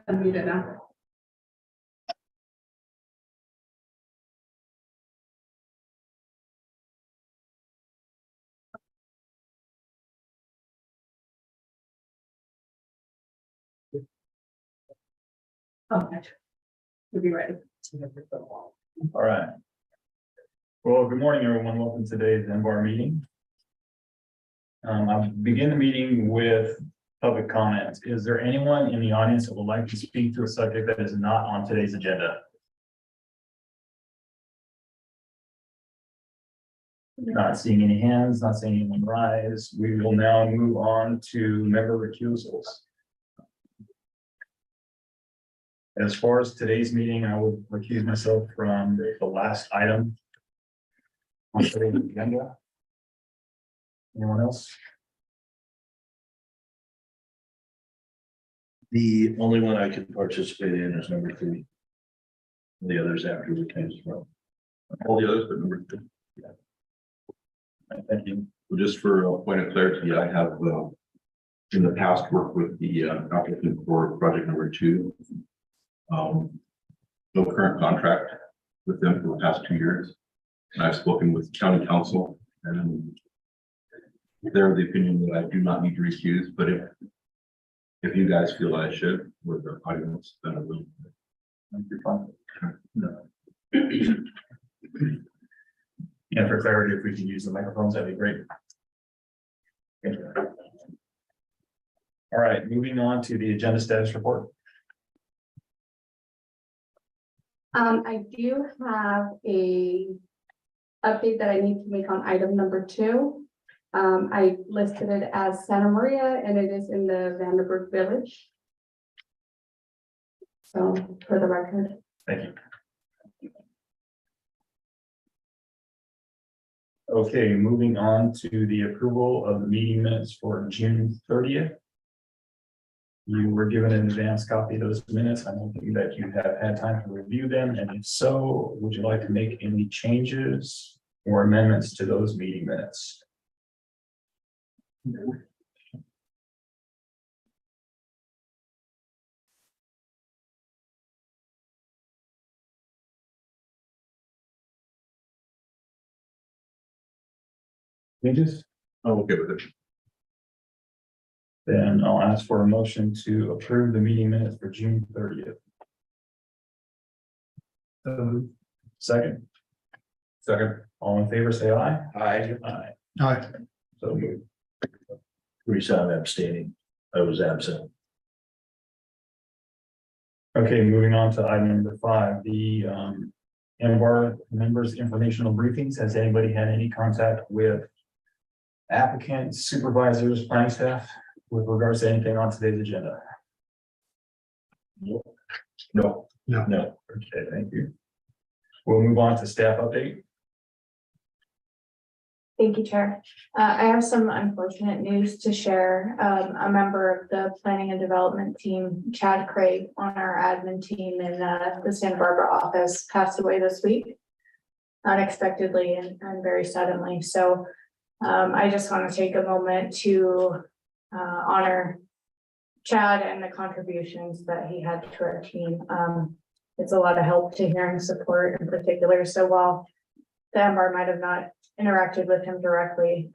Unmute it now. Okay. We'll be ready. All right. Well, good morning, everyone. Welcome to today's NBAR meeting. I'll begin the meeting with public comments. Is there anyone in the audience that would like to speak to a subject that is not on today's agenda? Not seeing any hands, not seeing anyone rise. We will now move on to member recusals. As far as today's meeting, I will recuse myself from the last item on today's agenda. Anyone else? The only one I can participate in is number 3. The others after we can as well. All the others but number 2. Yeah. Right, thank you. Well, just for a point of clarity, I have in the past worked with the applicant for project number 2. No current contract with them for the past 2 years. And I've spoken with county council and they're of the opinion that I do not need to recuse, but if you guys feel I should with the audience, then I will. You're fine. No. And for clarity, if we can use the microphones, that'd be great. Thank you. All right, moving on to the agenda status report. I do have a update that I need to make on item number 2. I listed it as Santa Maria and it is in the Vanderburg Village. So for the record. Thank you. Okay, moving on to the approval of the meeting minutes for June 30th. You were given an advance copy of those minutes. I don't think that you have had time to review them. And if so, would you like to make any changes or amendments to those meeting minutes? Changes? I'm okay with it. Then I'll ask for a motion to approve the meeting minutes for June 30th. Second. Second. All in favor, say aye. Aye. Aye. Aye. So moved. I'm abstaining. I was absent. Okay, moving on to item number 5, the NBAR members informational briefings. Has anybody had any contact with applicants, supervisors, planning staff with regards to anything on today's agenda? No. No. Okay, thank you. We'll move on to staff update. Thank you, Chair. I have some unfortunate news to share. A member of the planning and development team, Chad Craig, on our admin team in the Santa Barbara office, passed away this week, unexpectedly and very suddenly. So I just want to take a moment to honor Chad and the contributions that he had to our team. It's a lot of help to hearing support in particular. So while the MR might have not interacted with him directly,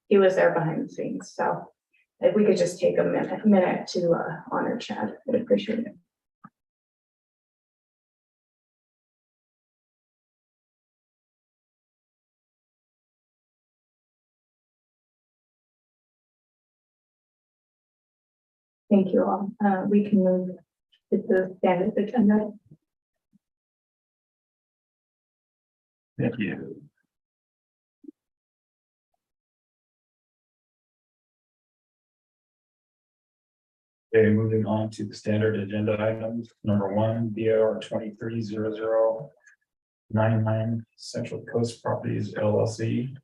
he was there behind the scenes. So if we could just take a minute to honor Chad, I'd appreciate it. Thank you all. We can move to the standard agenda. Thank you. Okay, moving on to the standard agenda items. Number 1, BR 230099 Central Coast Properties LLC.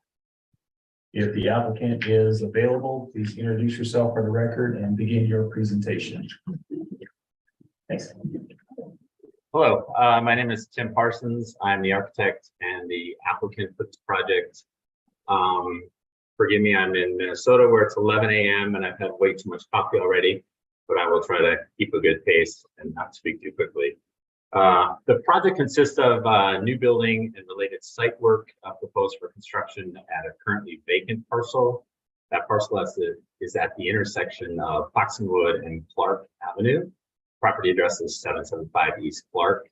If the applicant is available, please introduce yourself for the record and begin your presentation. Thanks. Hello, my name is Tim Parsons. I'm the architect and the applicant for this project. Forgive me, I'm in Minnesota where it's 11 a.m. and I've had way too much coffee already. but I will try to keep a good pace and not speak too quickly. The project consists of new building and related site work proposed for construction at a currently vacant parcel. That parcel is at the intersection of Foxenwood and Clark Avenue. Property address is 775 East Clark.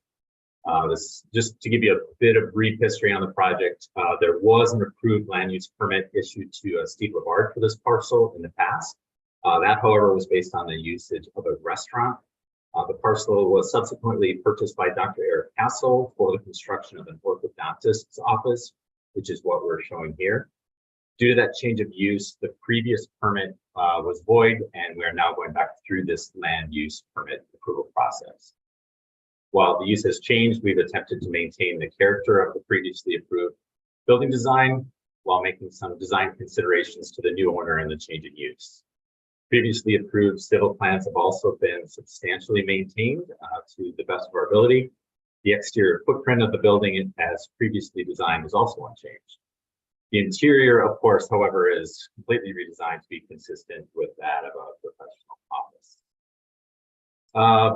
This, just to give you a bit of brief history on the project, there was an approved land use permit issued to Steve Labard for this parcel in the past. That, however, was based on the usage of a restaurant. The parcel was subsequently purchased by Dr. Eric Castle for the construction of an orthodontist's office, which is what we're showing here. Due to that change of use, the previous permit was void, and we are now going back through this land use permit approval process. While the use has changed, we've attempted to maintain the character of the previously approved building design while making some design considerations to the new owner and the change of use. Previously approved civil plans have also been substantially maintained to the best of our ability. The exterior footprint of the building as previously designed is also unchanged. The interior, of course, however, is completely redesigned to be consistent with that of a professional office.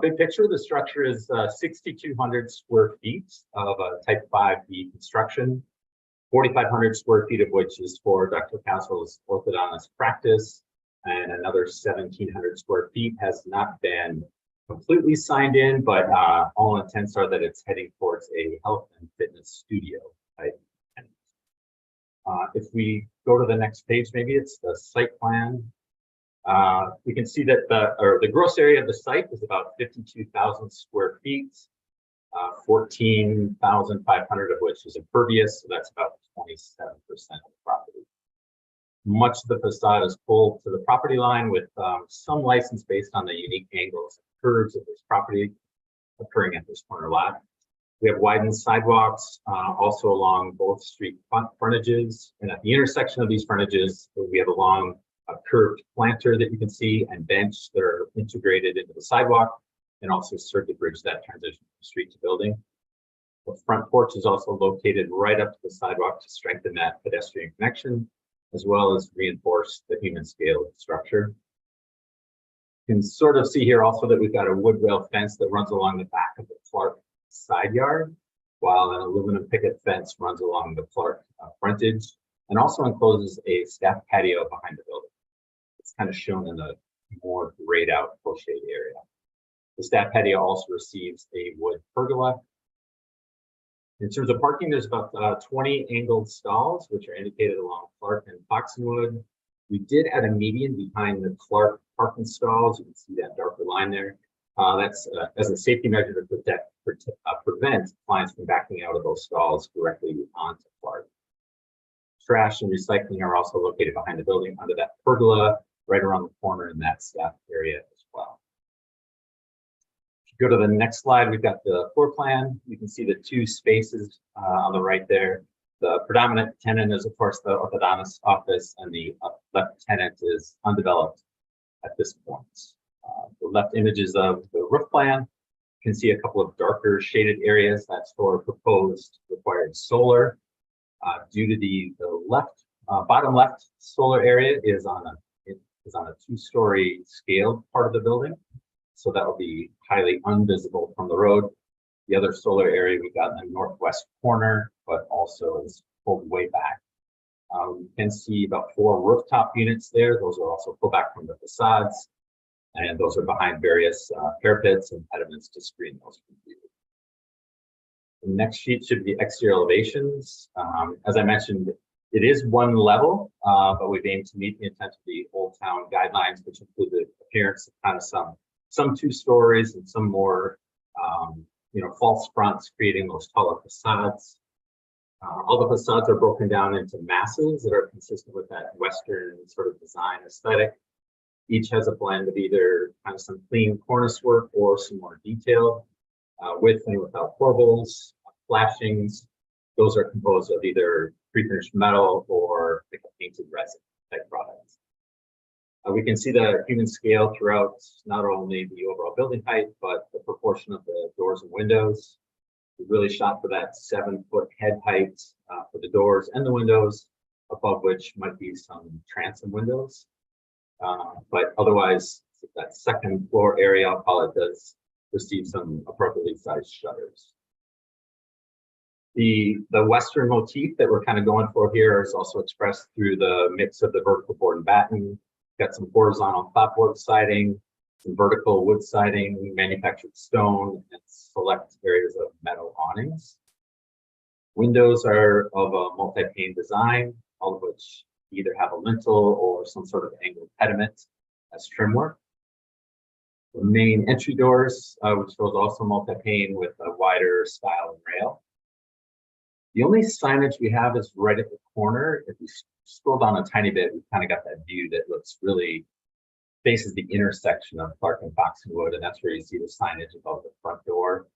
Big picture, the structure is 6,200 square feet of a type 5B construction, 4,500 square feet of which is for Dr. Castle's orthodontist practice, and another 1,700 square feet has not been completely signed in, but all intents are that it's heading towards a health and fitness studio type. If we go to the next page, maybe it's the site plan. We can see that the gross area of the site is about 52,000 square feet, 14,500 of which is impervious, so that's about 27% of the property. Much of the facade is pulled to the property line with some license based on the unique angles and curves of this property occurring at this corner lot. We have widened sidewalks also along both street frontages, and at the intersection of these frontages, we have a long curved planter that you can see and bench that are integrated into the sidewalk and also circuit bridge that transition from street to building. The front porch is also located right up to the sidewalk to strengthen that pedestrian connection, as well as reinforce the human scale of the structure. You can sort of see here also that we've got a wood rail fence that runs along the back of the Clark side yard, while an aluminum picket fence runs along the Clark frontage and also encloses a staff patio behind the building. It's kind of shown in the more grayed out shade area. The staff patio also receives a wood pergola. In terms of parking, there's about 20 angled stalls, which are indicated along Clark and Foxenwood. We did add a median behind the Clark parking stalls. You can see that darker line there. That's as a safety measure to prevent clients from backing out of those stalls directly onto Clark. Trash and recycling are also located behind the building under that pergola, right around the corner in that staff area as well. If you go to the next slide, we've got the floor plan. You can see the two spaces on the right there. The predominant tenant is, of course, the orthodontist office, and the left tenant is undeveloped at this point. The left images of the roof plan. You can see a couple of darker shaded areas. That's for proposed required solar. Due to the left bottom left solar area is on a two-story scaled part of the building, so that will be highly invisible from the road. The other solar area we've got in the northwest corner, but also is pulled way back. You can see about 4 rooftop units there. Those are also pulled back from the facades, and those are behind various parapets and pediments to screen those from view. The next sheet should be exterior elevations. As I mentioned, it is one level, but we've aimed to meet the intent of the Old Town guidelines, which include the appearance of kind of some 2 stories and some more, false fronts, creating those taller facades. All the facades are broken down into masses that are consistent with that Western sort of design aesthetic. Each has a blend of either kind of some clean cornice work or some more detailed, with and without corbels, flashings. Those are composed of either pre-finished metal or like a painted resin type products. We can see the human scale throughout not only the overall building height, but the proportion of the doors and windows. We really shot for that 7-foot head height for the doors and the windows, above which might be some transom windows. But otherwise, that second floor area, I'll call it, does receive some appropriately sized shutters. The Western motif that we're kind of going for here is also expressed through the mix of the vertical board and batten. Got some horizontal clapboard siding, some vertical wood siding, manufactured stone, and select areas of metal awnings. Windows are of a multi-pane design, all of which either have a lintel or some sort of angled pediment as trim work. The main entry doors, which was also multi-pane with a wider stile and rail. The only signage we have is right at the corner. If we scroll down a tiny bit, we kind of got that view that looks really faces the intersection of Clark and Foxwood, and that's where you see the signage above the front door.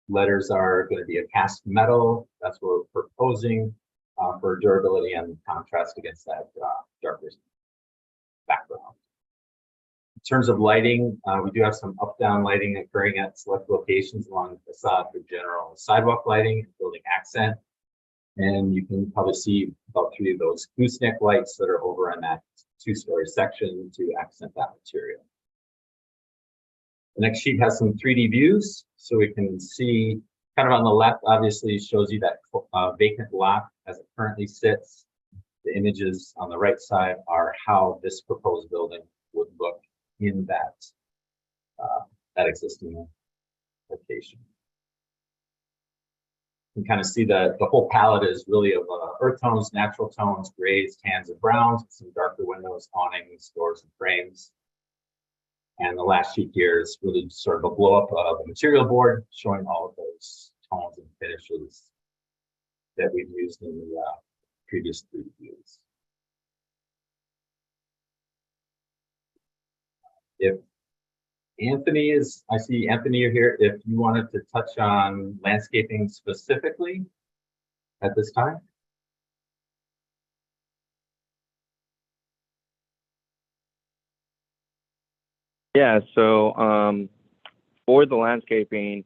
Letters are going to be a cast metal. That's what we're proposing for durability and contrast against that darker background. In terms of lighting, we do have some up-down lighting occurring at select locations along the facade for general sidewalk lighting and building accent. And you can probably see about 3 of those gooseneck lights that are over in that 2-story section to accent that material. The next sheet has some 3D views, so we can see kind of on the left, obviously shows you that vacant lot as it currently sits. The images on the right side are how this proposed building would look in that existing location. You can kind of see that the whole palette is really of earth tones, natural tones, grays, tans, and browns, some darker windows, awnings, doors, and frames. And the last sheet here is really sort of a blow up of the material board, showing all of those tones and finishes that we've used in the previous 3 views. If Anthony is, I see Anthony, you're here. If you wanted to touch on landscaping specifically at this time. Yeah, so for the landscaping,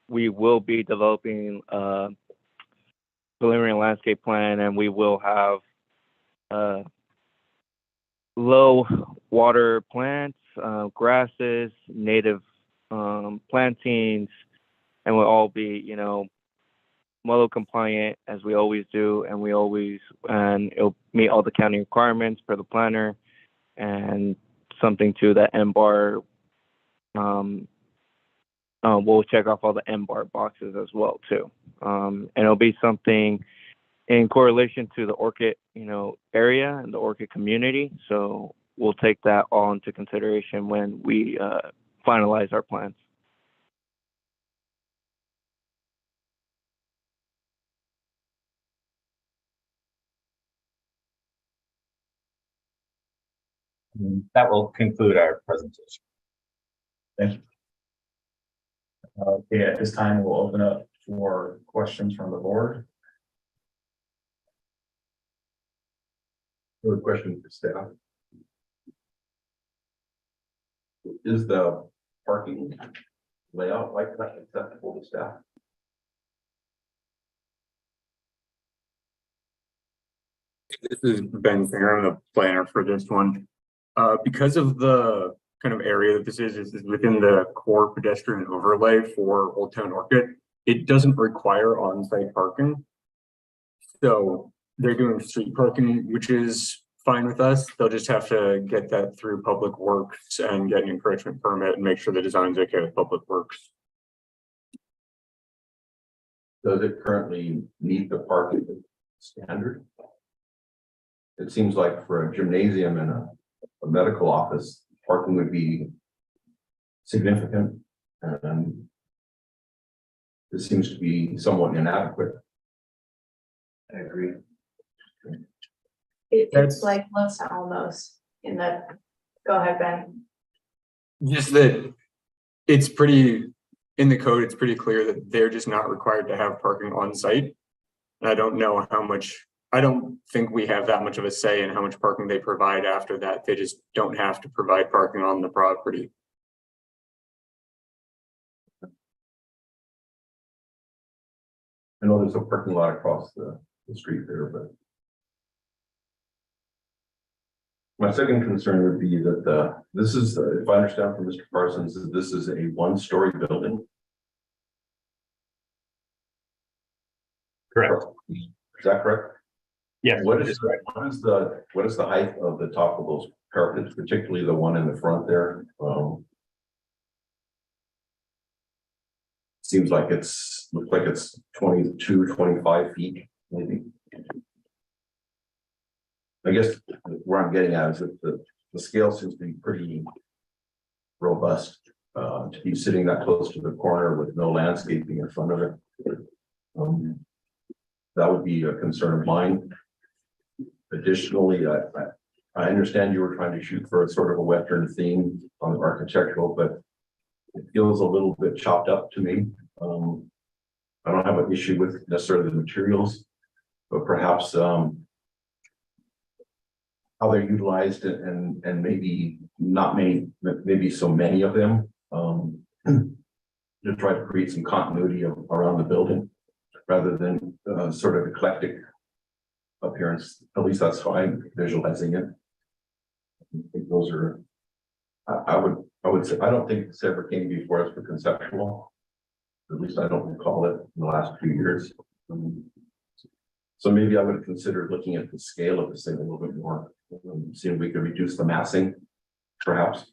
we will be developing a preliminary landscape plan, and we will have low water plants, grasses, native plantings, and we'll all be, you know, MOLO compliant as we always do, and it'll meet all the county requirements for the planner, and something to the MBAR. We'll check off all the MBAR boxes as well too, and it'll be something in correlation to the orchid, you know, area and the orchid community. So we'll take that all into consideration when we finalize our plans. And that will conclude our presentation. Thank you. Okay, at this time, we'll open up for questions from the board. Another question for staff. Is the parking layout like that acceptable to staff? This is Ben Singer, I'm the planner for this one. Because of the kind of area that this is within the core pedestrian overlay for Old Town Orchid. It doesn't require on-site parking. So they're doing street parking, which is fine with us. They'll just have to get that through Public Works and get an encroachment permit and make sure the design's okay with Public Works. Does it currently meet the parking standard? It seems like for a gymnasium and a medical office, parking would be significant, and it seems to be somewhat inadequate. I agree. It's like Los Alamos in the, go ahead, Ben. Just that it's pretty, in the code, it's pretty clear that they're just not required to have parking on site. And I don't know how much, I don't think we have that much of a say in how much parking they provide after that. They just don't have to provide parking on the property. I know there's a parking lot across the street there, but My second concern would be that this is, if I understand from Mr. Parsons, that this is a one-story building. Correct. Is that correct? Yes. What that is correct. what is the height of the top of those carpets, particularly the one in the front there? Seems like looks like it's 22, 25 feet, maybe. I guess where I'm getting at is that the scale seems to be pretty robust, to be sitting that close to the corner with no landscaping in front of it. That would be a concern of mine. Additionally, I understand you were trying to shoot for a sort of a Western theme on the architectural, but it feels a little bit chopped up to me. I don't have an issue with necessarily the materials, but perhaps how they're utilized and maybe not many, maybe so many of them, to try to create some continuity around the building rather than sort of eclectic appearance. At least that's how I'm visualizing it. I think those are, I would say, I don't think this ever came before us for conceptual. At least I don't recall it in the last few years. So maybe I would consider looking at the scale of this thing a little bit more, see if we could reduce the massing, perhaps.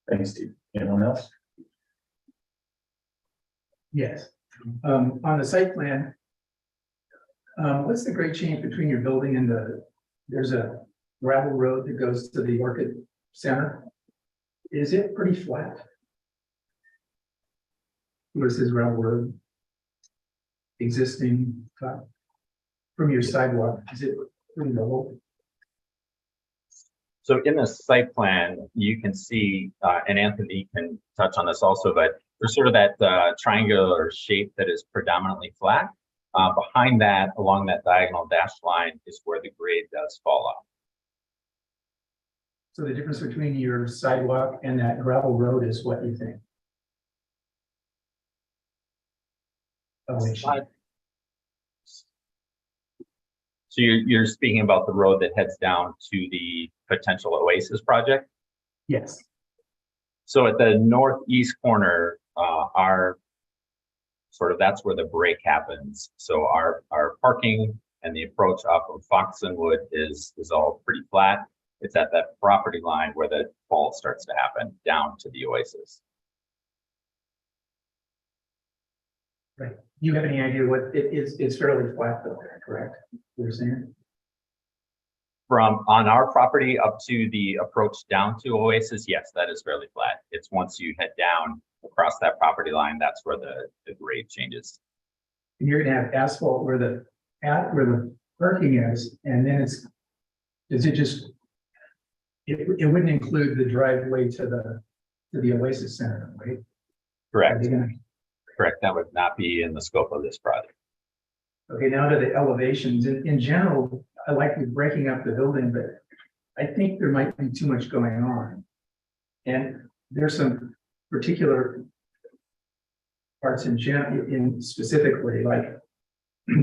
Thanks, Steve. Anyone else? Yes, on the site plan. What's the grade change between your building and there's a gravel road that goes to the Orchid Center? Is it pretty flat? Versus gravel road? Existing, from your sidewalk, is it pretty level? So in the site plan, you can see, and Anthony can touch on this also, but there's sort of that triangular shape that is predominantly flat. Behind that, along that diagonal dashed line is where the grade does fall off. So the difference between your sidewalk and that gravel road is what you think? So you're speaking about the road that heads down to the potential Oasis project? Yes. So at the northeast corner, that's where the break happens. So our parking and the approach off of Foxenwood is all pretty flat. It's at that property line where the fall starts to happen down to the Oasis. Right. Do you have any idea what it is? It's fairly flat though, correct? You're saying? From on our property up to the approach down to Oasis, yes, that is fairly flat. It's once you head down across that property line, that's where the grade changes. And you're gonna have asphalt where the parking is, and then it wouldn't include the driveway to the Oasis Center, right? Correct. Correct. That would not be in the scope of this project. Okay, now to the elevations. In general, I like breaking up the building, but I think there might be too much going on. And there's some particular parts in specifically, like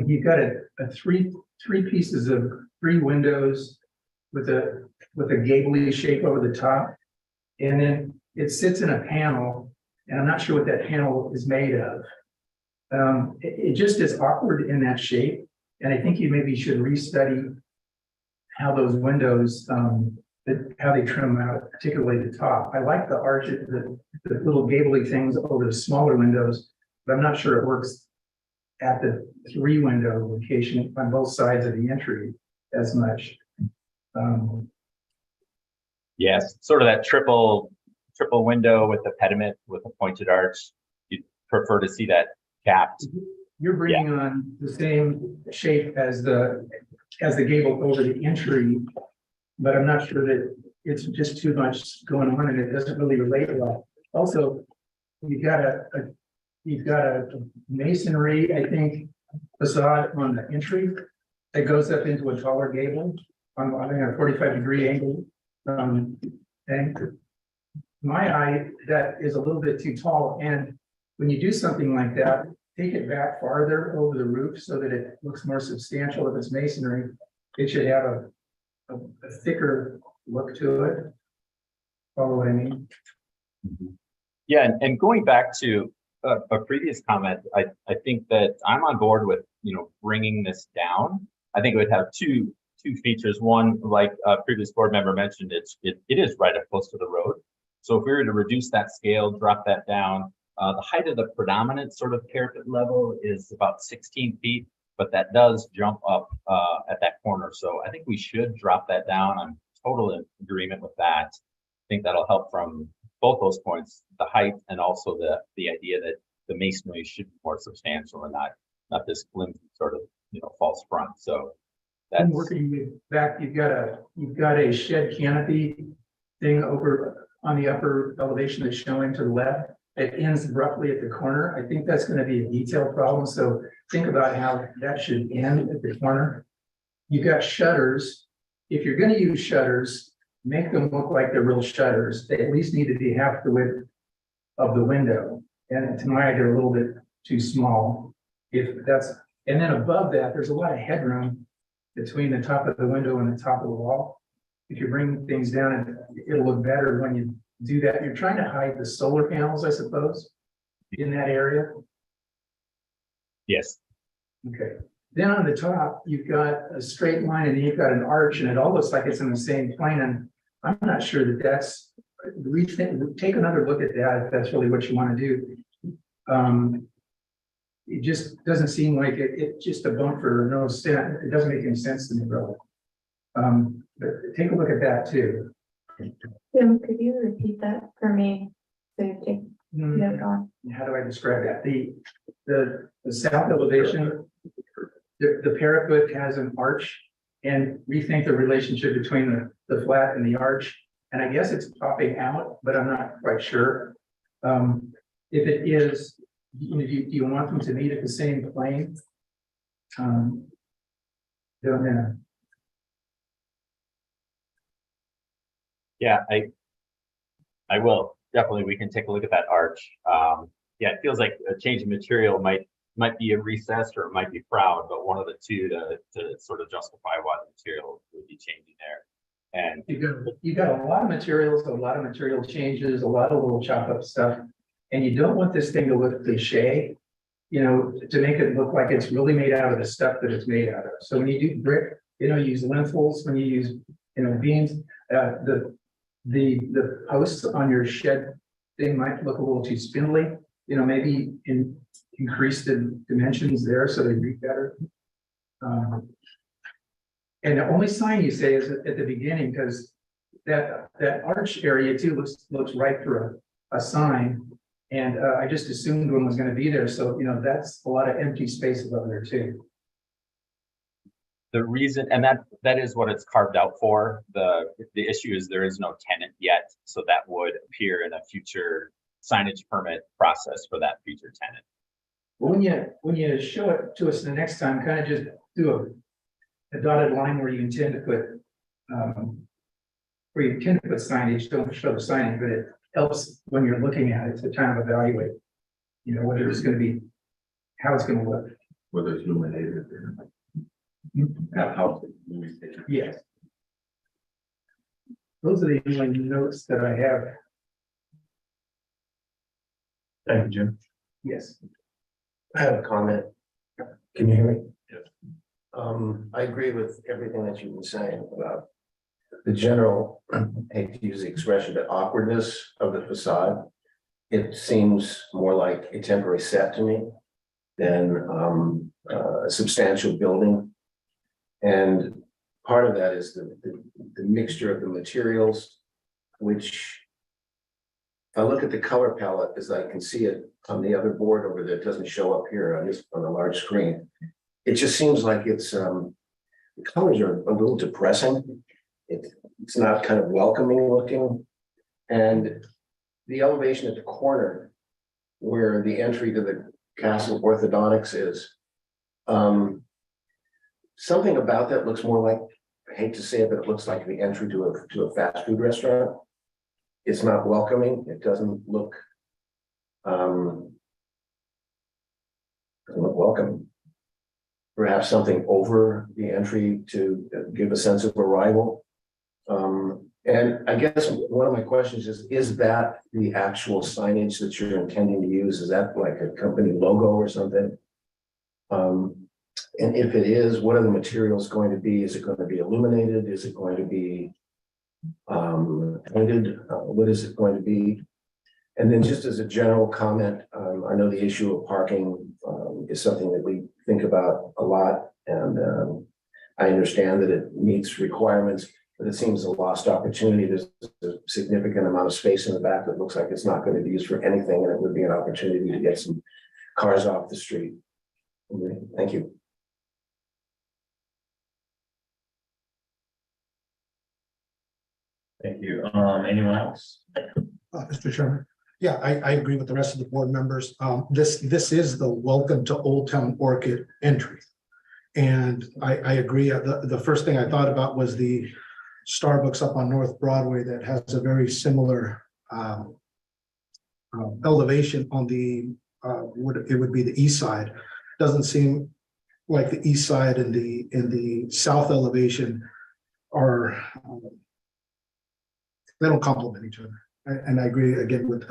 you've got a three pieces of 3 windows with a gabley shape over the top, and then it sits in a panel, and I'm not sure what that panel is made of. It just is awkward in that shape, and I think you maybe should restudy how those windows, how they trim out, particularly the top. I like the arch, the little gabley things over the smaller windows, but I'm not sure it works at the 3 window location on both sides of the entry as much. Yes, sort of that triple window with the pediment with a pointed arch. You'd prefer to see that capped. You're bringing on the same shape as the gable over the entry, but I'm not sure that it's just too much going on and it doesn't really relate well. Also, you've got a masonry, I think, facade on the entry that goes up into a taller gable on a 45-degree angle. And my eye, that is a little bit too tall. And when you do something like that, take it back farther over the roof so that it looks more substantial. If it's masonry, it should have a thicker look to it. Follow what I mean? Yeah, and going back to a previous comment, I think that I'm on board with, bringing this down. I think it would have two features. One, like a previous board member mentioned, it is right up close to the road. So if we were to reduce that scale, drop that down, the height of the predominant sort of parapet level is about 16 feet, but that does jump up at that corner. So I think we should drop that down. I'm totally in agreement with that. I think that'll help from both those points, the height and also the idea that the masonry should be more substantial and not this flimsy sort of false front. So that's And working back, you've got a shed canopy thing over on the upper elevation that's showing to the left. It ends abruptly at the corner. I think that's going to be a detail problem. So think about how that should end at the corner. You've got shutters. If you're going to use shutters, make them look like they're real shutters. They at least need to be half the width of the window. And to my eye, they're a little bit too small. And then above that, there's a lot of headroom between the top of the window and the top of the wall. If you bring things down, it'll look better when you do that. You're trying to hide the solar panels, I suppose, in that area. yes. Okay. Then on the top, you've got a straight line and then you've got an arch and it all looks like it's in the same plane. And I'm not sure that that's, take another look at that if that's really what you want to do. It just doesn't seem like it's just a bump for no sense. It doesn't make any sense to me, really. But take a look at that too. Tim, could you repeat that for me? So you take note on. How do I describe that? The south elevation, the parapet has an arch, and rethink the relationship between the flat and the arch. And I guess it's popping out, but I'm not quite sure. If it is, do you want them to meet at the same plane? Don't know. Yeah, I will. Definitely, we can take a look at that arch. Yeah, it feels like a change in material might be a recessed or it might be proud, but one of the two to sort of justify why the material would be changing there. And You got a lot of materials, a lot of material changes, a lot of little chop up stuff. And you don't want this thing to look cliche, to make it look like it's really made out of the stuff that it's made out of. So when you do brick, use lintels, when you use, beams, the posts on your shed thing might look a little too spindly, maybe increase the dimensions there so they read better. And the only sign you say is at the beginning, because that arch area too looks right through a sign. And I just assumed one was going to be there. So, that's a lot of empty space above there too. the reason, and that is what it's carved out for. The issue is there is no tenant yet, so that would appear in a future signage permit process for that future tenant. When you show it to us the next time, kind of just do a dotted line where you intend to put signage. Don't show the signage, but it helps when you're looking at it to kind of evaluate, whether it's going to be, how it's going to look. Whether it's illuminated or how it's illuminated. Yes. Those are the only notes that I have. Thank you, Jim. Yes. I have a comment. Can you hear me? Yes. I agree with everything that you've been saying about the general, I hate to use the expression, but awkwardness of the facade. It seems more like a temporary set to me than a substantial building. And part of that is the mixture of the materials, which if I look at the color palette as I can see it on the other board over there, it doesn't show up here on the large screen. It just seems like it's the colors are a little depressing. It's not kind of welcoming looking. And the elevation at the corner where the entry to the Castle Orthodontics is, something about that looks more like, I hate to say it, but it looks like the entry to a fast food restaurant. It's not welcoming. It doesn't look welcome. Perhaps something over the entry to give a sense of arrival. And I guess one of my questions is that the actual signage that you're intending to use? Is that like a company logo or something? And if it is, what are the materials going to be? Is it going to be illuminated? Is it going to be painted? What is it going to be? And then just as a general comment, I know the issue of parking is something that we think about a lot. And I understand that it meets requirements, but it seems a lost opportunity. There's a significant amount of space in the back that looks like it's not going to be used for anything, and it would be an opportunity to get some cars off the street. Thank you. Thank you. Anyone else? Mr. Chairman. Yeah, I agree with the rest of the board members. This is the welcome to Old Town Orchid entry. And I agree. The first thing I thought about was the Starbucks up on North Broadway that has a very similar elevation on the it would be the east side. Doesn't seem like the east side and the south elevation are they don't complement each other. And I agree again with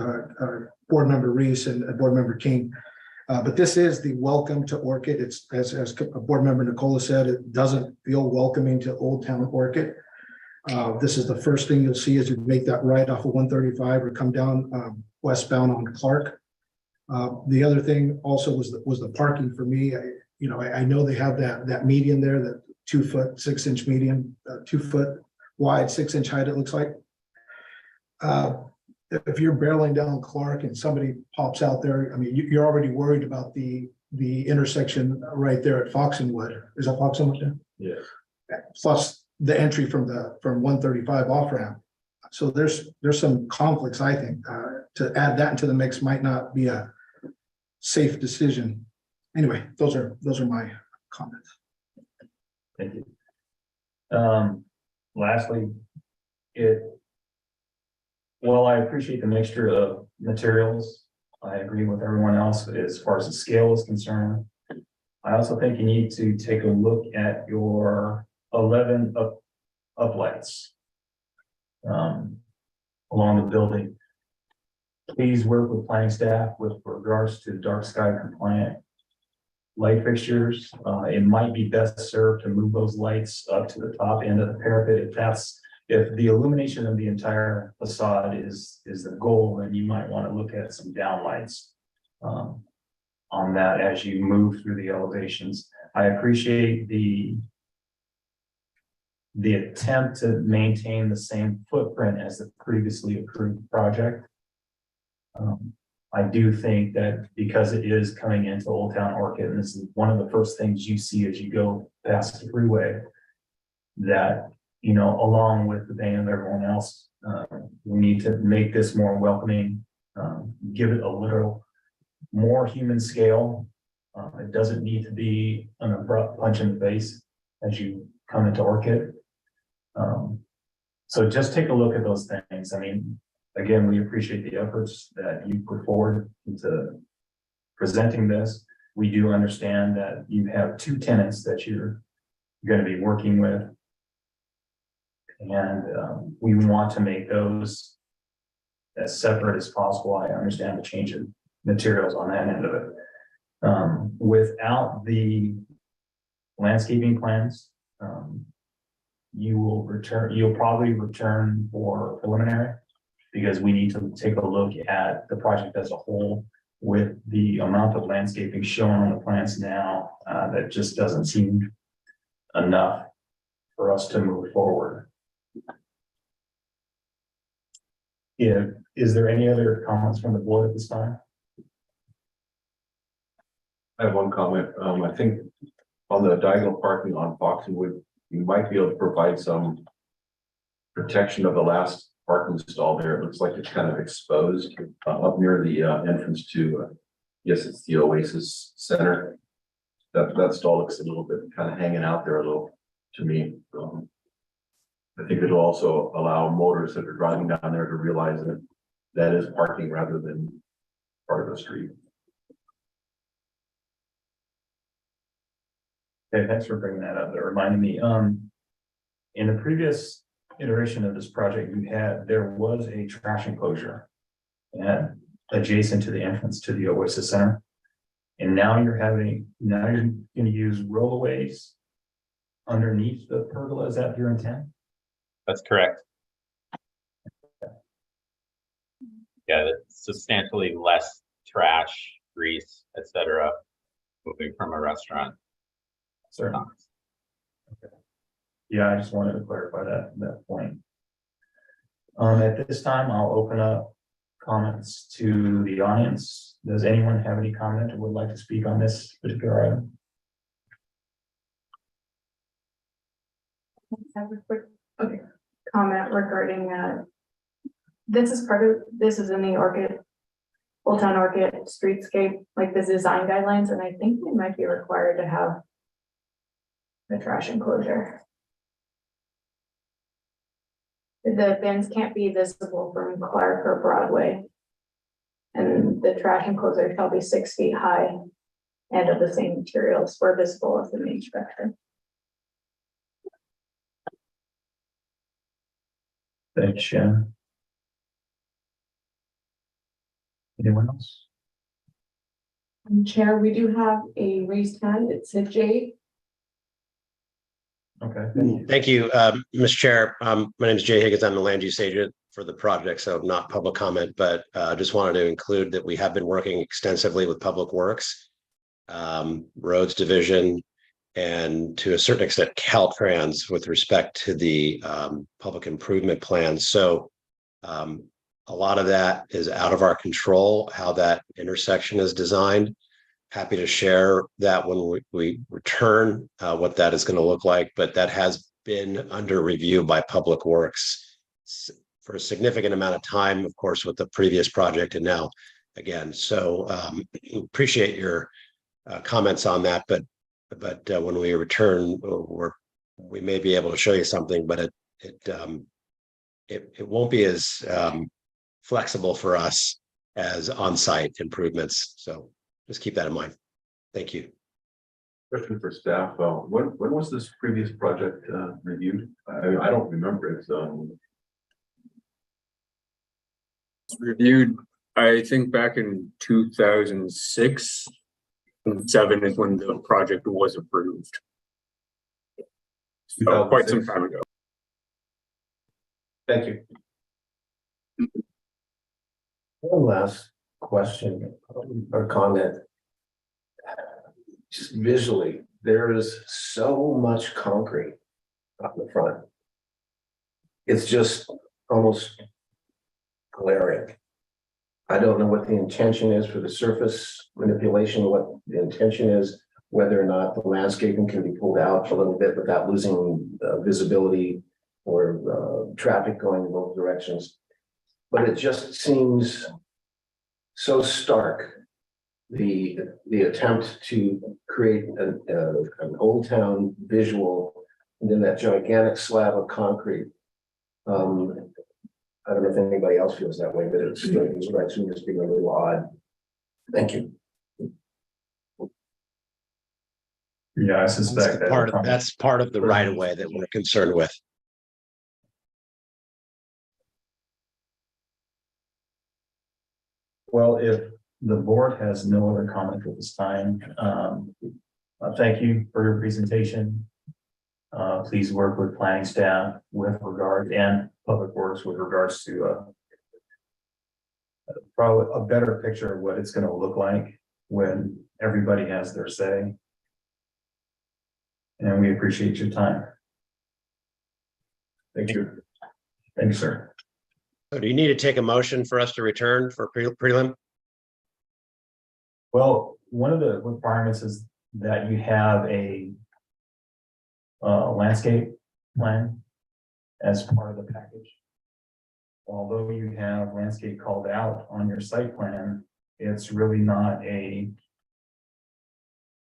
board member Reese and board member King. But this is the welcome to Orchid. It's as board member Nicola said, it doesn't feel welcoming to Old Town Orchid. This is the first thing you'll see as you make that right off of 135 or come down westbound on Clark. The other thing also was the parking for me. I know they have that median there, that 2 foot 6 inch median, 2 foot wide, 6 inch height. It looks like. If you're barreling down Clark and somebody pops out there, I mean, you're already worried about the intersection right there at Foxenwood. Is that Foxenwood? Yeah. Plus the entry from 135 off ramp. So there's some conflicts, I think. To add that into the mix might not be a safe decision. Anyway, those are my comments. Thank you. Lastly, while I appreciate the mixture of materials, I agree with everyone else as far as the scale is concerned. I also think you need to take a look at your 11 uplights along the building. Please work with planning staff with regards to dark sky compliant light fixtures. It might be best served to move those lights up to the top end of the parapet if the illumination of the entire facade is the goal, then you might want to look at some downlights on that as you move through the elevations. I appreciate the attempt to maintain the same footprint as the previously approved project. I do think that because it is coming into Old Town Orchid, and this is one of the first things you see as you go past the freeway, that along with the band and everyone else, we need to make this more welcoming, give it a little more human scale. It doesn't need to be an abrupt punch in the face as you come into Orchid. So just take a look at those things. I mean, again, we appreciate the efforts that you put forward into presenting this. We do understand that you have 2 tenants that you're going to be working with. And we want to make those as separate as possible. I understand the change in materials on that end of it. Without the landscaping plans, you'll probably return for preliminary, because we need to take a look at the project as a whole with the amount of landscaping shown on the plans now. That just doesn't seem enough for us to move forward. Is there any other comments from the board at this time? I have one comment. I think on the diagonal parking on Foxenwood, you might be able to provide some protection of the last parking stall there. It looks like it's kind of exposed up near the entrance to, yes, it's the Oasis Center. That stall looks a little bit kind of hanging out there a little to me. I think it'll also allow motorists that are driving down there to realize that that is parking rather than part of the street. Okay, thanks for bringing that up. That reminded me, in the previous iteration of this project, there was a trash enclosure adjacent to the entrance to the Oasis Center. And now you're gonna use rollaways underneath the pergola. Is that your intent? That's correct. Yeah, that's substantially less trash, grease, etc. moving from a restaurant. Certainly. Okay. Yeah, I just wanted to clarify that point. At this time, I'll open up comments to the audience. Does anyone have any comment or would like to speak on this particular item? Have a quick, okay, comment regarding, this is in the Orchid, Old Town Orchid streetscape, like the design guidelines, and I think we might be required to have the trash enclosure. The bins can't be visible from Clark or Broadway. And the trash enclosure shall be 6 feet high and of the same materials where visible as the main structure. Thanks, Shannon. Anyone else? Chair, we do have a raised hand. It's a Jay. Okay, thank you. Thank you, Mr. Chair. My name is Jay Higgins. I'm the land use agent for the project, so not public comment, but just wanted to include that we have been working extensively with Public Works, Roads Division, and to a certain extent Caltrans with respect to the public improvement plans. So a lot of that is out of our control, how that intersection is designed. Happy to share that when we return, what that is going to look like, but that has been under review by Public Works for a significant amount of time, of course, with the previous project and now again. So appreciate your comments on that, but when we return, we may be able to show you something, but it won't be as flexible for us as on-site improvements. So just keep that in mind. Thank you. Question for staff. When was this previous project reviewed? I don't remember it. Reviewed, I think back in 2006 and 7 is when the project was approved. So quite some time ago. Thank you. One last question or comment. Just visually, there is so much concrete on the front. It's just almost glaring. I don't know what the intention is for the surface manipulation, what the intention is, whether or not the landscaping can be pulled out a little bit without losing visibility or traffic going in both directions. But it just seems so stark, the attempt to create an old town visual, and then that gigantic slab of concrete. I don't know if anybody else feels that way, but it strikes me as being a little odd. Thank you. Yeah, I suspect That's part of the right of way that we're concerned with. Well, if the board has no other comment at this time, thank you for your presentation. Please work with planning staff with regard and Public Works with regards to probably a better picture of what it's going to look like when everybody has their say. And we appreciate your time. Thank you. Thanks, sir. So do you need to take a motion for us to return for prelim? Well, one of the requirements is that you have a landscape plan as part of the package. Although you have landscape called out on your site plan, it's really not a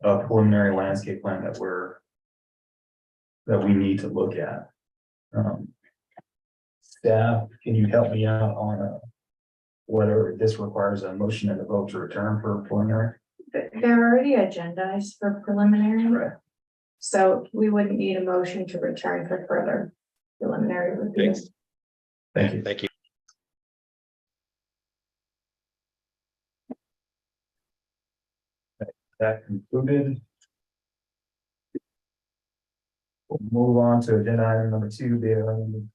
preliminary landscape plan that we need to look at. Staff, can you help me out on whether this requires a motion and a vote to return for preliminary? They're already agendized for preliminary. Right. So we wouldn't need a motion to return for further preliminary review. Thanks. Thank you. Thank you. That concluded. We'll move on to agenda item number 2, the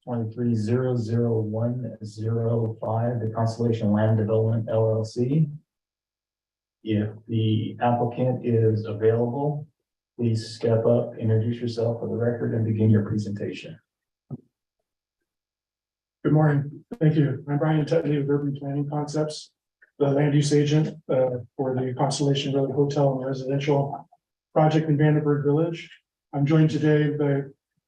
23-00105, the Constellation Land Development LLC. If the applicant is available, please step up, introduce yourself for the record, and begin your presentation. Good morning. Thank you. I'm Brian Tutley with Urban Planning Concepts, the land use agent for the Constellation Valley Hotel and Residential project in Vandenberg Village. I'm joined today by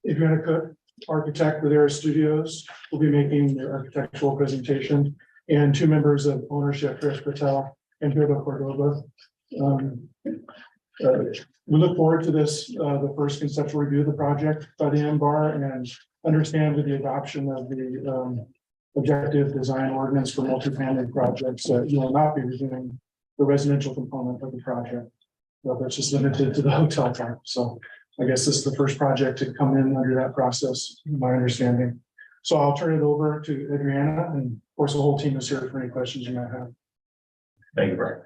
Adriana Cook, architect with Era Studios, will be making their architectural presentation, and 2 members of ownership, Chris Patel and Pedro Cordova. We look forward to this, the first conceptual review of the project by the MBAR, and understand with the adoption of the objective design ordinance for multifamily projects, you will not be reviewing the residential component of the project. That's just limited to the hotel type. So I guess this is the first project to come in under that process, my understanding. So I'll turn it over to Adriana, and of course, the whole team is here for any questions you might have. Thank you, Brian.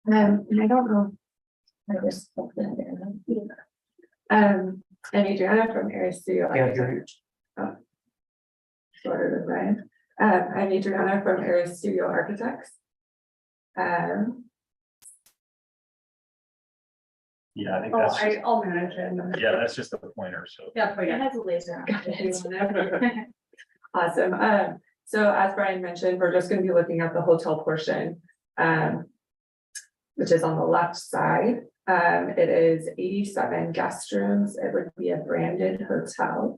And I don't know. I just. I'm Adriana from Era Studio. Oh. Shorter than Brian. I'm Adriana from Era Studio Architects. Yeah, I think that's just, I'll manage it. yeah, that's just a pointer. So Yeah, It has a laser. Got it. Awesome. So as Brian mentioned, we're just going to be looking at the hotel portion, which is on the left side. It is 87 guest rooms. It would be a branded hotel.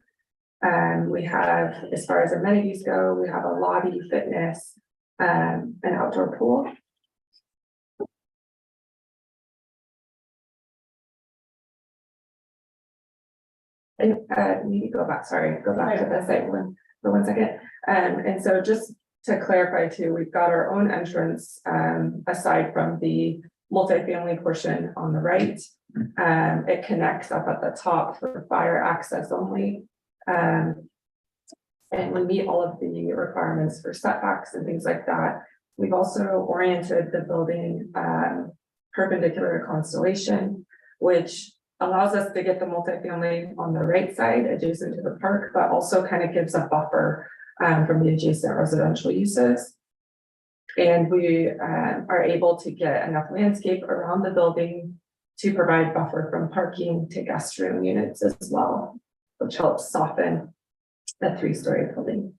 We have, as far as amenities go, we have a lobby, fitness, an outdoor pool. And need to go back, sorry, go back to the site one for 1 second. And so just to clarify too, we've got our own entrance aside from the multifamily portion on the right. It connects up at the top for fire access only. And we meet all of the requirements for setbacks and things like that. We've also oriented the building perpendicular to Constellation, which allows us to get the multifamily on the right side adjacent to the park, but also kind of gives a buffer from the adjacent residential uses. And we are able to get enough landscape around the building to provide buffer from parking to guest room units as well, which helps soften the 3-story building.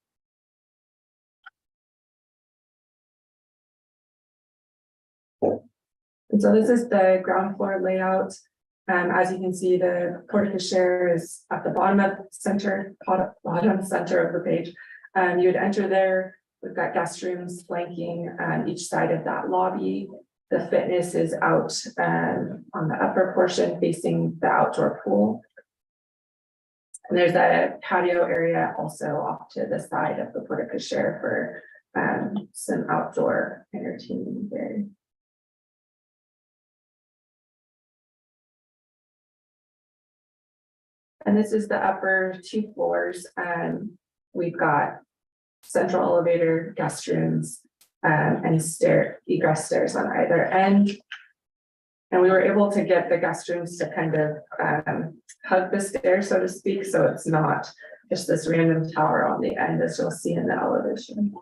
And so this is the ground floor layout. As you can see, the porte-cochere is at the bottom of bottom center of the page. You would enter there. We've got guest rooms flanking each side of that lobby. The fitness is out on the upper portion facing the outdoor pool. And there's a patio area also off to the side of the porte-cochere for some outdoor entertaining there. And this is the upper 2 floors. We've got central elevator, guest rooms, and egress stairs on either end. And we were able to get the guest rooms to kind of hug the stairs, so to speak. So it's not just this random tower on the end, as you'll see in the elevation.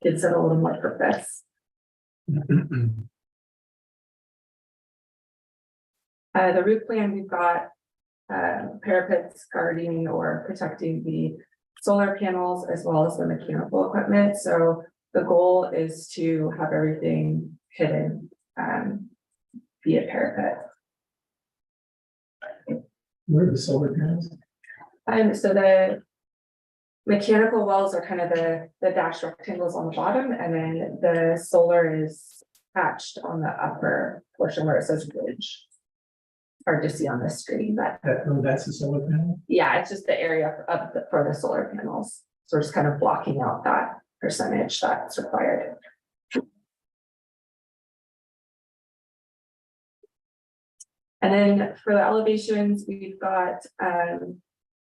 Gives it a little more purpose. The roof plan, we've got parapets guarding or protecting the solar panels as well as the mechanical equipment. So the goal is to have everything hidden via parapet. Where are the solar panels? So the mechanical wells are kind of the dashed rectangles on the bottom, and then the solar is patched on the upper portion where it says bridge. Hard to see on the screen, but That's the solar panel? yeah, it's just the area of for the solar panels. So we're just kind of blocking out that percentage that's required. And then for the elevations, we've got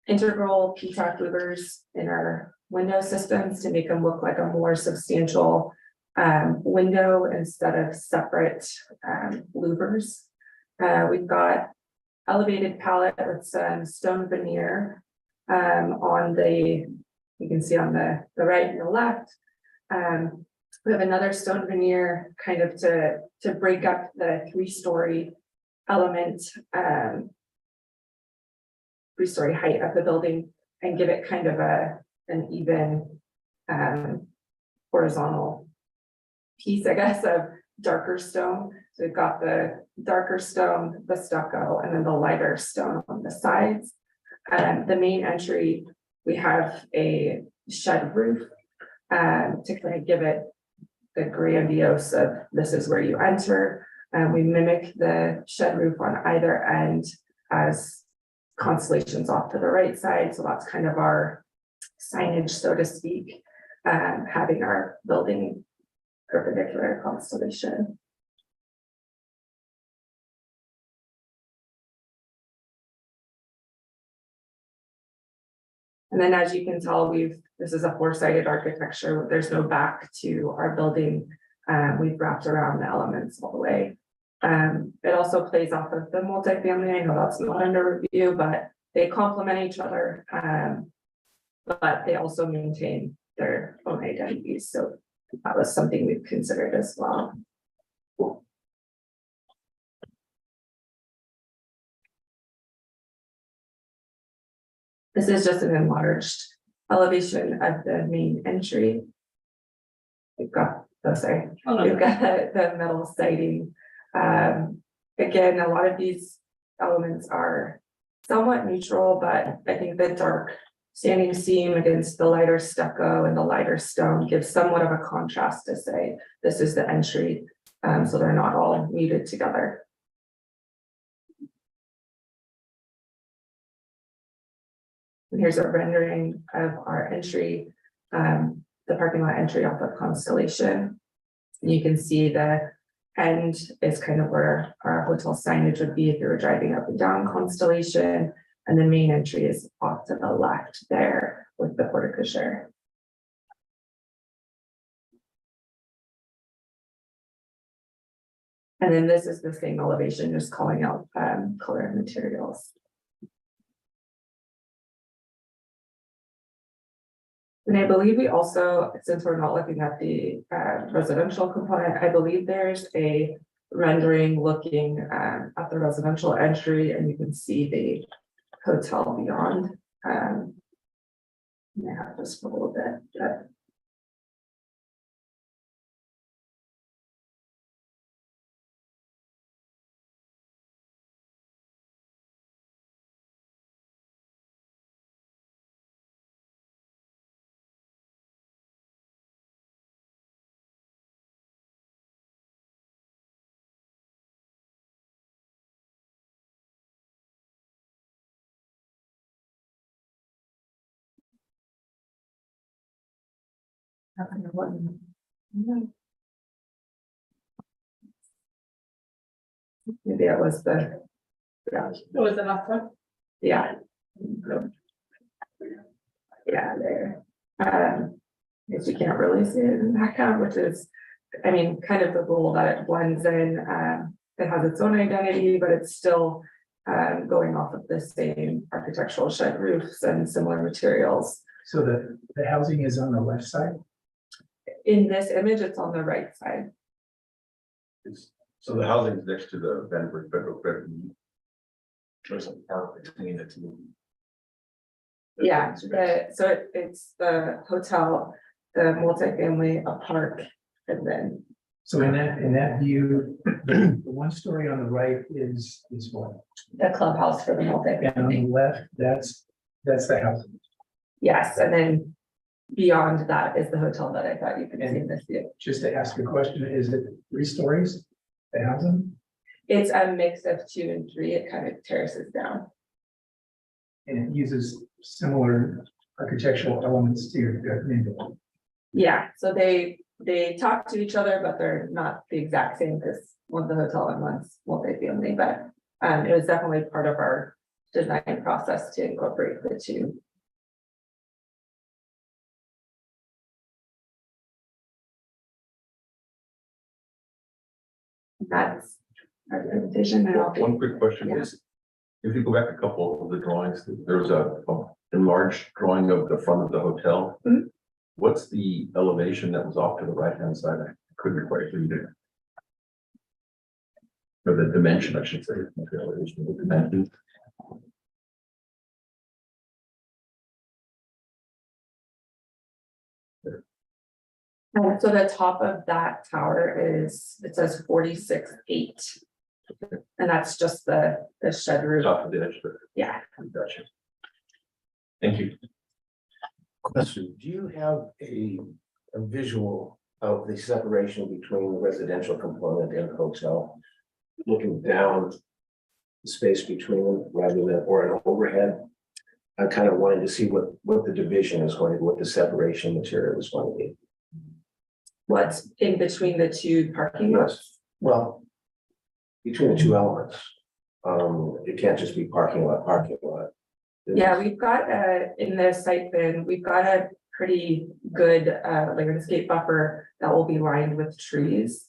integral P-track louvers in our window systems to make them look like a more substantial window instead of separate louvers. We've got elevated palette with some stone veneer on the, you can see on the right and the left. We have another stone veneer kind of to break up the three-story element, three-story height of the building and give it kind of an even horizontal piece, I guess, of darker stone. So we've got the darker stone, the stucco, and then the lighter stone on the sides. The main entry, we have a shed roof to kind of give it the grandiose of this is where you enter. We mimic the shed roof on either end as constellations off to the right side. So that's kind of our signage, so to speak, having our building perpendicular constellation. And then as you can tell, this is a four-sided architecture. There's no back to our building. We've wrapped around the elements all the way. It also plays off of the multifamily. I know that's not under review, but they complement each other. But they also maintain their own identities. So that was something we've considered as well. This is just an enlarged elevation of the main entry. We've got, we've got the metal siding. Again, a lot of these elements are somewhat neutral, but I think the dark standing seam against the lighter stucco and the lighter stone gives somewhat of a contrast to say this is the entry, so they're not all muted together. And here's a rendering of our entry, the parking lot entry off of Constellation. You can see the end is kind of where our hotel signage would be if you were driving up and down Constellation, and the main entry is off to the left there with the porte-cochere. And then this is the same elevation, just calling out color and materials. And I believe we also, since we're not looking at the residential component, I believe there's a rendering looking at the residential entry, and you can see the hotel beyond. I have this for a little bit, but maybe it was the, yeah. It was the last one? Yeah. Yeah, there. Guess you can't really see it in the background, which is, I mean, kind of the goal that it blends in. It has its own identity, but it's still going off of the same architectural shed roofs and similar materials. So the housing is on the left side? In this image, it's on the right side. So the housing is next to the Vandenberg Federal Credit Union. There's a park between the two. Yeah, it's the hotel, the multifamily, a park, and then. So in that view, the one story on the right is what? The clubhouse for the And on the multifamily. left, that's the house. Yes, and then beyond that is the hotel that I thought you could see in this view. Just to ask a question, is it 3 stories, the housing? It's a mix of 2 and 3. It kind of terraces down. And it uses similar architectural elements to your neighborhood. Yeah, so they talk to each other, but they're not the exact same because one's a hotel and one's multifamily, but It was definitely part of our design process to incorporate the two. That's our presentation. And I'll be- One quick question Yeah. is, if you go back a couple of the drawings, there was a enlarged drawing of the front of the hotel. Mhm. What's the elevation that was off to the right-hand side? I couldn't quite read it. Or the dimension, I should say, not the elevation, the dimension. So the top of that tower is, it says 46.8. And that's just the shed roof. Top of the edge there. Yeah. Gotcha. Thank you. Question, do you have a visual of the separation between the residential component and the hotel? Looking down the space between them rather than, or an overhead? I kind of wanted to see what the division is going to be, what the separation material is going to be. What's in between the two parking lots? Yes, well, between the two elements. It can't just be parking lot. Yeah, we've got in the site plan, we've got a pretty good landscape buffer that will be lined with trees.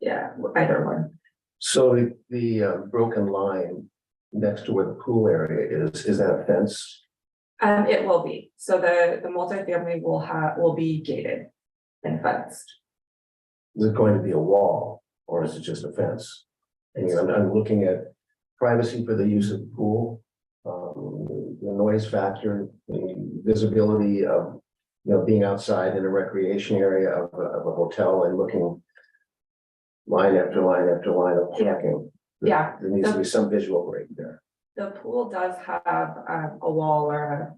Yeah, either one. So the broken line next to where the pool area is that a fence? It will be. So the multifamily will be gated and fenced. Is it going to be a wall or is it just a fence? And I'm looking at privacy for the use of the pool, the noise factor, the visibility of, being outside in a recreation area of a hotel and looking line after line after line of parking. Yeah. There needs to be some visual break there. The pool does have a wall or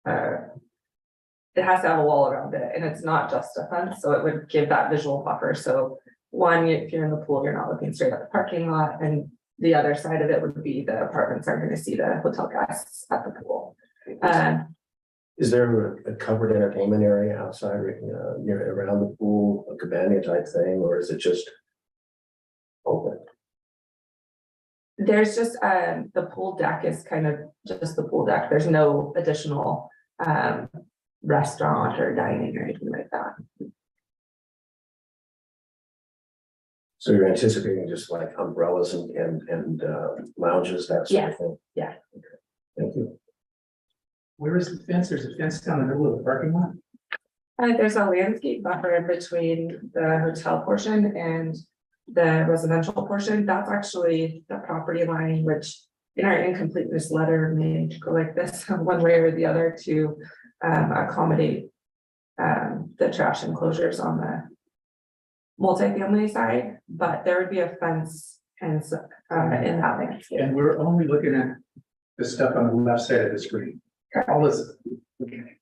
it has to have a wall around it, and it's not just a fence, so it would give that visual buffer. So one, if you're in the pool, you're not looking straight at the parking lot, and the other side of it would be the apartments are going to see the hotel guests at the pool. Is there a covered entertainment area outside, around the pool, a cabana type thing, or is it just open? There's just the pool deck is kind of just the pool deck. There's no additional restaurant or dining or anything like that. So you're anticipating just like umbrellas and lounges, that sort of thing? Yeah. Okay. Thank you. Where is the fence? There's a fence down the middle of the parking lot. There's a landscape buffer in between the hotel portion and the residential portion. That's actually the property line, which in our incompleteness letter may go like this one way or the other to accommodate the trash enclosures on the multifamily side, but there would be a fence and in that landscape. And we're only looking at the stuff on the left side of the screen. All this. Okay.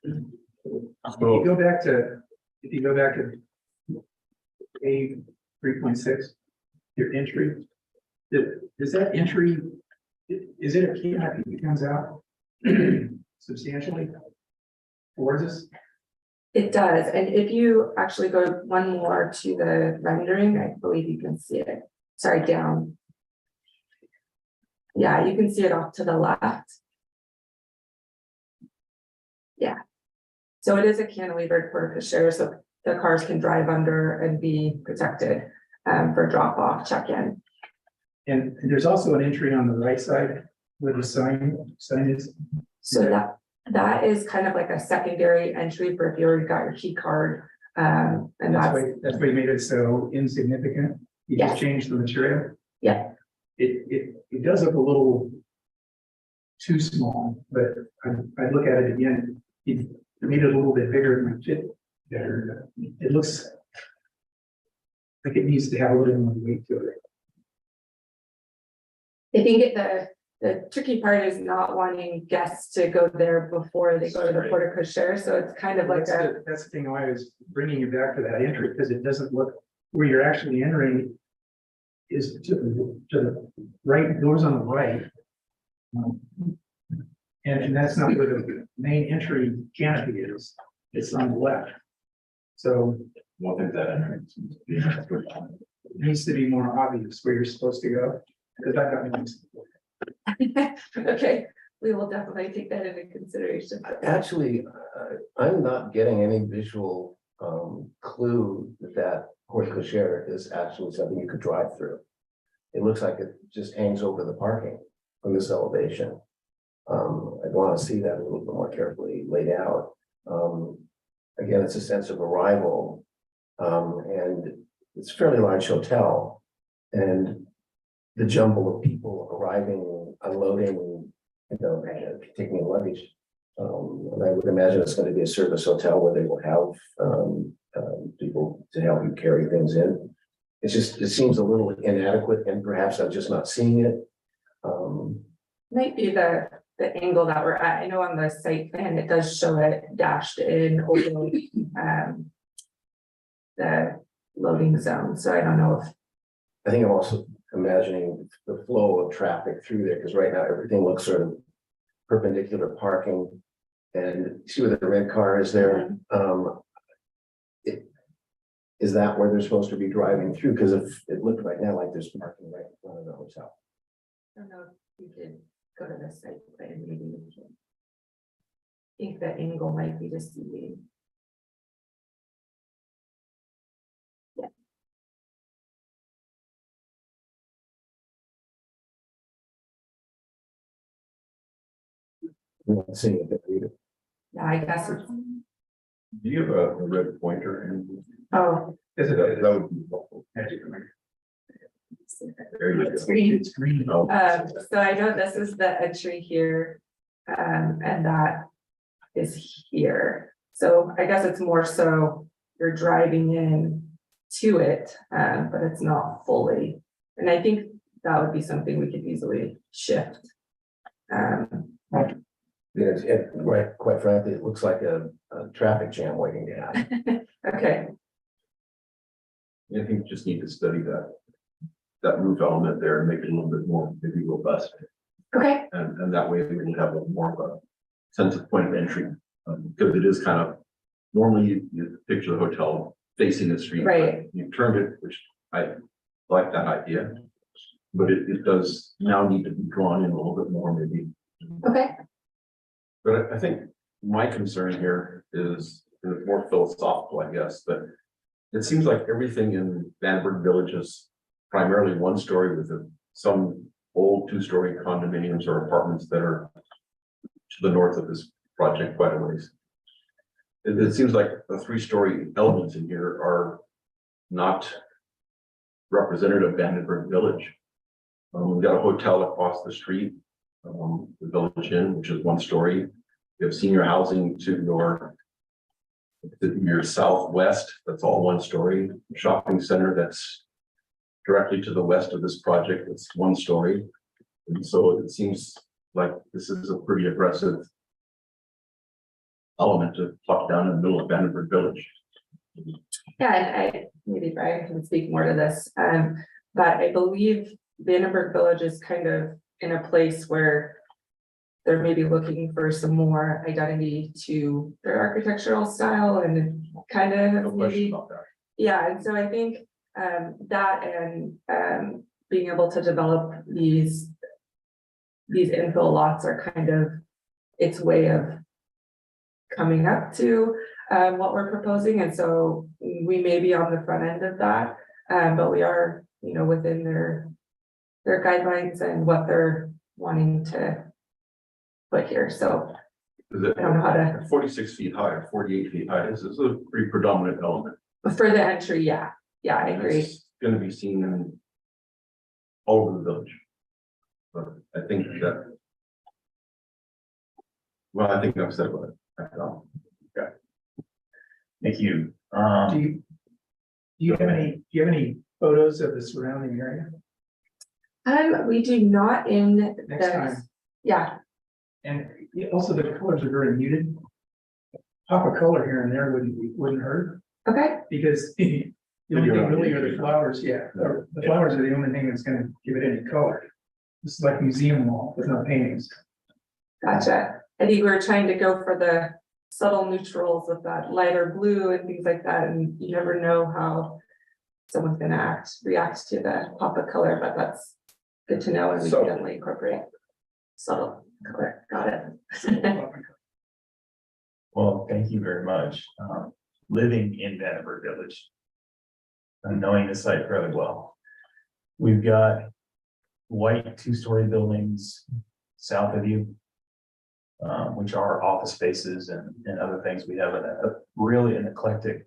If you go back to A 3.6, your entry, does that entry, is it a key that comes out substantially towards us? It does, and if you actually go one more to the rendering, I believe you can see it. Sorry, down. Yeah, you can see it off to the left. Yeah. So it is a cantilevered porta cochere, so the cars can drive under and be protected for drop off, check in. And there's also an entry on the right side where the sign is. So that is kind of like a secondary entry for if you already got your key card. And that's That's why you made it so insignificant. You just Yes. changed the material. Yeah. It does look a little too small, but I look at it again. You made it a little bit bigger and fit better. It looks like it needs to have a little more weight to it. I think the tricky part is not wanting guests to go there before they go to the porta cochere, so it's kind of like That's the thing why I was bringing you back to that entry, because it doesn't look where you're actually entering is to the right, doors on the right. And that's not where the main entry canopy is. It's on the left. So Well, I think that entrance. it needs to be more obvious where you're supposed to go. Because that got me mixed. Okay, we will definitely take that into consideration. Actually, I'm not getting any visual clue that Horse Cochere is actually something you could drive through. It looks like it just hangs over the parking from this elevation. I'd want to see that a little bit more carefully laid out. Again, it's a sense of arrival. And it's a fairly large hotel. And the jumble of people arriving, unloading, taking luggage. And I would imagine it's going to be a service hotel where they will have people to help you carry things in. It's just, it seems a little inadequate, and perhaps I'm just not seeing it. Might be the angle that we're at. I know on the site plan, it does show it dashed in over the loading zone. So I don't know if, I think I'm also imagining the flow of traffic through there, because right now everything looks sort of perpendicular parking. And see where the red car is there? Is that where they're supposed to be driving through? Because if it looked right now like there's parking right in front of the hotel. I don't know if we could go to the site plan, maybe we can. I think the angle might be deceiving. I'm not seeing it there either. Yeah, I guess it's, Do you have a red pointer? And oh. Is it? that would be helpful. There you It's go. green. It's green. Oh, So I know this is the entry here, and that is here. So I guess it's more so you're driving in to it, but it's not fully. And I think that would be something we could easily shift. Right, quite frankly, it looks like a traffic jam waiting to happen. Okay, I think you just need to study that roof element there and make it a little bit more maybe robust. okay, And that way we will have a more of a sense of point of entry. Because it is kind of, normally you picture the hotel facing the street. but Right. You turned it, which I like that idea. But it does now need to be drawn in a little bit more maybe. okay, But I think my concern here is more philosophical, I guess, but it seems like everything in Vandenberg Village is primarily one story with some old two-story condominiums or apartments that are to the north of this project quite a ways. It seems like the three-story elements in here are not representative of Vandenberg Village. We've got a hotel across the street, the Village Inn, which is one story. You have senior housing to your southwest, that's all one story. Shopping center that's directly to the west of this project, it's one story. And so it seems like this is a pretty aggressive element to pluck down in the middle of Vandenberg Village. yeah, and maybe Brian can speak more to this, but I believe Vandenberg Village is kind of in a place where they're maybe looking for some more identity to their architectural style and kind No of question maybe, about that. yeah, and so I think that and being able to develop these infill lots are kind of its way of coming up to what we're proposing, and so we may be on the front end of that, but we are, within their guidelines and what they're wanting to put here, so Is it I don't know how to, 46 feet high or 48 feet high? This is a pretty predominant element. for the entry, yeah, I agree. It's gonna be seen in all over the village. But I think that. Well, I think I've said what I thought. Thank you. Do you have any photos of the surrounding area? We do not in Next the, time. yeah, And also the colors are very muted. Pop a color here and there wouldn't hurt, okay, because the only thing really are the flowers, or the flowers are the only thing that's gonna give it any color. It's like museum wall with no paintings. gotcha. I think we were trying to go for the subtle neutrals with that lighter blue and things like that, and you never know how someone's gonna react to the pop of color, but that's good to know, and we So- can definitely incorporate subtle color. Got it. Well, thank you very much. Living in Vandenberg Village and knowing the site fairly well. We've got white two-story buildings south of you, which are office spaces and other things. We have really an eclectic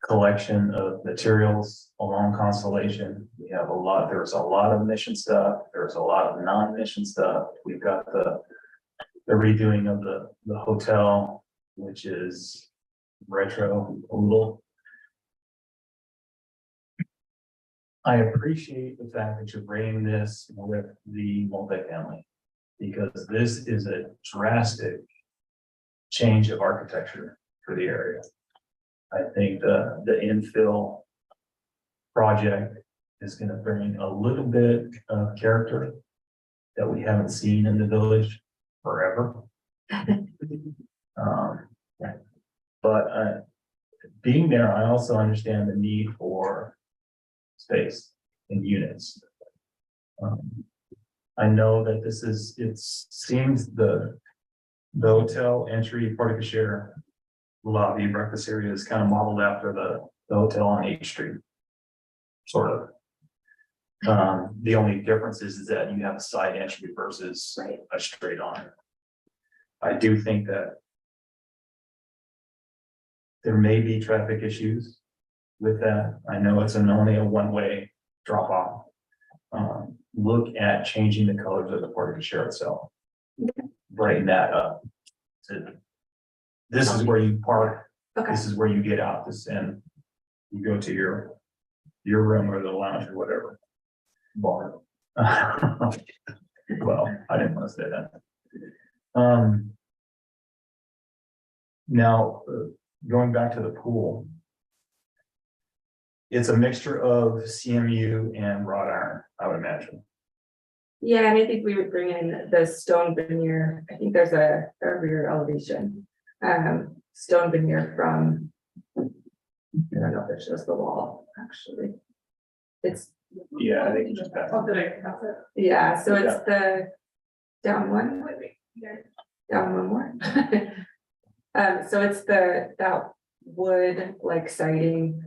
collection of materials along Constellation. We have there's a lot of mission stuff. There's a lot of non-mission stuff. We've got the redoing of the hotel, which is retro a little. I appreciate the fact that you're bringing this with the multifamily, because this is a drastic change of architecture for the area. I think the infill project is going to bring a little bit of character that we haven't seen in the village forever. But being there, I also understand the need for space and units. I know that it seems the hotel entry, part of the share lobby breakfast area is kind of modeled after the hotel on H Street. Sort of. The only difference is that you have a side entry versus a straight on. I do think that there may be traffic issues with that. I know it's only a one-way drop off. Look at changing the colors of the parking share itself. Brighten that up. This is where you park. Okay. This is where you get out. And you go to your room or the lounge or whatever. Bar. Well, I didn't want to say that. Now, going back to the pool. It's a mixture of CMU and wrought iron, I would imagine. Yeah, and I think we would bring in the stone veneer. I think there's a rear elevation. Stone veneer from, I don't know if it shows the wall, actually. It's. Yeah, I think you just passed. Oh, did I pass it? Yeah, so it's the down one. Down one more. So it's that wood like siding,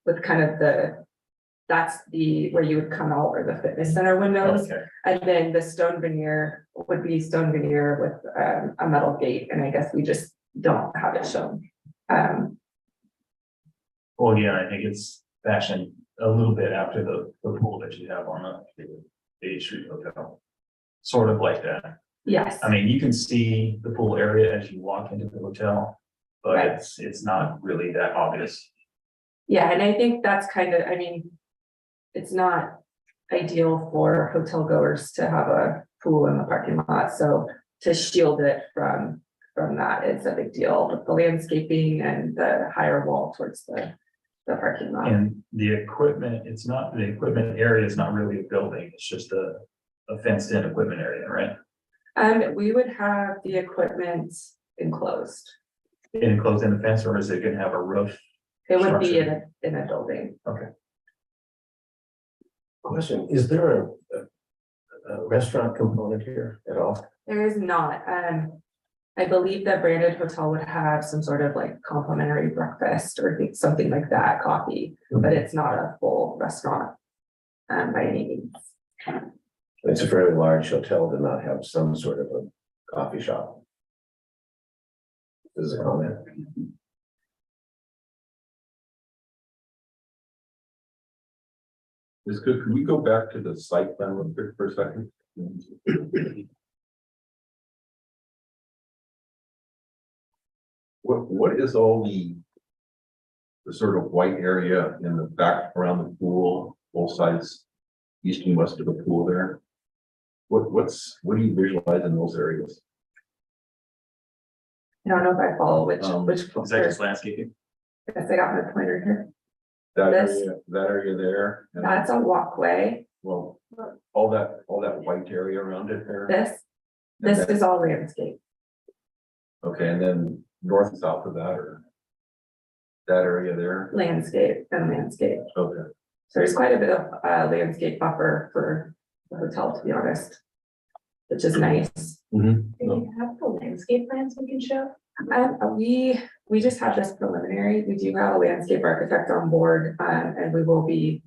with kind of that's where you would come out where the fitness center windows. Okay. And then the stone veneer would be stone veneer with a metal gate, and I guess we just don't have it shown. Well, yeah, I think it's fashioned a little bit after the pool that you have on the H Street Hotel. Sort of like that. Yes. I mean, you can see the pool area as you walk into the hotel, but Right. it's not really that obvious. Yeah, and I think that's kind of, I mean, it's not ideal for hotel goers to have a pool in the parking lot, so to shield it from that is a big deal with the landscaping and the higher wall towards the parking lot. And the equipment, the equipment area is not really a building, it's just a fenced in equipment area, right? We would have the equipment enclosed. Enclosed in the fence, or is it gonna have a roof? It would be Structure. in a building. Question, is there a restaurant component here at all? There is not, I believe that branded hotel would have some sort of like complimentary breakfast or something like that, coffee, but it's not a full restaurant. By any means. It's a very large hotel to not have some sort of a coffee shop. This is a comment. It's good. Can we go back to the site plan real quick for a second? What is all the sort of white area in the back around the pool, both sides, east and west of the pool there? What do you visualize in those areas? I don't know if I follow which. Is that just landscaping? I guess I got my pointer here. That This- area, that area there? and- That's a walkway. Well, all that white area around it there? This is all landscape. Okay, and then north and south of that, or that area there? Landscape and landscape. Okay. So there's quite a bit of landscape buffer for the hotel, to be honest, which is nice. Do you have the landscape plans we can show? We just have this preliminary. We do have a landscape architect on board, and we will be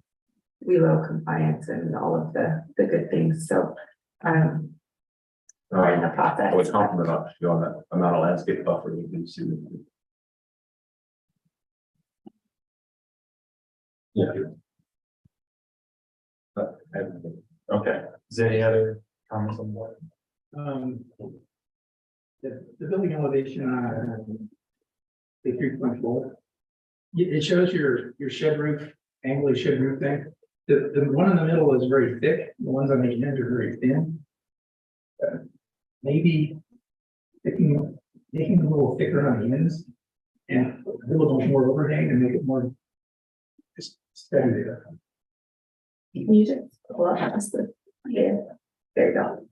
WILO compliance and all of the good things. So, we're in the process. I would compliment you on that amount of landscape buffer we can see. Yeah. Okay, is there any other comments on what? The building elevation, the 3.4. It shows your shed roof, angle shed roof thing. The one in the middle is very thick, the ones on the end are very thin. Maybe making it a little thicker on the ends and a little more overhang and make it more just steady there. You just pull up past the, yeah, there you go.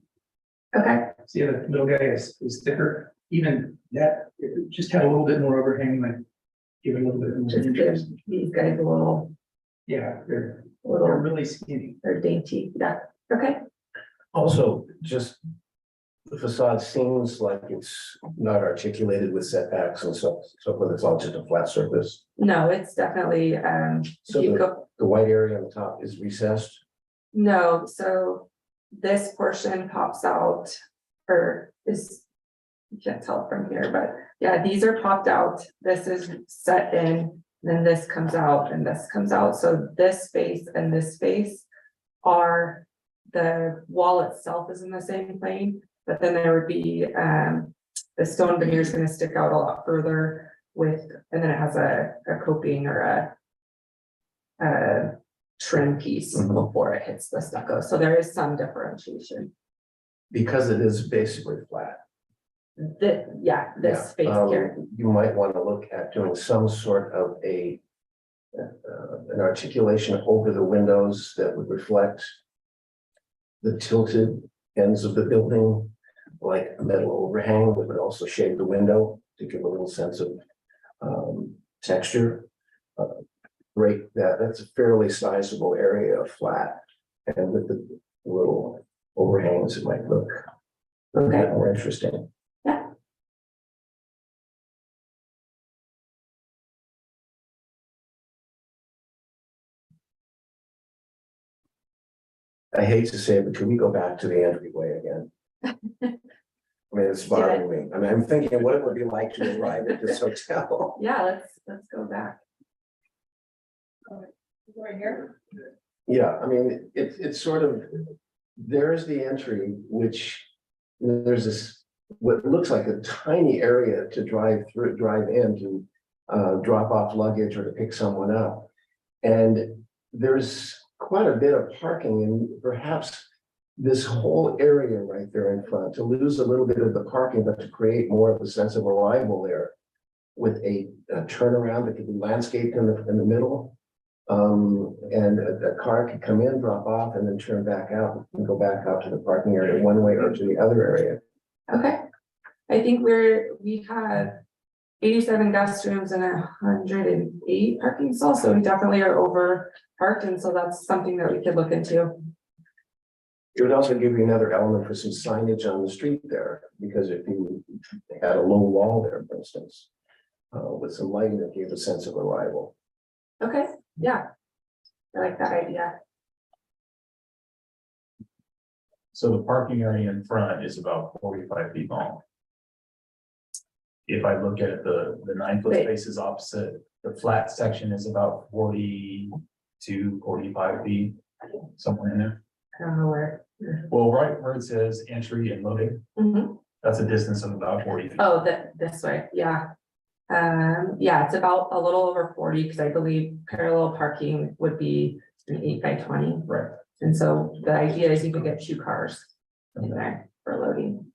Okay, See, the middle guy is thicker, even that, if it just had a little bit more overhang, like give it a little bit more just interest. give these guys a little, Yeah, they're little, really skinny. they're dainty, yeah, okay. Also, just the facade seems like it's not articulated with setbacks and so forth. It's all just a flat surface. No, it's definitely, So you go, the white area on the top is recessed. no, so this portion pops out, or is, you can't tell from here, but yeah, these are popped out. This is set in, then this comes out and this comes out. So this space and this space are, the wall itself is in the same plane, but then there would be, the stone veneer is gonna stick out a lot further with, and then it has a coping or a trim piece before it hits the stucco. So there is some differentiation. Because it is basically flat. This space here. You might want to look at doing some sort of an articulation over the windows that would reflect the tilted ends of the building, like a metal overhang that would also shade the window to give a little sense of texture. Break that, that's a fairly sizable area of flat, and with the little overhangs, it might look a bit more interesting. Yeah. I hate to say it, but can we go back to the entryway again? I mean, it's bothering me. I mean, I'm thinking what it would be like to arrive at this hotel. Yeah, let's go back. Right here? Yeah, I mean, it's sort of, there's the entry, which there's this, what looks like a tiny area to drive in to drop off luggage or to pick someone up. And there's quite a bit of parking and perhaps this whole area right there in front, to lose a little bit of the parking, but to create more of a sense of arrival there with a turnaround that could be landscaped in the middle. And a car could come in, drop off, and then turn back out and go back out to the parking area one way or to the other area. Okay. I think we have 87 guest rooms and 108 parking stalls, so we definitely are over parked, and so that's something that we could look into. It would also give you another element for some signage on the street there, because if you had a low wall there, for instance, with some lighting that gave a sense of arrival. Okay, yeah. I like that idea. So the parking area in front is about 45 feet long. If I look at the 9-foot Wait. spaces opposite, the flat section is about 40 to 45 feet, somewhere in there. I don't know where. Well, right where it says entry and loading, Mhm. that's a distance of about 40 feet. Oh, this way, yeah. Yeah, it's about a little over 40, because I believe parallel parking would be an 8 by 20. Right. And so the idea is you could get 2 cars in there for loading.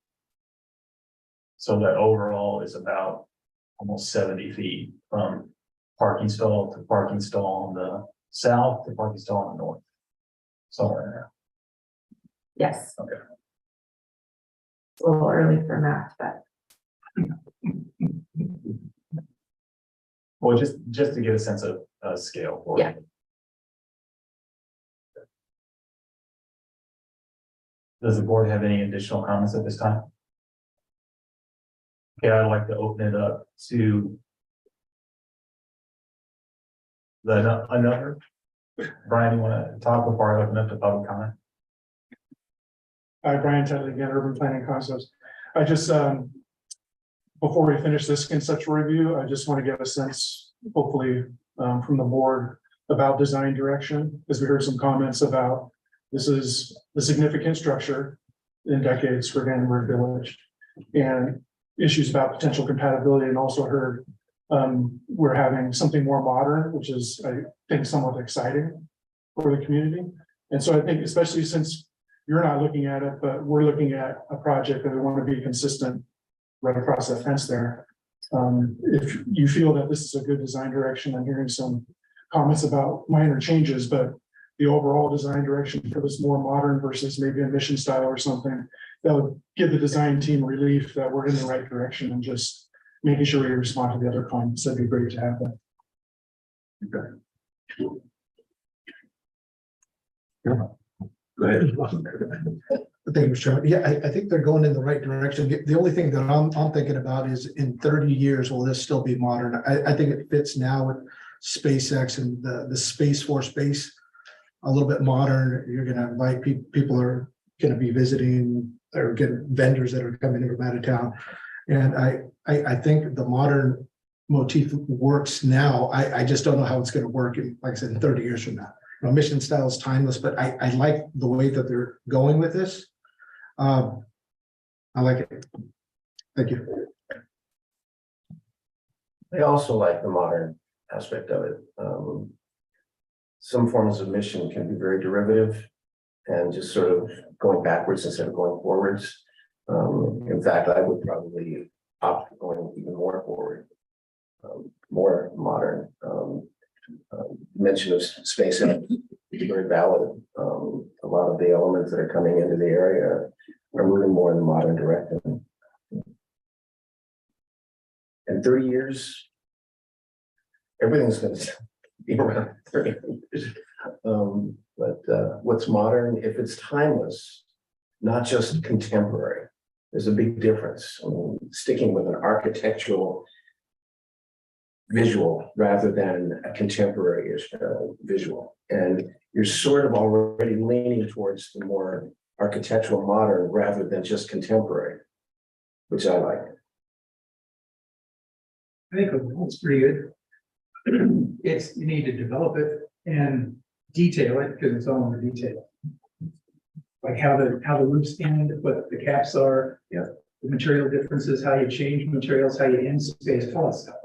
So that overall is about almost 70 feet from parking stall to parking stall on the south to parking stall on the north. Somewhere in there. Yes. Okay. It's a little early for math, but Well, just to get a sense of scale for it. Yeah. Does the board have any additional comments at this time? Okay, I'd like to open it up to another. Brian, you want to talk before I open up to public comment? Hi, Brian Tedley again, Urban Planning Concepts. I just, before we finish this conceptual review, I just want to get a sense, hopefully, from the board about design direction, because we heard some comments about this is a significant structure in decades for Vandenberg Village, and issues about potential compatibility, and also heard we're having something more modern, which is, I think, somewhat exciting for the community. And so I think, especially since you're not looking at it, but we're looking at a project that we want to be consistent right across that fence there. If you feel that this is a good design direction, I'm hearing some comments about minor changes, but the overall design direction for this more modern versus maybe a mission style or something, that would give the design team relief that we're in the right direction, and just making sure we respond to the other comments. That'd be great to have that. Go ahead. Thank you, Mr. Chairman. Yeah, I think they're going in the right direction. The only thing that I'm thinking about is in 30 years, will this still be modern? I think it fits now with SpaceX and the Space Force base, a little bit modern. You're gonna invite people are gonna be visiting, or get vendors that are coming in from out of town. And I think the modern motif works now. I just don't know how it's gonna work in, like I said, in 30 years from now. You know, mission style is timeless, but I like the way that they're going with this. I like it. Thank you. I also like the modern aspect of it. Some forms of mission can be very derivative and just sort of going backwards instead of going forwards. In fact, I would probably opt for going even more forward, more modern. Mention of space is very valid. A lot of the elements that are coming into the area are moving more in the modern direction. In 30 years, everything's going to be around 30 years. But what's modern, if it's timeless, not just contemporary, there's a big difference. I mean, sticking with an architectural visual rather than a contemporary visual. And you're sort of already leaning towards the more architectural modern rather than just contemporary, which I like. I think it's pretty good. It's, you need to develop it and detail it, because it's all in the detail. Like how the roofs end, what the caps are, yeah, the material differences, how you change materials, how you end space, all that stuff.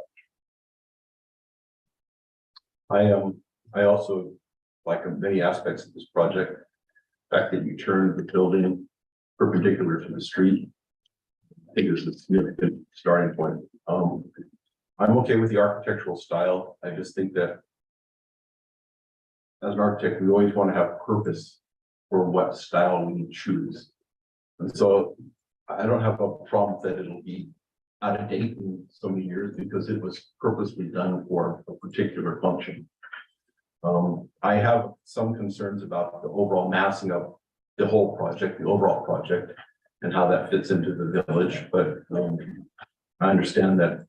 I also like many aspects of this project. The fact that you turned the building perpendicular to the street, I think is a significant starting point. I'm okay with the architectural style. I just think that as an architect, we always want to have purpose for what style we choose. And so I don't have a problem that it'll be out of date in so many years, because it was purposely done for a particular function. I have some concerns about the overall massing of the whole project, the overall project, and how that fits into the village. But I understand that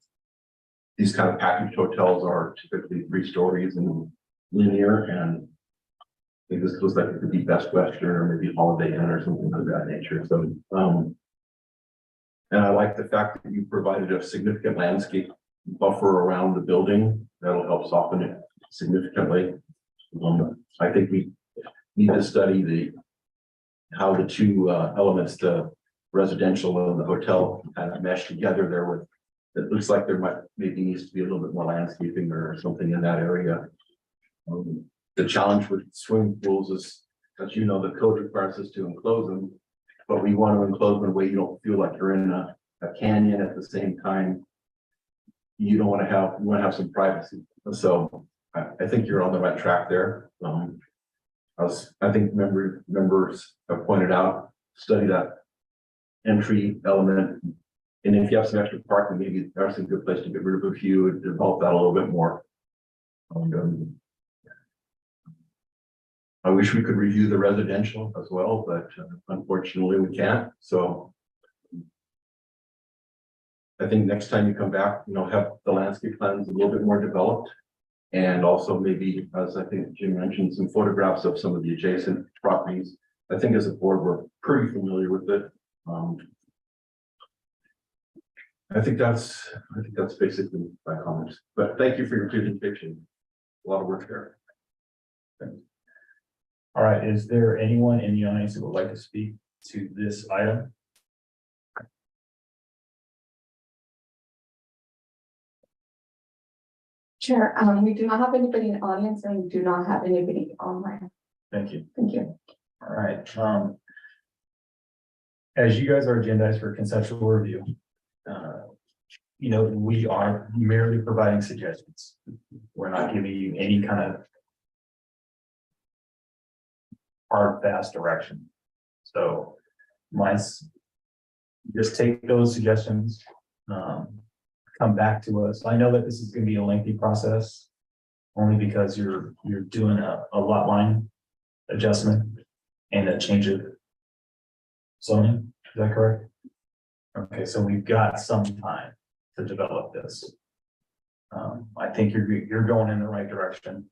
these kind of package hotels are typically 3 stories and linear, and I think this looks like it could be Best Western or maybe Holiday Inn or something of that nature. So, and I like the fact that you provided a significant landscape buffer around the building. That'll help soften it significantly. I think we need to study how the two elements, the residential and the hotel, kind of mesh together there. With it looks like there maybe needs to be a little bit more landscaping or something in that area. The challenge with swimming pools is, as you know, the code requires us to enclose them, but we want to enclose them in a way you don't feel like you're in a canyon at the same time. You want to have some privacy. So I think you're on the right track there. I think members have pointed out, study that entry element. And if you have some extra parking, maybe that's a good place to get rid of a few and develop that a little bit more. I wish we could review the residential as well, but unfortunately we can't, so. I think next time you come back, have the landscape plans a little bit more developed. And also maybe, as I think Jim mentioned, some photographs of some of the adjacent properties. I think as a board, we're pretty familiar with it. I think that's basically my comments, but thank you for your presentation. A lot of work there. Thanks. All right, is there anyone in the audience who would like to speak to this item? Chair, we do not have anybody in the audience and we do not have anybody online. Thank you. Thank you. All right. As you guys are agendized for conceptual review, we are merely providing suggestions. We're not giving you any kind of hard, fast direction. So just take those suggestions, come back to us. I know that this is going to be a lengthy process, only because you're doing a lot line adjustment and a change of zoning. Is that correct? Okay, so we've got some time to develop this. I think you're going in the right direction. I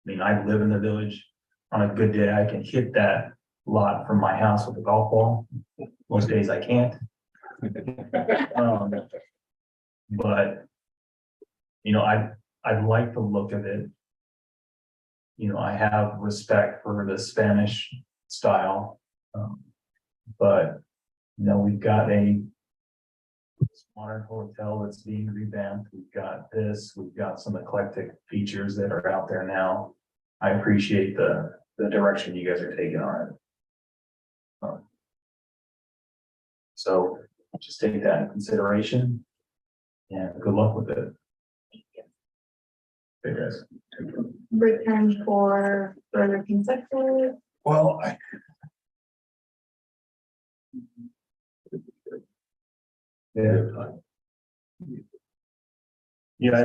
mean, I live in the village. On a good day, I can hit that lot from my house with a golf ball. Most days I can't. But I like the look of it. I have respect for the Spanish style. But we've got a modern hotel that's being revamped. We've got we've got some eclectic features that are out there now. I appreciate the direction you guys are taking on it. So just take that in consideration and good luck with it. Okay, guys. Return for further conceptual. Well, I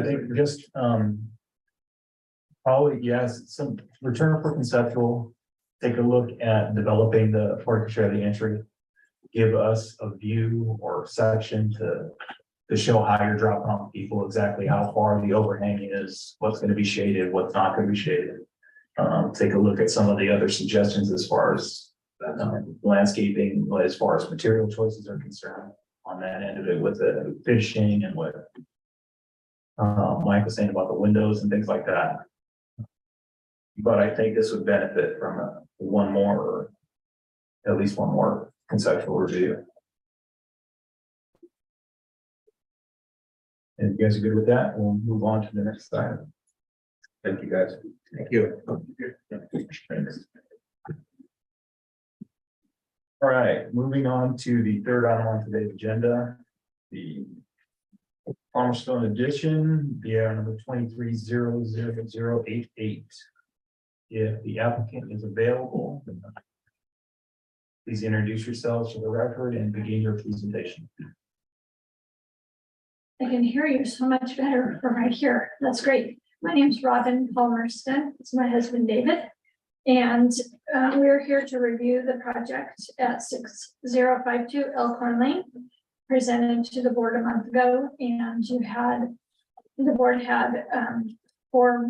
think just probably, yes, some return for conceptual, take a look at developing the orchestra of the entry. Give us a view or section to show how you're dropping off people, exactly how far the overhang is, what's going to be shaded, what's not going to be shaded. Take a look at some of the other suggestions as far as landscaping, as far as material choices are concerned on that end of it with the finishing and what Mike was saying about the windows and things like that. But I think this would benefit from one more, or at least one more conceptual review. And if you guys are good with that, we'll move on to the next item. Thank you, guys. Thank you. Thanks. All right, moving on to the third item on today's agenda, the Palmerstone Edition, number 23-00088. If the applicant is available, please introduce yourselves for the record and begin your presentation. I can hear you so much better from right here. That's great. My name is Robin Palmerston. It's my husband, David. And we're here to review the project at 6052 Elkhorn Lane, presented to the board a month ago. And the board had 4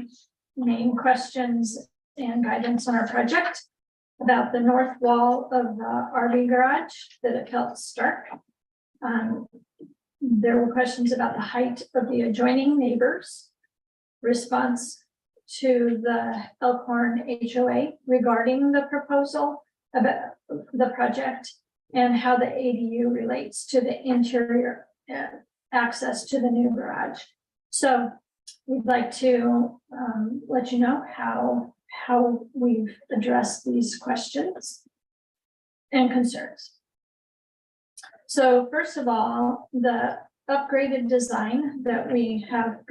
main questions and guidance on our project: about the north wall of the RV garage, that it felt stark. There were questions about the height of the adjoining neighbors, response to the Elkhorn HOA regarding the proposal about the project, and how the ADU relates to the interior access to the new garage. So we'd like to let you know how we've addressed these questions and concerns. So first of all, the upgraded design that we have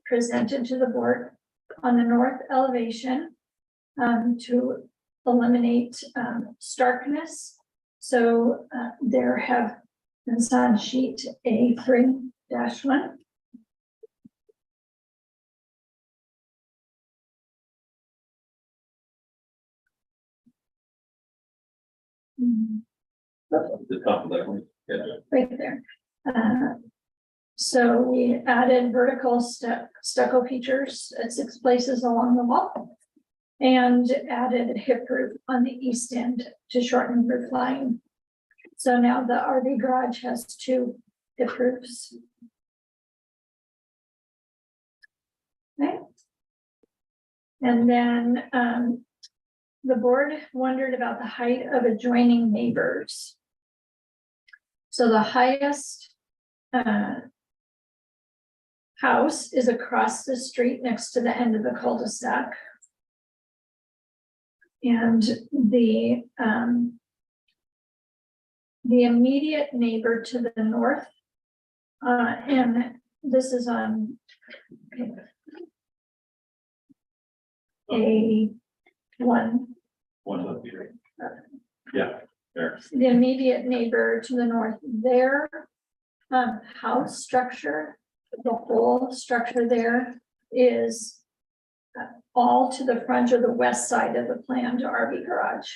presented to the board on the north elevation to eliminate starkness. So there have been on sheet A3-1. The top of that one. Yeah. right there. So we added vertical stucco features at 6 places along the wall. And added a hip roof on the east end to shorten roof line. So now the RV garage has 2 hip roofs. Okay. And then the board wondered about the height of adjoining neighbors. So the highest house is across the street next to the end of the cul-de-sac. And the immediate neighbor to the north, and this is on A1. One up here. Yeah, there. The immediate neighbor to the north, their house structure, the whole structure there is all to the front or the west side of the planned RV garage.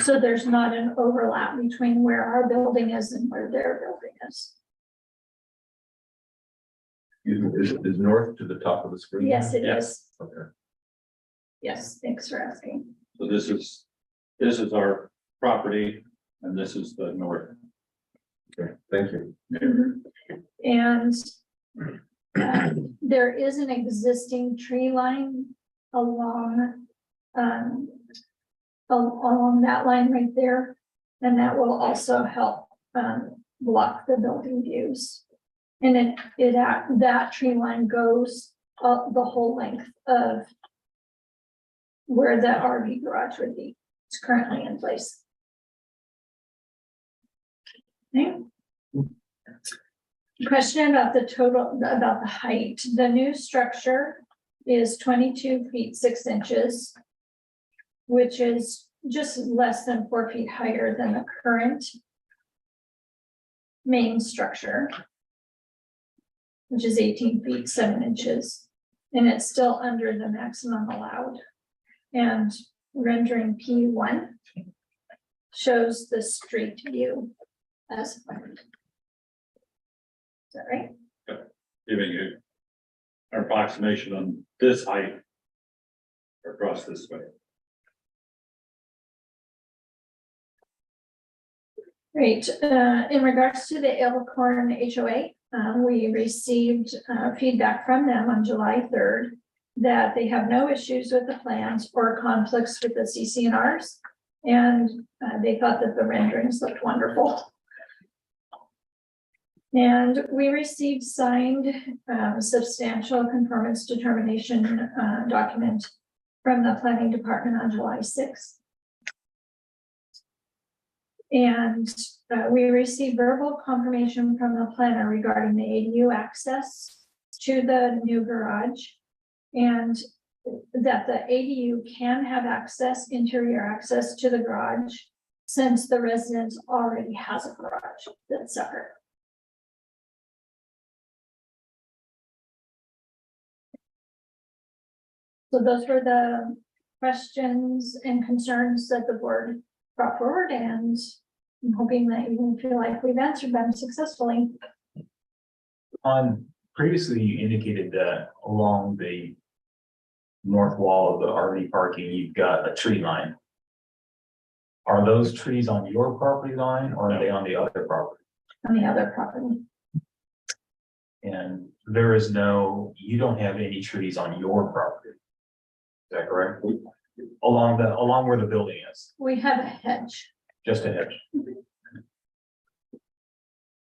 So there's not an overlap between where our building is and where their building is. Is north to the top of the screen? Yes, it Yeah. is. Okay. Yes, thanks for asking. So this is our property and this is the north. Okay, thank you. And there is an existing tree line along along that line right there. And that will also help block the building views. And that tree line goes up the whole length of where the RV garage would be. It's currently in place. Okay. Question about the height. The new structure is 22 feet 6 inches, which is just less than 4 feet higher than the current main structure, which is 18 feet 7 inches, and it's still under the maximum allowed. And rendering P1 shows the street view as planned. Is that right? Giving you an approximation on this height across this way. Great. In regards to the Elkhorn HOA, we received feedback from them on July 3rd that they have no issues with the plans or conflicts with the CC&Rs, and they thought that the renderings looked wonderful. And we received signed substantial conformance determination document from the planning department on July 6th. And we received verbal confirmation from the planner regarding the ADU access to the new garage. And that the ADU can have access, interior access to the garage, since the residence already has a garage that's separate. So those were the questions and concerns that the board brought forward, and I'm hoping that you feel like we've answered them successfully. Previously you indicated that along the north wall of the RV parking, you've got a tree line. Are those trees on your property line or are they on the other property? On the other property. And you don't have any trees on your property. Is that correct? Along where the building is, We have a hedge. just a hedge.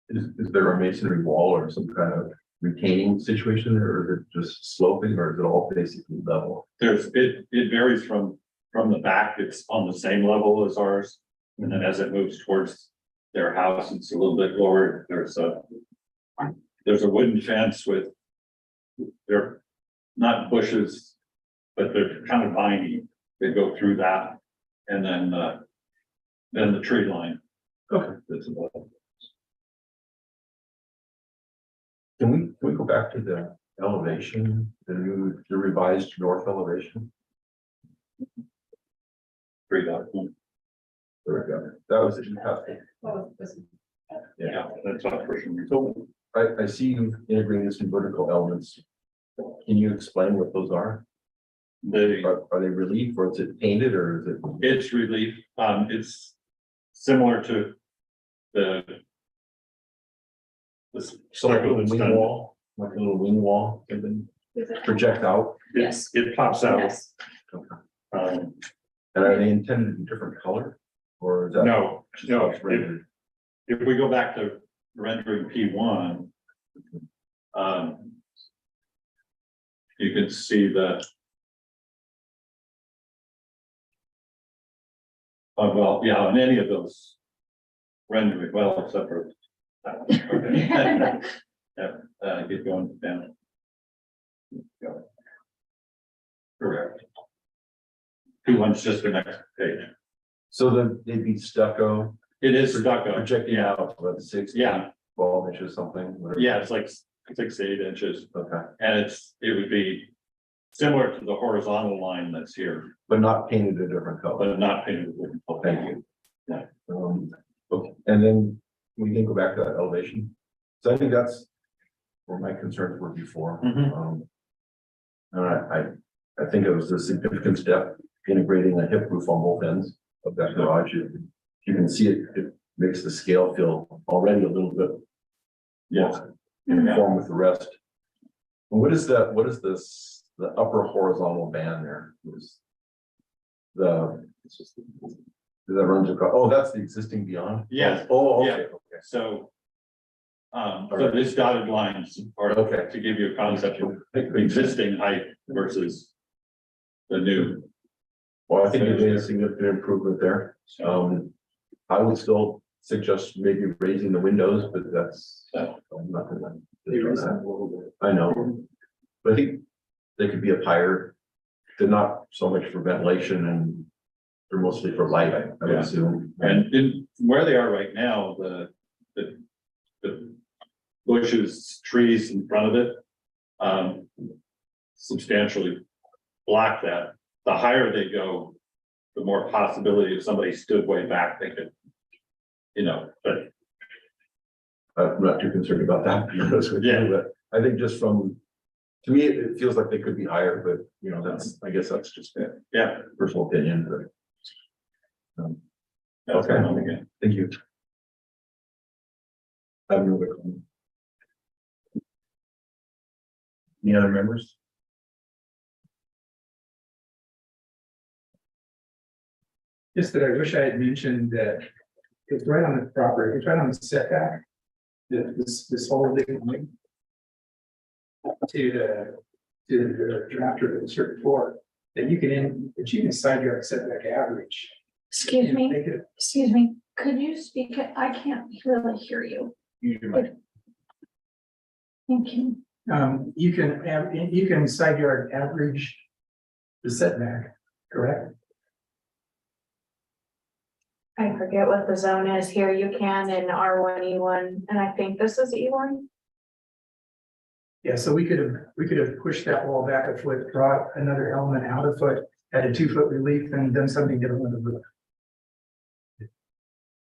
Is there a masonry wall or some kind of retaining situation there, or is it just sloping, or is it all basically level? It varies from the back, it's on the same level as ours. And then as it moves towards their house, it's a little bit lower. There's a wooden fence with, they're not bushes, but they're kind of viney. They go through that, and then the tree line. Okay, that's about it. Can we go back to the elevation, the revised north elevation? 3.1. There we go. That was it. Yeah, that's our person. So I see you integrating some vertical elements. Can you explain what those are? Are they relief or is it painted or is it? it's relief, it's similar to the. So like a little that's wing done. wall, like a little wing wall and then project out? It pops out. Yes. Um, And are they intended in different color? Or is that? no, just no, what's rendered? if we go back to rendering P1. You can see that. Well, yeah, on any of those rendering, well, except for. that one. Okay. Yeah, get going down. Go. Correct. P1's just the next page. So they'd be stucco, It is stucco. projecting out, about 6, Yeah, 12 inches, something, whatever. yeah, it's like 6 to 8 inches, Okay, and it would be similar to the horizontal line that's here, but not painted a different color. but not painted with. Oh, thank you. Yeah. Okay, and then we can go back to that elevation. So I think that's where my concerns were before. Mhm. I think it was a significant step integrating a hip roof on both ends of that garage. You can see it makes the scale feel already a little bit Yes. uniform with the rest. And what is this, the upper horizontal band there? Is that runs across, oh, that's the existing beyond? Yes. Oh, Yeah. okay, okay. So. So these dotted lines are Okay. to give you a concept of the existing height versus the new. Well, I think you made a significant improvement there. I would still suggest maybe raising the windows, but that's, I'm not gonna. I know, but I think they could be up higher. They're not so much for ventilation and they're mostly for light, I would Yeah. assume. And in where they are right now, the bushes, trees in front of it, substantially block that. The higher they go, the more possibility if somebody stood way back, they could, but I'm not too concerned about that, to be honest with you, but I think just from, to me, it feels like they could be higher, but that's, I guess that's just a yeah. personal opinion, but. That's Okay. going on again. Thank you. I have no other comment. Any other members? Just that I wish I had mentioned that it's right on the property, it's right on the setback. This whole thing. To the drafter of the circuit board, that you can side yard setback average. Excuse me, Make it- excuse me, could you speak? I can't really hear you. Thank you. You can side yard average the setback, correct? I forget what the zone is here. You can in R1, E1, and I think this is E1. Yeah, so we could have pushed that wall back a foot, brought another element out a foot, had a 2-foot relief and done something different with the roof.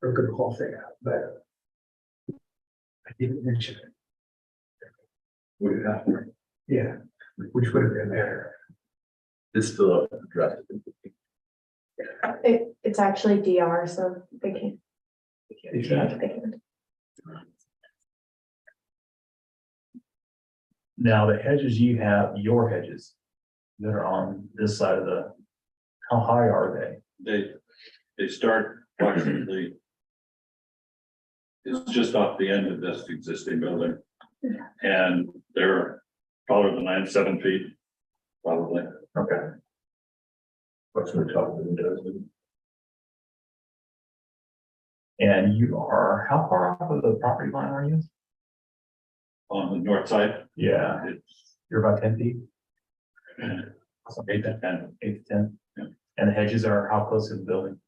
Or could have hauled it out, but I didn't mention it. Yeah, which would have been better. It's still addressed. It's actually DR, so they can't. They can't. They can't. Now, the hedges you have, your hedges that are on this side of how high are they? They start approximately. It's just off the end of this existing building. And they're taller than I am, 7 feet, probably. Okay. What's the top of the windows? And you are, how far off of the property line are you? On the north side, Yeah, it's you're about 10 feet, 8 to 10. 8 to 10. Yeah. And the hedges are how close to the building?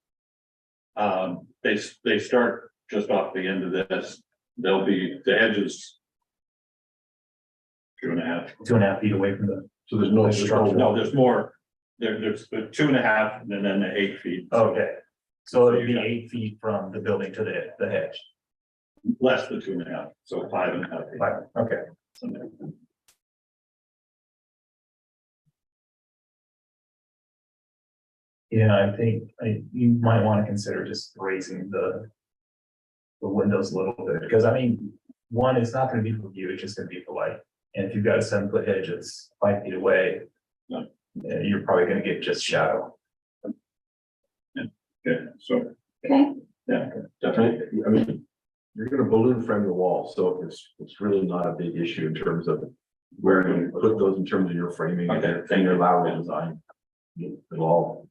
They start just off the end of this. They'll be, the edges. 2.5. 2.5 feet away from the. So there's no structure. No, there's more. There's the 2.5 and then the 8 feet. Okay, So it'll be 8 feet from the building to the hedge. Less than 2.5, so 5.5 feet. Okay. Something like that. Yeah, I think you might want to consider just raising the windows a little bit, because I mean, one, it's not gonna be for view, it's just gonna be for light. And if you've got a 7-foot hedge that's 5 feet away, you're probably gonna get just shadow. Yeah, so, Okay, yeah, Definitely, I mean, you're gonna balloon frame the wall, so it's really not a big issue in terms of where you put those in terms of your framing and your lateral design. It'll all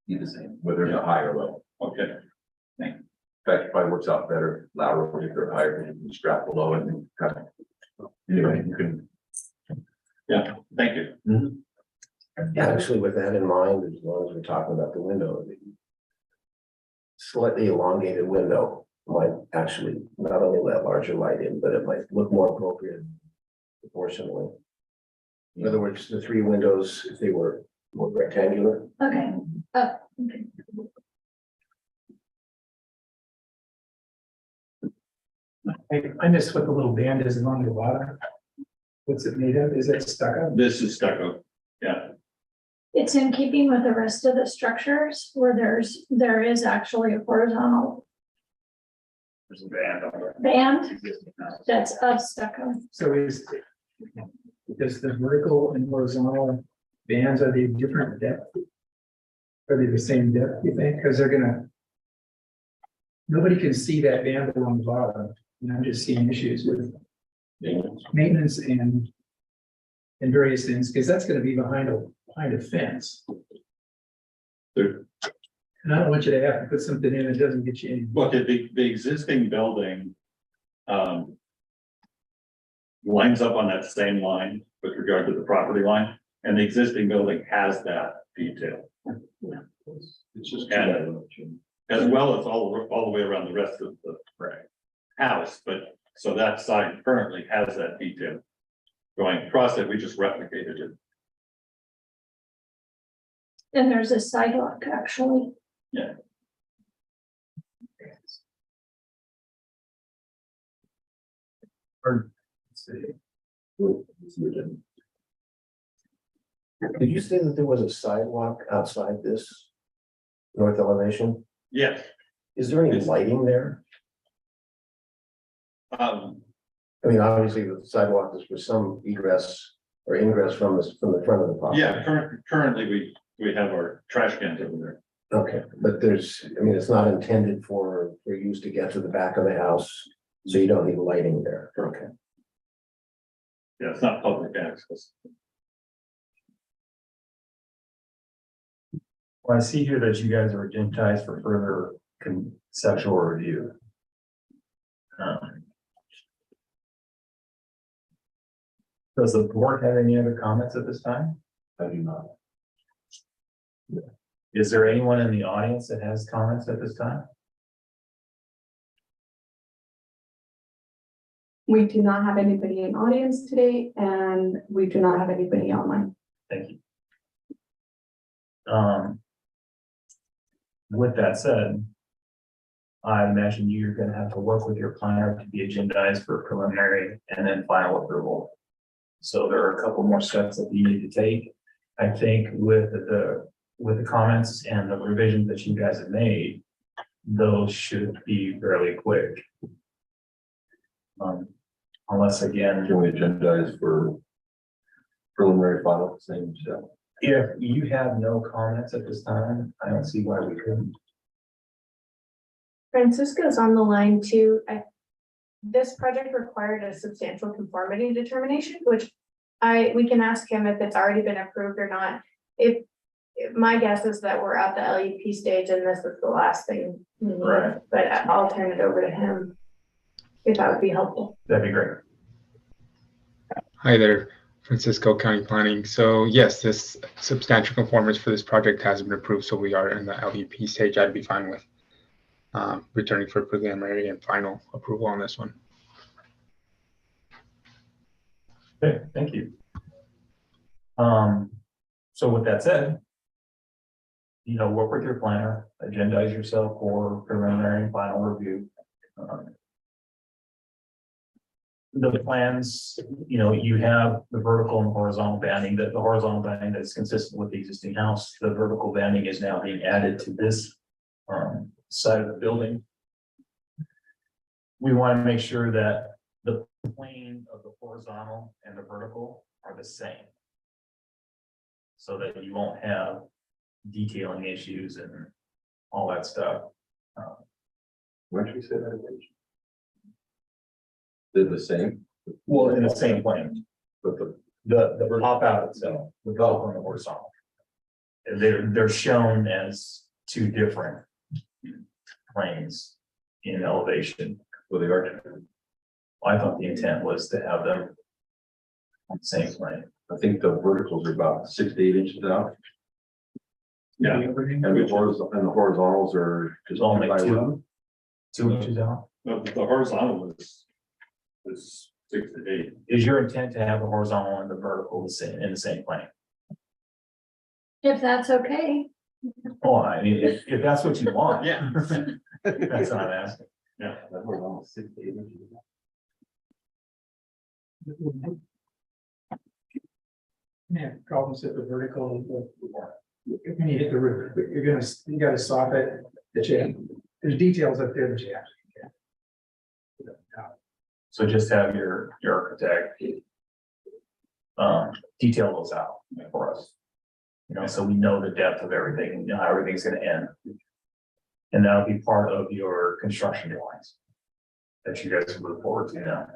be the same, whether it's a high or low. okay, In fact, it probably works out better lateral if they're higher, you can strap below and then kind of. Anyway, you can. yeah, thank you. Actually, with that in mind, as long as we're talking about the window, the slightly elongated window might actually not only let larger light in, but it might look more appropriate proportionally. In other words, the 3 windows, if they were more rectangular. okay, okay. I missed what the little band is along the bottom. What's it made of? Is it stucco? This is stucco, yeah, It's in keeping with the rest of the structures where there is actually a horizontal There's a band on there. band that's of stucco. So does the vertical and horizontal bands, are they different depth? Are they the same depth, you think? Because they're gonna. Nobody can see that band along the bottom, and I'm just seeing issues with maintenance and various things, because that's gonna be behind a fence. There- And I don't want you to have to put something in that doesn't get you any. look at the existing building. Lines up on that same line with regard to the property line, and the existing building has that detail. It's just. And as well as all the way around the rest of the house, but so that side currently has that detail. Going across it, we just replicated it. And there's a sidewalk actually. Yeah. Did you say that there was a sidewalk outside this north elevation? Yes, Is there any lighting there? I mean, obviously the sidewalk is for some egress or ingress from the front of the property. yeah, currently we have our trash cans over there. Okay, but I mean, it's not intended for use to get to the back of the house, so you don't need lighting there. Okay. Yeah, it's not public access. Well, I see here that you guys are agendized for further conceptual review. Does the board have any other comments at this time? I do not. Is there anyone in the audience that has comments at this time? We do not have anybody in audience today, and we do not have anybody online. Thank you. With that said, I imagine you're gonna have to work with your planner to be agendized for preliminary and then final approval. So there are a couple more steps that you need to take. I think with the comments and the revisions that you guys have made, those should be fairly quick. Unless again, Can we agendize for preliminary final same step? if you have no comments at this time, I don't see why we couldn't. Francisco's on the line too. This project required a substantial conformity determination, which we can ask him if it's already been approved or not. If my guess is that we're at the LEP stage and this is the last thing we need, Right. but I'll turn it over to him if that would be helpful. That'd be great. Hi there, Francisco County Planning. So yes, this substantial conformance for this project has been approved, so we are in the LEP stage. I'd be fine with returning for preliminary and final approval on this one. Okay, thank you. So with that said, work with your planner, agendize yourself for preliminary and final review. The plans, you have the vertical and horizontal banding, the horizontal banding that's consistent with the existing house. The vertical banding is now being added to this side of the building. We want to make sure that the plane of the horizontal and the vertical are the same. So that you won't have detailing issues and all that stuff. Why don't you say that again? They're the same? Well, in the same plane, But the, the pop out itself, the vertical and the horizontal. They're shown as two different planes in elevation. well, they are different. I thought the intent was to have them on the same plane. I think the verticals are about 6 to 8 inches out. Yeah. And the horizontals are just Only by two. 2 inches out. No, the horizontal is 6 to 8. Is your intent to have the horizontal and the vertical the same in the same plane? If that's okay. Oh, I mean, if that's what you want. Yeah. That's what I'm asking. Yeah. The horizontal is 6 to 8 inches out. Yeah, problems at the vertical, when you hit the roof, you gotta soffit there's details up there that you have. So just have your architect detail those out for us. So we know the depth of everything, how everything's gonna end. And that'll be part of your construction drawings that you guys move forward to now.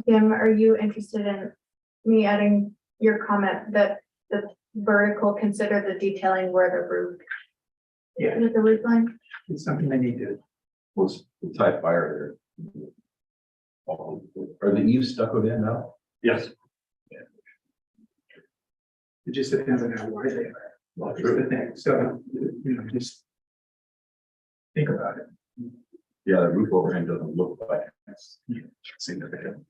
Tim, are you interested in me adding your comment that the vertical consider the detailing where the roof? Yeah. With the roof line? It's something I need to, What's the type fire there? Are the eaves stuccoed in now? Yes. it just depends on how wide they are. Well, that's the thing, so, just think about it. Yeah, the roof overhang doesn't look like it's significant.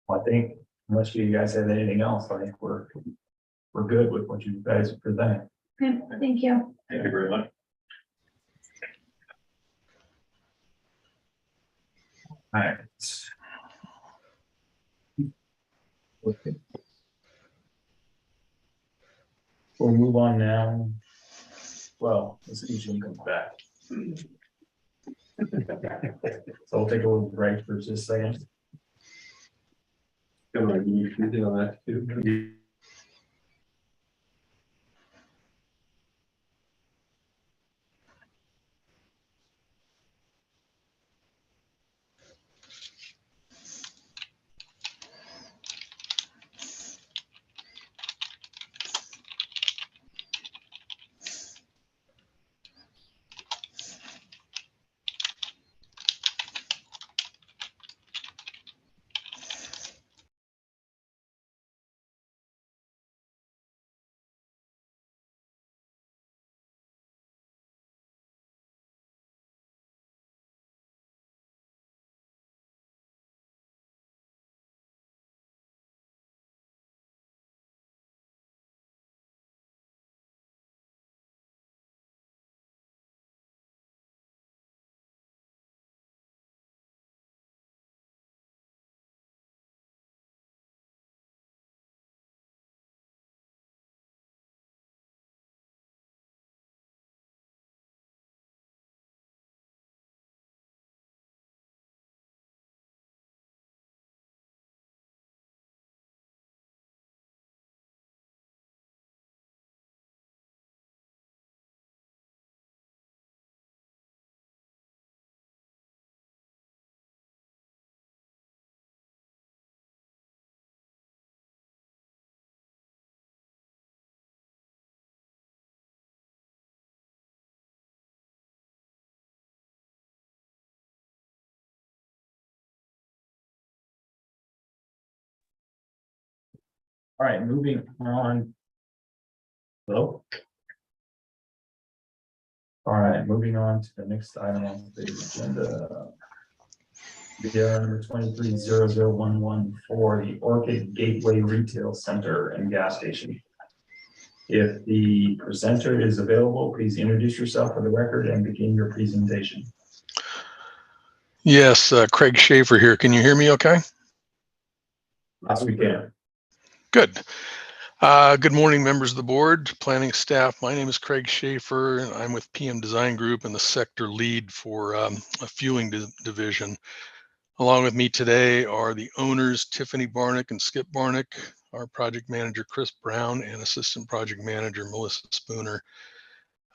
I think unless you guys have anything else, I think we're good with what you guys are presenting. Okay, thank you. Thank you very much. All right. Okay. We'll move on now. Well, let's see if Jim comes back. So we'll take a little break for just a second. Can I use anything on that too? All right, moving on. Hello? All right, moving on to the next item on the agenda. BR number 23-00114, the Orchid Gateway Retail Center and Gas Station. If the presenter is available, please introduce yourself for the record and begin your presentation. Yes, Craig Schaefer here. Can you hear me okay? Yes, we can. Good. Good morning, members of the board, planning staff. My name is Craig Schaefer, and I'm with PM Design Group and the sector lead for a fueling division. Along with me today are the owners, Tiffany Barnick and Skip Barnick, our project manager, Chris Brown, and assistant project manager, Melissa Spooner.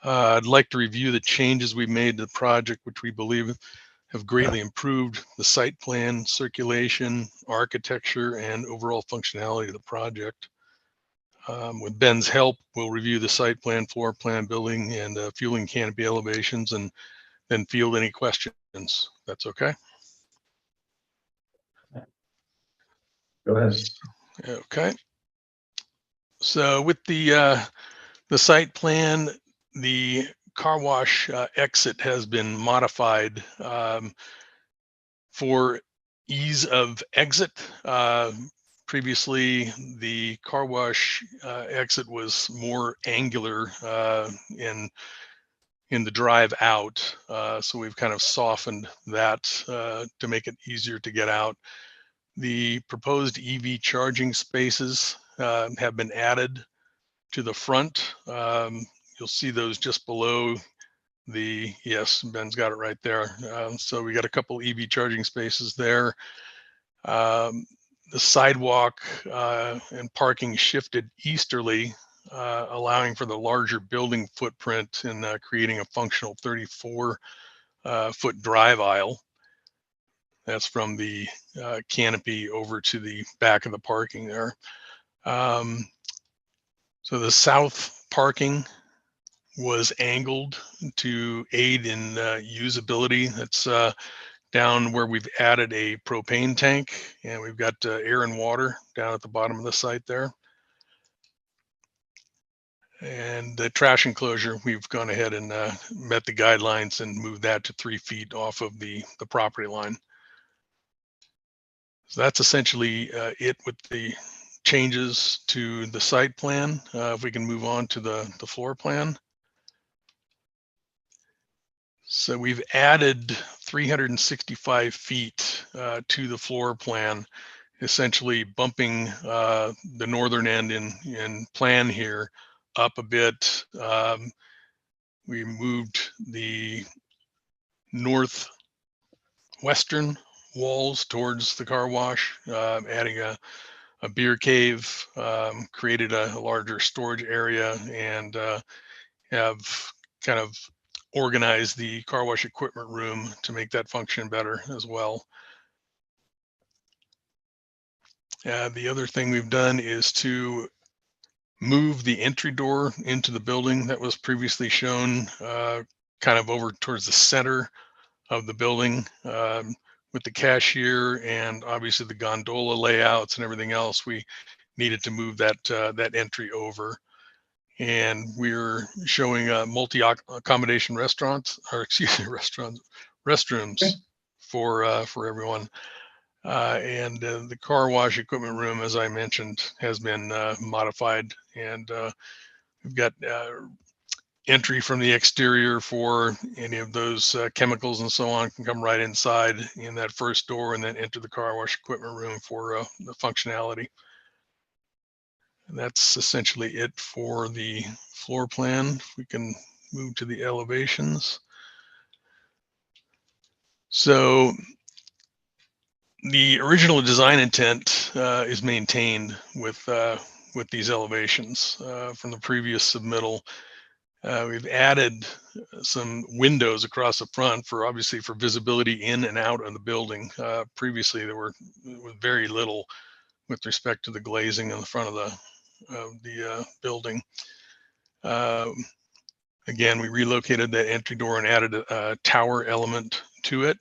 I'd like to review the changes we made to the project, which we believe have greatly improved the site plan, circulation, architecture, and overall functionality of the project. With Ben's help, we'll review the site plan, floor plan, building, and fueling canopy elevations, and then field any questions. That's okay? Go ahead. Okay. So with the site plan, the car wash exit has been modified for ease of exit. Previously, the car wash exit was more angular in the drive out. So we've kind of softened that to make it easier to get out. The proposed EV charging spaces have been added to the front. You'll see those just below the, yes, Ben's got it right there. So we got a couple EV charging spaces there. The sidewalk and parking shifted easterly, allowing for the larger building footprint and creating a functional 34-foot drive aisle. That's from the canopy over to the back of the parking there. So the south parking was angled to aid in usability. That's down where we've added a propane tank, and we've got air and water down at the bottom of the site there. And the trash enclosure, we've gone ahead and met the guidelines and moved that to 3 feet off of the property line. So that's essentially it with the changes to the site plan. If we can move on to the floor plan. So we've added 365 feet to the floor plan, essentially bumping the northern end in plan here up a bit. We moved the northwestern walls towards the car wash, adding a beer cave, created a larger storage area, and have kind of organized the car wash equipment room to make that function better as well. The other thing we've done is to move the entry door into the building that was previously shown kind of over towards the center of the building with the cashier and obviously the gondola layouts and everything else. We needed to move that that entry over. And we're showing multi-accommodation restaurants, or excuse me, restrooms for everyone. And the car wash equipment room, as I mentioned, has been modified, and we've got entry from the exterior for any of those chemicals and so on can come right inside in that first door, and then enter the car wash equipment room for the functionality. And that's essentially it for the floor plan. We can move to the elevations. So the original design intent is maintained with these elevations from the previous submittal. We've added some windows across the front for obviously for visibility in and out of the building. Previously, there were very little with respect to the glazing in the front of the building. Again, we relocated that entry door and added a tower element to it.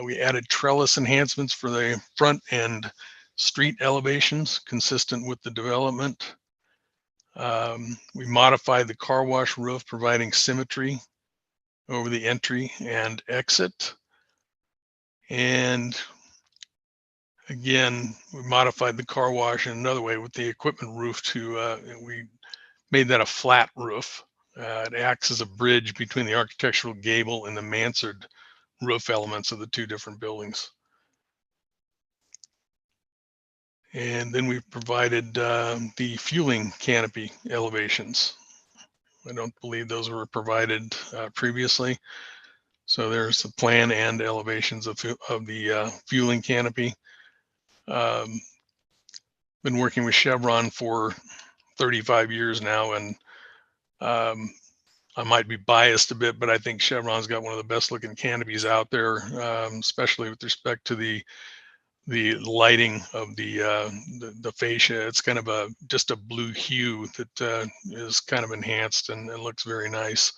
We added trellis enhancements for the front and street elevations consistent with the development. We modified the car wash roof, providing symmetry over the entry and exit. And Again, we modified the car wash in another way with the equipment roof to, we made that a flat roof. It acts as a bridge between the architectural gable and the mansard roof elements of the two different buildings. And then we provided the fueling canopy elevations. I don't believe those were provided previously. So there's the plan and elevations of the fueling canopy. Been working with Chevron for 35 years now, and I might be biased a bit, but I think Chevron's got one of the best looking canopies out there, especially with respect to the lighting of the fascia. It's kind of just a blue hue that is kind of enhanced and looks very nice.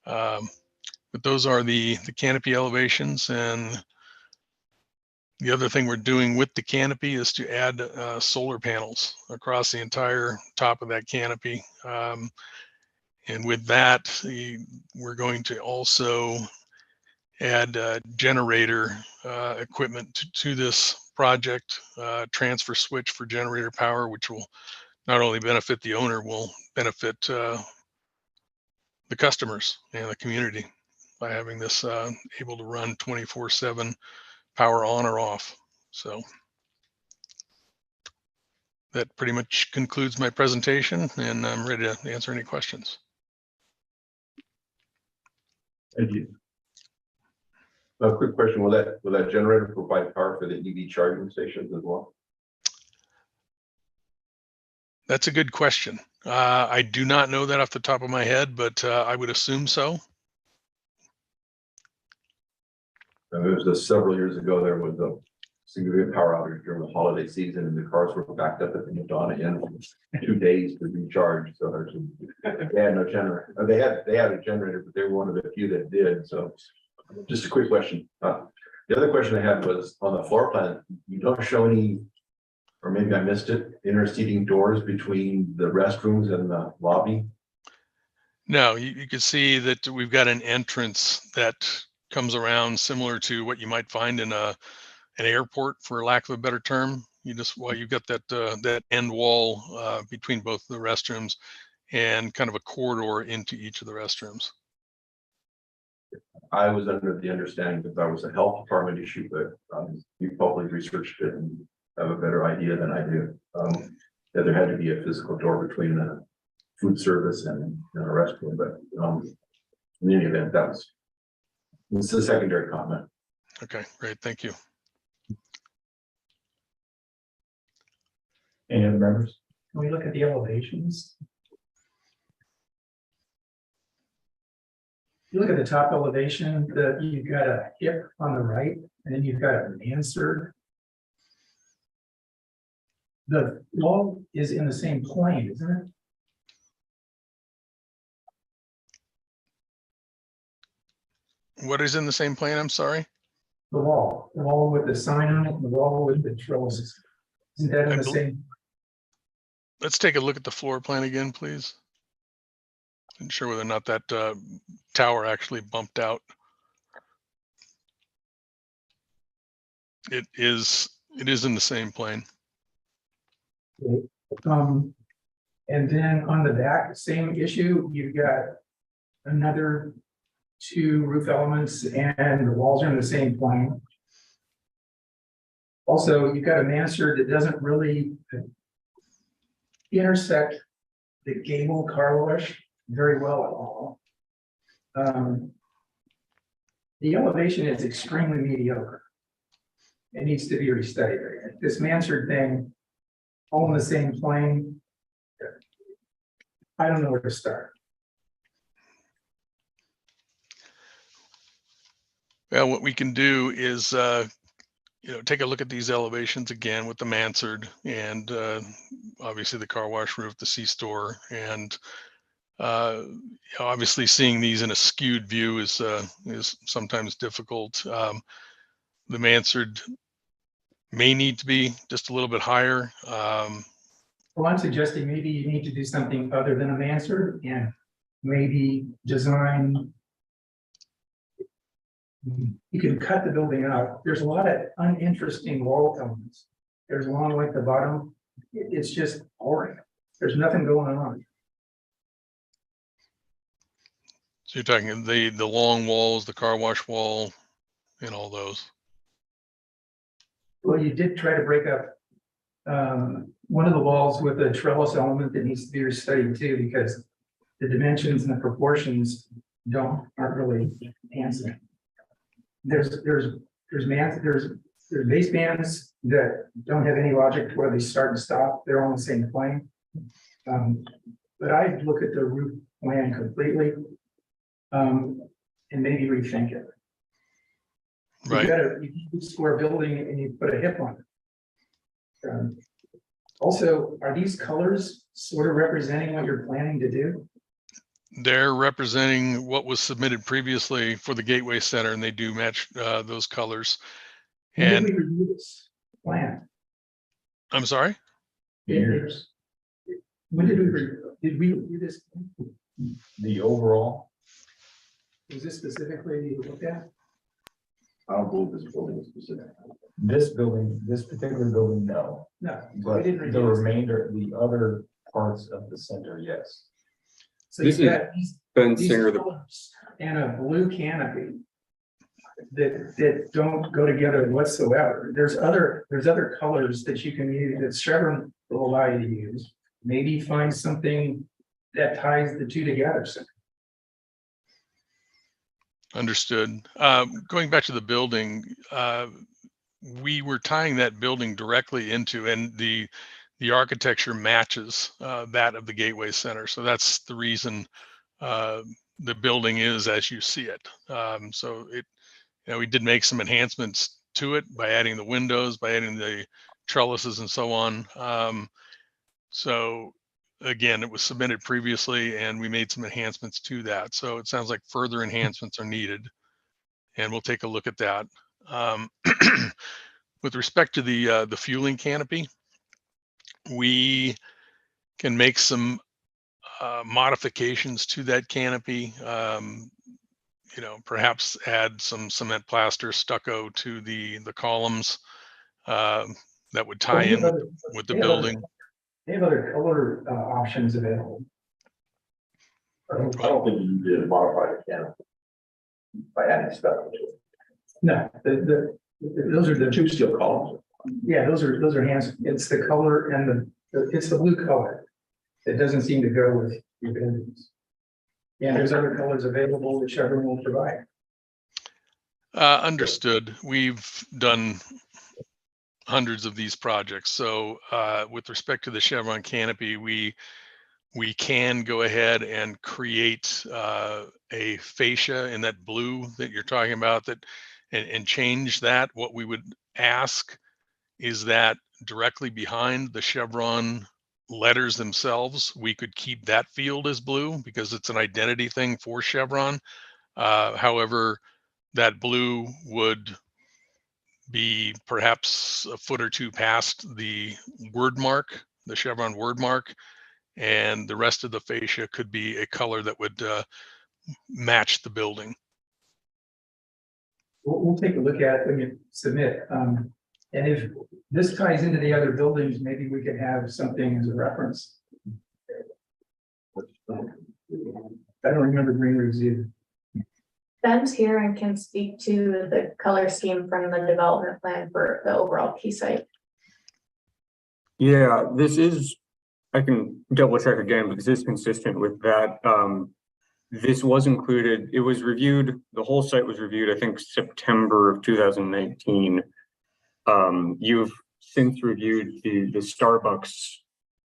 But those are the canopy elevations, and the other thing we're doing with the canopy is to add solar panels across the entire top of that canopy. And with that, we're going to also add generator equipment to this project, transfer switch for generator power, which will not only benefit the owner, will benefit the customers and the community by having this able to run 24/7 power on or off. So that pretty much concludes my presentation, and I'm ready to answer any questions. Thank you. A quick question, will that generator provide power for the EV charging stations as well? That's a good question. I do not know that off the top of my head, but I would assume so. It was just several years ago, there was a significant power outage during the holiday season, and the cars were backed up at the Madonna Inn for 2 days to recharge. So they had no generator. They had a generator, but they were one of the few that did. So just a quick question. The other question I had was on the floor plan. You don't show any, or maybe I missed it, interseating doors between the restrooms and the lobby. No, you can see that we've got an entrance that comes around similar to what you might find in an airport, for lack of a better term. You've got that end wall between both the restrooms and kind of a corridor into each of the restrooms. I was under the understanding that that was a health department issue, but you probably researched it and have a better idea than I do. That there had to be a physical door between the food service and a restroom, but in any event, this is a secondary comment. Okay, great, thank you. Any other members? Can we look at the elevations? You look at the top elevation, you've got a hip on the right, and then you've got a mansard. The wall is in the same plane, isn't it? What is in the same plane? I'm sorry. The wall with the sign on it, and the wall with the trellises. Isn't that in the same? Let's take a look at the floor plan again, please. I'm sure whether or not that tower actually bumped out. It is in the same plane. And then on the back, same issue, you've got another 2 roof elements and the walls are in the same plane. Also, you've got a mansard that doesn't really intersect the gable car wash very well at all. The elevation is extremely mediocre. It needs to be restudied. This mansard thing, all in the same plane. I don't know where to start. Well, what we can do is, take a look at these elevations again with the mansard and obviously the car wash roof, the C-store, and obviously seeing these in a skewed view is sometimes difficult. The mansard may need to be just a little bit higher. Well, I'm suggesting maybe you need to do something other than a mansard and maybe design you can cut the building out. There's a lot of uninteresting wall elements. There's along like the bottom, it's just boring. There's nothing going on. So you're talking the long walls, the car wash wall, and all those. Well, you did try to break up one of the walls with a trellis element that needs to be restudied too, because the dimensions and the proportions aren't really handsome. There's base bands that don't have any logic to where they start and stop. They're on the same plane. But I'd look at the roof plan completely and maybe rethink it. Right. You square building and you put a hip on it. Also, are these colors sort of representing what you're planning to do? They're representing what was submitted previously for the Gateway Center, and they do match those colors. When did And we review this plan? I'm sorry? Years. When did we review this? The overall, Was this specifically looked at? I don't believe this building is specific. this particular building, no. No. we But didn't the review this. remainder, the other parts of the center, yes. So This you've is got Ben these Singer, the colors and a blue canopy that don't go together whatsoever. There's other colors that you can use, that Chevron will allow you to use. Maybe find something that ties the two together. So Understood. Going back to the building, we were tying that building directly into, and the architecture matches that of the Gateway Center. So that's the reason the building is as you see it. So we did make some enhancements to it by adding the windows, by adding the trellises and so on. So again, it was submitted previously and we made some enhancements to that. So it sounds like further enhancements are needed, and we'll take a look at that. With respect to the fueling canopy, we can make some modifications to that canopy. Perhaps add some cement plaster stucco to the columns that would tie in with the building. They have other color options available. I don't think you did modify the canopy by adding stuff to it. No, those are the Two steel columns. Yeah, those are hands. It's the color and it's the blue color. It doesn't seem to go with your buildings. Yeah, there's other colors available that Chevron will provide. Understood. We've done hundreds of these projects. So with respect to the Chevron canopy, we can go ahead and create a fascia in that blue that you're talking about, and change that. What we would ask is that directly behind the Chevron letters themselves, we could keep that field as blue because it's an identity thing for Chevron. However, that blue would be perhaps a foot or two past the word mark, the Chevron word mark, and the rest of the fascia could be a color that would match the building. We'll take a look at it when you submit. And if this ties into the other buildings, maybe we could have something as a reference. I don't remember green roofs either. Ben's here and can speak to the color scheme from the development plan for the overall key site. Yeah, this is, I can double check again, but this is consistent with that. This was included, it was reviewed, the whole site was reviewed, I think, September of 2019. You've since reviewed the Starbucks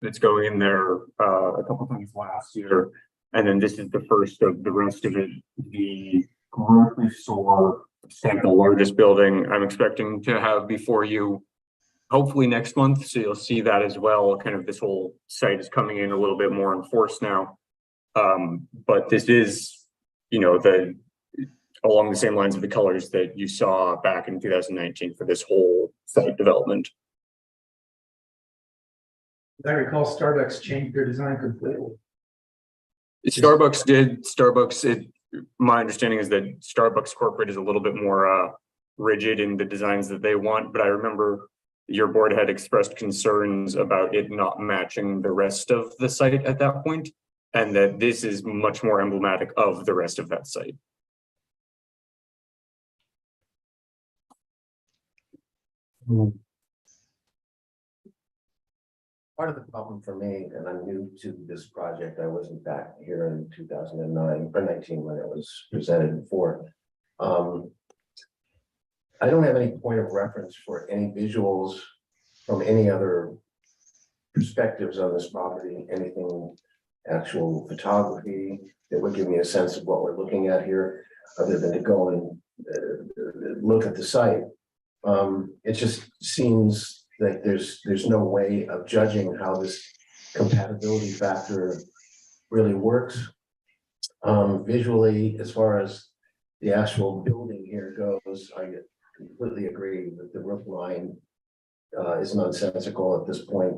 that's going in there a couple times last year. And then this is the first of the rest of it. The grocery store, second largest building, I'm expecting to have before you hopefully next month. So you'll see that as well. Kind of this whole site is coming in a little bit more in force now. But this is, along the same lines of the colors that you saw back in 2019 for this whole site development. As I recall, Starbucks changed their design completely. Starbucks, my understanding is that Starbucks corporate is a little bit more rigid in the designs that they want, but I remember your board had expressed concerns about it not matching the rest of the site at that point, and that this is much more emblematic of the rest of that site. Part of the problem for me, and I'm new to this project, I wasn't back here in 2009 or 19 when it was presented before. I don't have any point of reference for any visuals from any other perspectives on this property, anything actual photography that would give me a sense of what we're looking at here, other than to go and look at the site. It just seems like there's no way of judging how this compatibility factor really works. Visually, as far as the actual building here goes, I completely agree that the roof line is nonsensical at this point.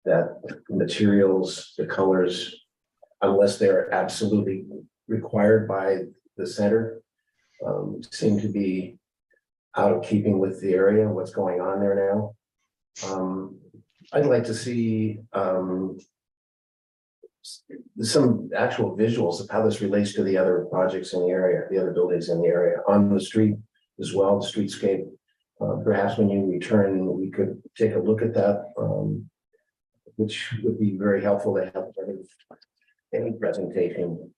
That materials, the colors, unless they're absolutely required by the center, seem to be out of keeping with the area, what's going on there now. I'd like to see some actual visuals of how this relates to the other projects in the area, the other buildings in the area, on the street as well, the streetscape. Perhaps when you return, we could take a look at that, which would be very helpful to have any presentation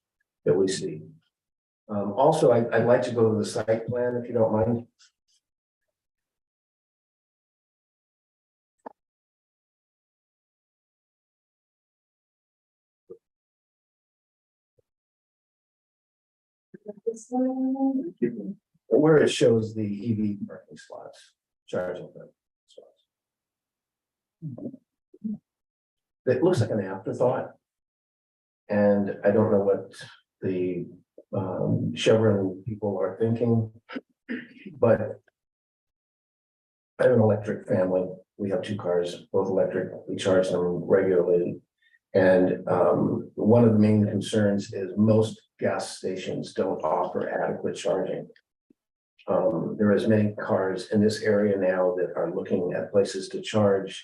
that we see. Also, I'd like to go to the site plan, if you don't mind. Where it shows the EV parking slots, charging slots. It looks like an afterthought. And I don't know what the Chevron people are thinking, but I have an electric family. We have 2 cars, both electric. We charge them regularly. And one of the main concerns is most gas stations don't offer adequate charging. There is many cars in this area now that are looking at places to charge,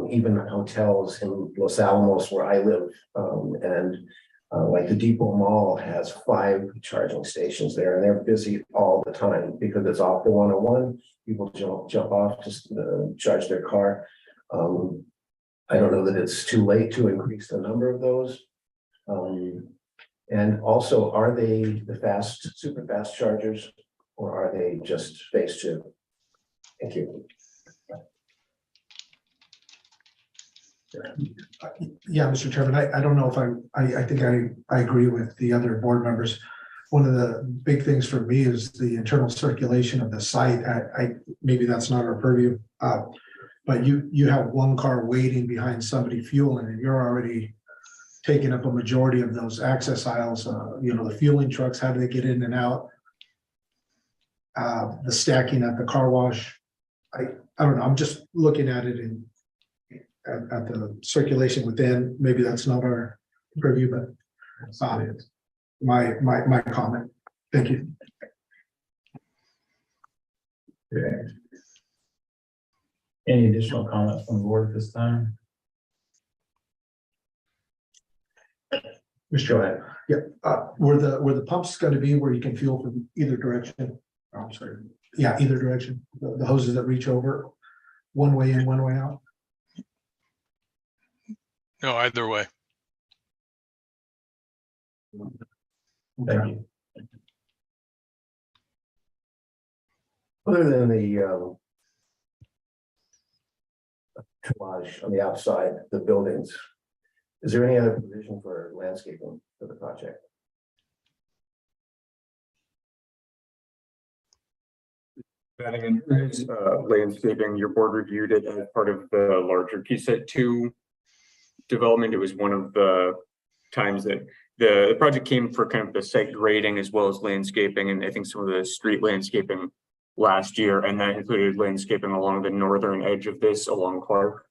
even hotels in Los Alamos where I live, and like the Depot Mall has 5 charging stations there, and they're busy all the time because it's off the 101. People jump off to charge their car. I don't know that it's too late to increase the number of those. And also, are they the super fast chargers, or are they just phase 2? Thank you. Yeah, Mr. Chairman, I don't know if I think I agree with the other board members. One of the big things for me is the internal circulation of the site. Maybe that's not our purview. But you have 1 car waiting behind somebody fueling, and you're already taking up a majority of those access aisles. The fueling trucks, how do they get in and out? The stacking at the car wash. I don't know. I'm just looking at it at the circulation within. Maybe that's not our purview, but my comment. Thank you. Okay. Any additional comments from the board at this time? Mr. Joanne. Yeah, were the pumps going to be where you can fuel from either direction? Oh, I'm sorry. Yeah, either direction. The hoses that reach over, one way in, one way out. No, either way. Thank you. Other than the collage on the outside, the buildings, is there any other provision for landscaping for the project? Landscaping, your board reviewed it as part of the larger KeySet 2 development. It was one of the times that the project came for kind of the site grading as well as landscaping, and I think some of the street landscaping last year, and that included landscaping along the northern edge of this along Clark.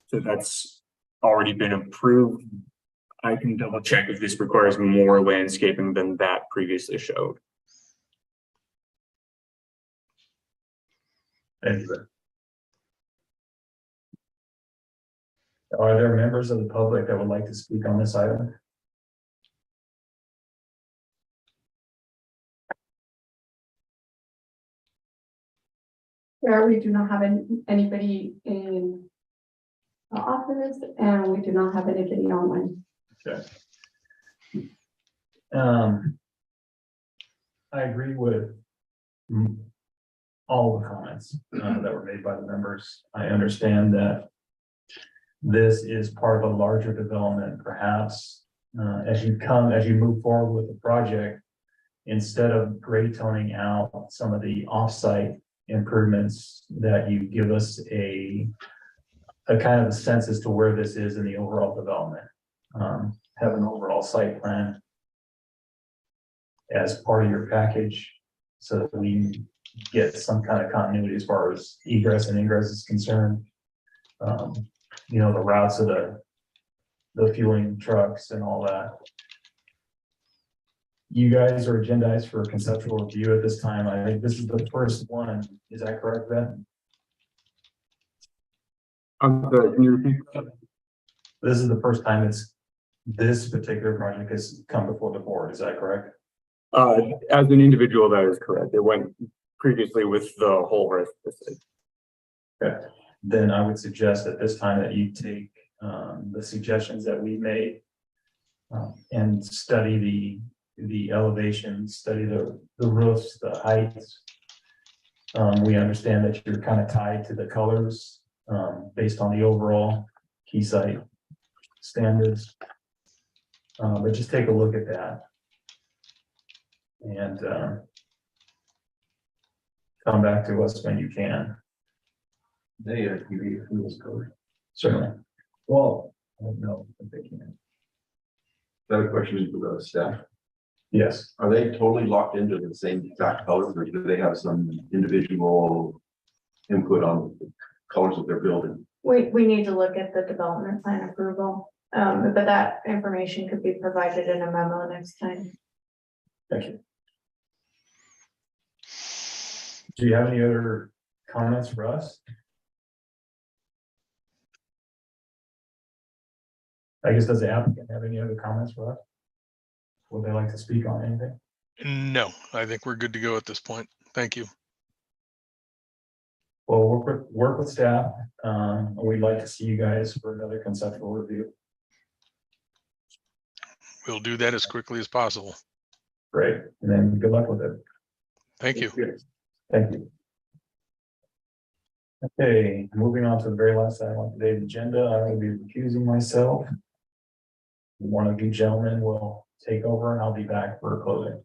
So that's already been approved. I can double check if this requires more landscaping than that previously showed. Thank you. Are there members of the public that would like to speak on this item? Where we do not have anybody in the office and we do not have anybody online. Okay. I agree with all the comments that were made by the members. I understand that this is part of a larger development, perhaps, as you move forward with the project, instead of gray toning out some of the offsite improvements, that you give us a kind of a sense as to where this is in the overall development. Have an overall site plan as part of your package, so that we get some kind of continuity as far as egress and ingress is concerned. You know, the routes of the fueling trucks and all that. You guys are agendized for a conceptual review at this time. I think this is the first one. Is that correct, Ben? Can you repeat that? This is the first time this particular project has come before the board. Is that correct? As an individual, that is correct. It went previously with the whole rest of the city. Okay, then I would suggest at this time that you take the suggestions that we made and study the elevations, study the roofs, the heights. We understand that you're kind of tied to the colors based on the overall key site standards. But just take a look at that. And come back to us when you can. They give those colors. Certainly. Well, I don't know if they can. Another question for the staff. Yes. Are they totally locked into the same exact colors, or do they have some individual input on the colors of their building? We need to look at the development plan approval, but that information could be provided in a memo next time. Thank you. Do you have any other comments for us? I guess, does the applicant have any other comments for us? Would they like to speak on anything? No, I think we're good to go at this point. Thank you. Well, work with staff. We'd like to see you guys for another conceptual review. We'll do that as quickly as possible. Great, and then good luck with it. Thank you. Thank you. Okay, moving on to the very last item on today's agenda, I will be recusing myself. One of you gentlemen will take over and I'll be back for closing.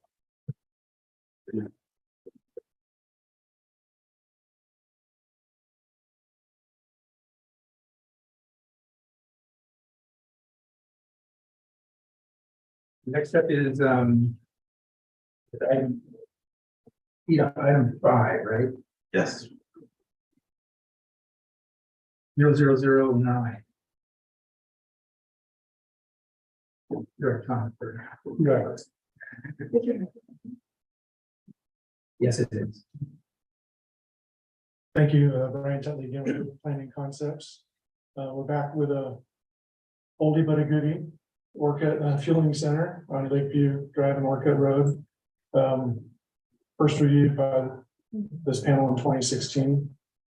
Next up is item 5, right? Yes. 0009. Your time. Right. Yes, it is. Thank you, Brian Tetley again with Planning Concepts. We're back with a oldie but a goodie, Orchid Fueling Center on Lakeview Drive and Orchid Road. First reviewed by this panel in 2016.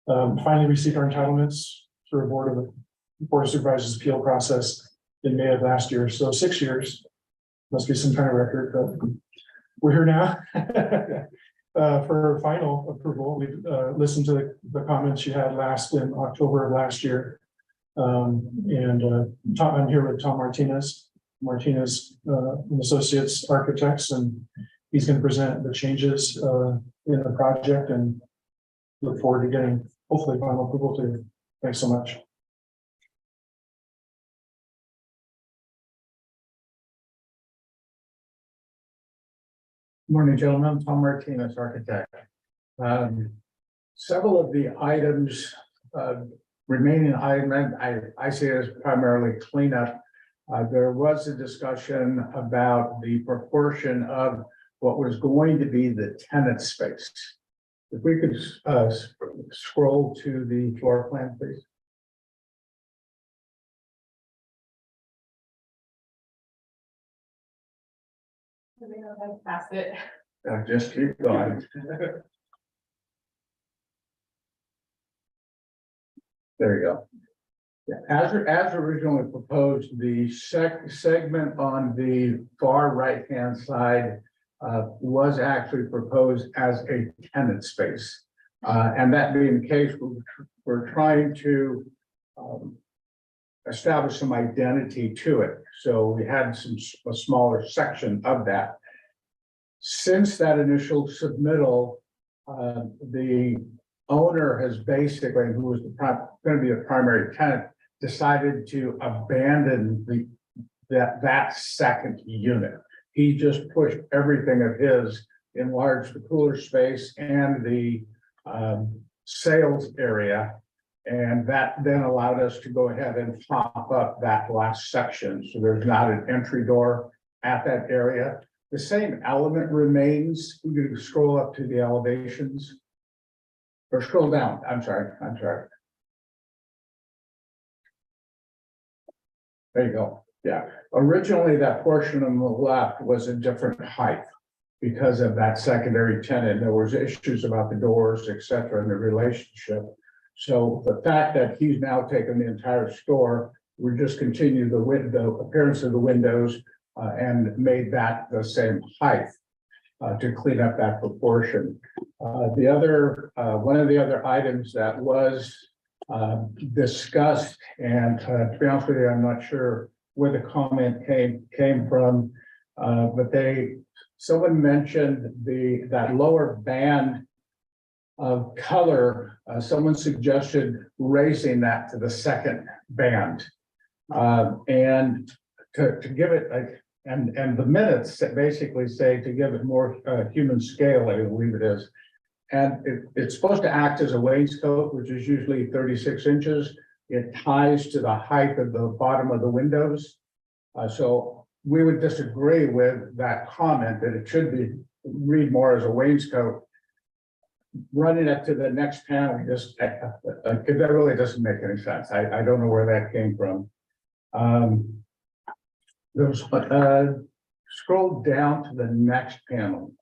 Finally received our entitlements through a Board of Supervisors appeal process in May of last year. So 6 years, must be some kind of record, but we're here now. For final approval. We've listened to the comments you had last in October of last year. I'm here with Tom Martinez and Associates Architects, and he's going to present the changes in the project and look forward to getting hopefully final approval too. Thanks so much. Morning, gentlemen. Tom Martinez, architect. Several of the items remaining item, I see it as primarily cleanup. There was a discussion about the proportion of what was going to be the tenant space. If we could scroll to the floor plan, please. Pass it. Just keep going. There you go. Yeah, as originally proposed, the segment on the far right-hand side was actually proposed as a tenant space. And that being the case, we're trying to establish some identity to it. So we had a smaller section of that. Since that initial submittal, the owner has basically, who was going to be a primary tenant, decided to abandon that second unit. He just pushed everything of his, enlarged the cooler space and the sales area. And that then allowed us to go ahead and pop up that last section. So there's not an entry door at that area. The same element remains. We're going to scroll up to the elevations. Or scroll down. I'm sorry. There you go. Yeah. Originally, that portion on the left was a different height because of that secondary tenant. There was issues about the doors, et cetera, and the relationship. So the fact that he's now taken the entire store, we just continued the appearance of the windows and made that the same height to clean up that proportion. The other one of the other items that was discussed, and to be honest with you, I'm not sure where the comment came from, but someone mentioned that lower band of color. Someone suggested raising that to the second band, and to give it and the minutes that basically say to give it more human scale, I believe it is. And it's supposed to act as a wainscot, which is usually 36 inches. It ties to the height of the bottom of the windows. So we would disagree with that comment that it should be read more as a wainscot. Running up to the next panel, because that really doesn't make any sense. I don't know where that came from. Scroll down to the next panel.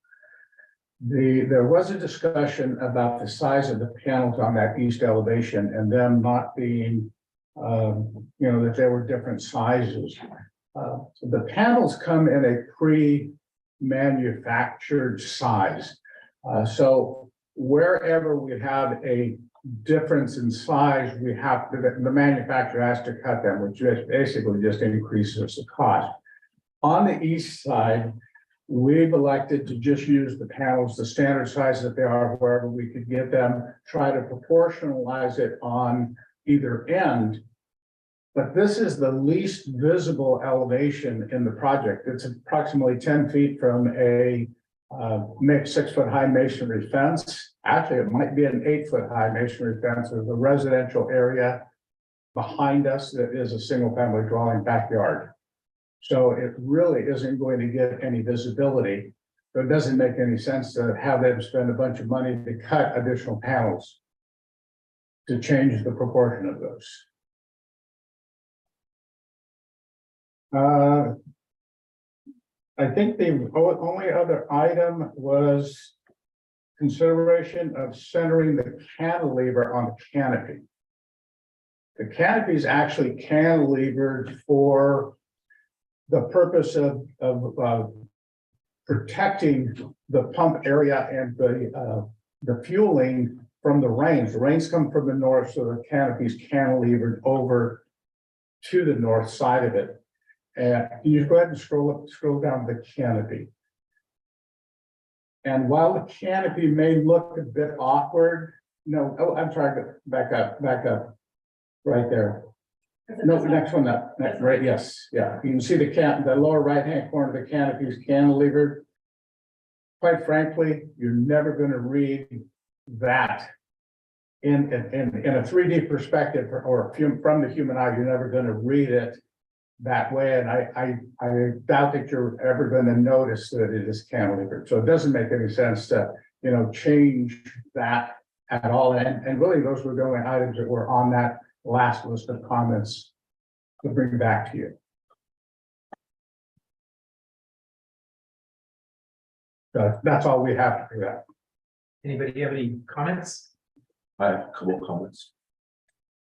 There was a discussion about the size of the panels on that east elevation and them not being, that there were different sizes. So the panels come in a pre-manufactured size. So wherever we have a difference in size, the manufacturer has to cut them, which basically just increases the cost. On the east side, we've elected to just use the panels, the standard size that they are, wherever we could get them, try to proportionalize it on either end. But this is the least visible elevation in the project. It's approximately 10 feet from a 6-foot high masonry fence. Actually, it might be an 8-foot high masonry fence. There's a residential area behind us that is a single family dwelling backyard. So it really isn't going to get any visibility. So it doesn't make any sense to have them spend a bunch of money to cut additional panels to change the proportion of those. I think the only other item was consideration of centering the cantilever on the canopy. The canopy is actually cantilevered for the purpose of protecting the pump area and the fueling from the rains. The rains come from the north, so the canopy is cantilevered over to the north side of it. And you go ahead and scroll down the canopy. And while the canopy may look a bit awkward, I'm sorry, back up, right there. No, next one up, right, yes, yeah. You can see the lower right-hand corner of the canopy is cantilevered. Quite frankly, you're never going to read that in a 3D perspective or from the human eye. You're never going to read it that way, and I doubt that you're ever gonna notice that it is cantilevered, so it doesn't make any sense to, you know, change that at all, and really, those were the only items that were on that last list of comments to bring back to you. So that's all we have to do that. Anybody have any comments? I have a couple of comments.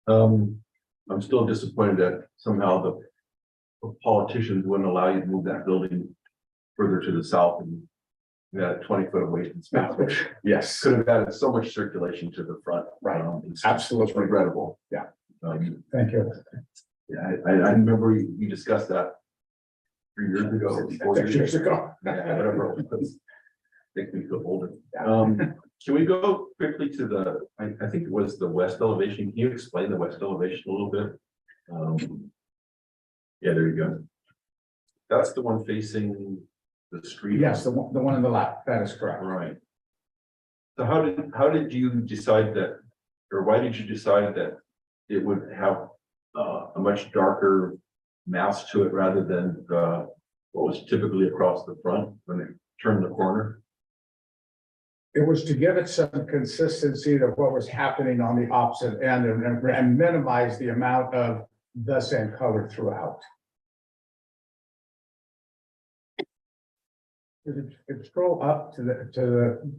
I'm still disappointed that somehow the politicians wouldn't allow you to move that building further to the south and you had 20 foot away from space. Yes, Could have added so much circulation to the front. Right. It's absolutely. regrettable. Yeah. Um, Thank you. yeah, I remember we discussed that 3 years ago. 4 6 years ago. Yeah, whatever it was. Makes me feel older. Can we go quickly to the, I think it was the west elevation. Can you explain the west elevation a little bit? Yeah, there you go. That's the one facing the street. Yes, the one on the left, that is correct. Right. So how did you decide that, or why did you decide that it would have a much darker mass to it rather than what was typically across the front when it turned the corner? It was to give it some consistency to what was happening on the opposite end and minimize the amount of the same color throughout. If scroll up to the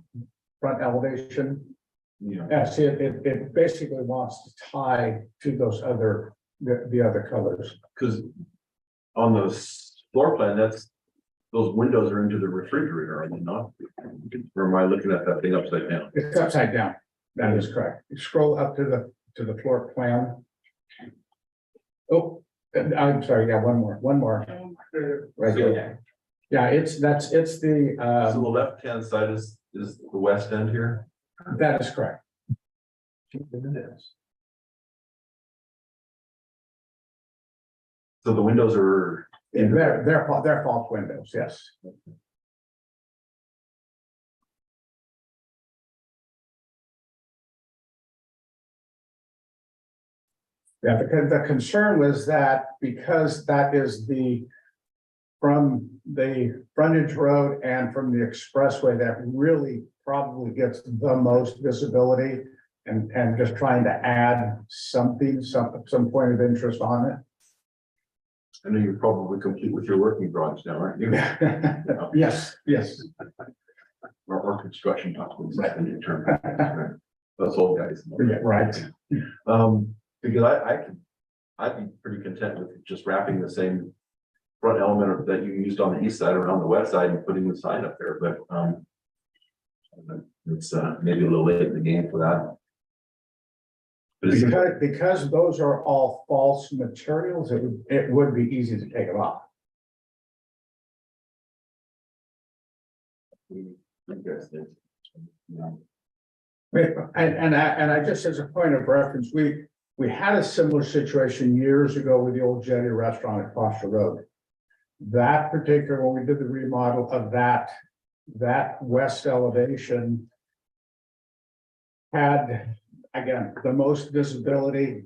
front elevation, Yeah. see it basically wants to tie to those other, the other colors. Because on the floor plan, those windows are into the refrigerator, are they not? Or am I looking at that thing upside down? It's upside down. That is correct. You scroll up to the floor plan. Oh, I'm sorry. Yeah, one more. Right there. Yeah, it's the, So the left-hand side is the west end here? that is correct. So the windows are. They're false windows, yes. Yeah, the concern was that because that is from the frontage road and from the expressway, that really probably gets the most visibility, and just trying to add something, some point of interest on it. I know you're probably complete with your working drawings now, aren't you? Yes, yes. Or construction documents, that's the new term. Those old guys. Yeah, right. Because I'd be pretty content with just wrapping the same front element that you used on the east side around the west side and putting the sign up there, but it's maybe a little late in the game for that. But Because those are all false materials, it would be easy to take it off. And I just, as a point of reference, we had a similar situation years ago with the old Jetty restaurant across the road. That particular, when we did the remodel of that west elevation had, again, the most visibility.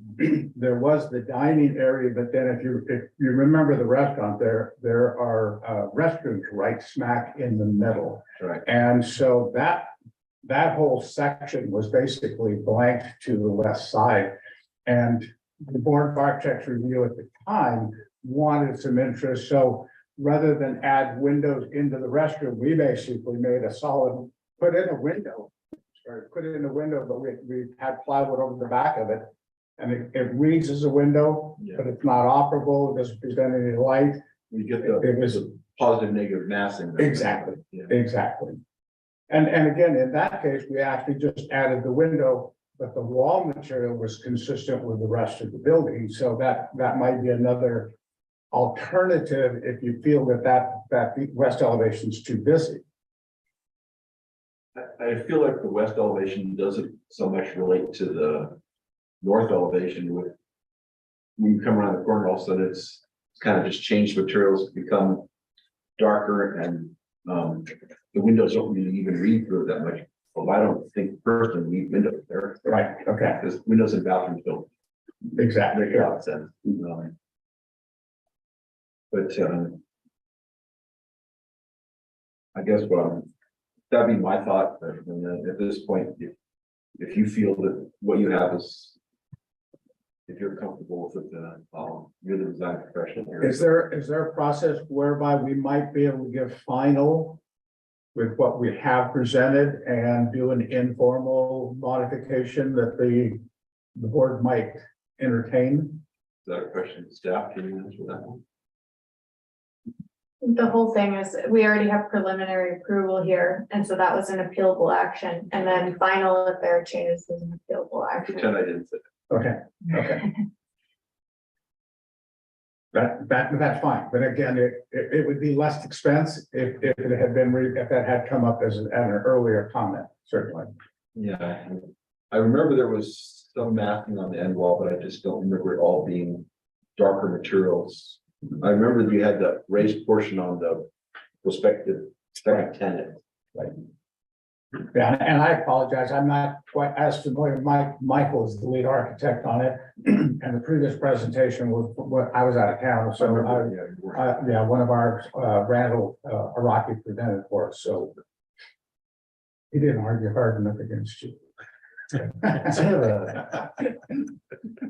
There was the dining area, but then if you remember the restaurant, there are restrooms right smack in the middle. Right. And so that whole section was basically blank to the west side. And the Board of Architects review at the time wanted some interest. So rather than add windows into the restroom, we basically made a solid, put in a window, but we had plywood over the back of it. And it reads as a window, but it's not operable, it doesn't present any light. You get the positive, negative massing. Exactly, Yeah. exactly. And again, in that case, we actually just added the window, but the wall material was consistent with the rest of the building. So that might be another alternative if you feel that west elevation is too busy. I feel like the west elevation doesn't so much relate to the north elevation with. When you come around the corner, all of a sudden it's kind of just changed materials, become darker, and the windows don't really even read through that much. Well, I don't think personally we need windows there. Right, okay. Because windows in bathrooms don't Exactly. make a lot of sense. But, I guess that'd be my thought, but at this point, if you feel that what you have is, if you're comfortable with it, you're the design professional here. Is there a process whereby we might be able to give final with what we have presented and do an informal modification that the board might entertain? Is that a question to staff? Can you answer that one? The whole thing is, we already have preliminary approval here, and so that was an appealable action, and then final, if there are changes, is an appealable action. Pretend I didn't say that. Okay. That's fine, but again, it would be less expense if it had been, if that had come up as an earlier comment, certainly. Yeah, I remember there was some masking on the end wall, but I just don't remember it all being darker materials. I remember that you had the raised portion on the prospective second tenant. Right. Yeah, and I apologize, I'm not quite as familiar. Michael is the lead architect on it, and the previous presentation was what I was out of town, so one of our Randall Araki presented for us, so he didn't argue hard enough against you.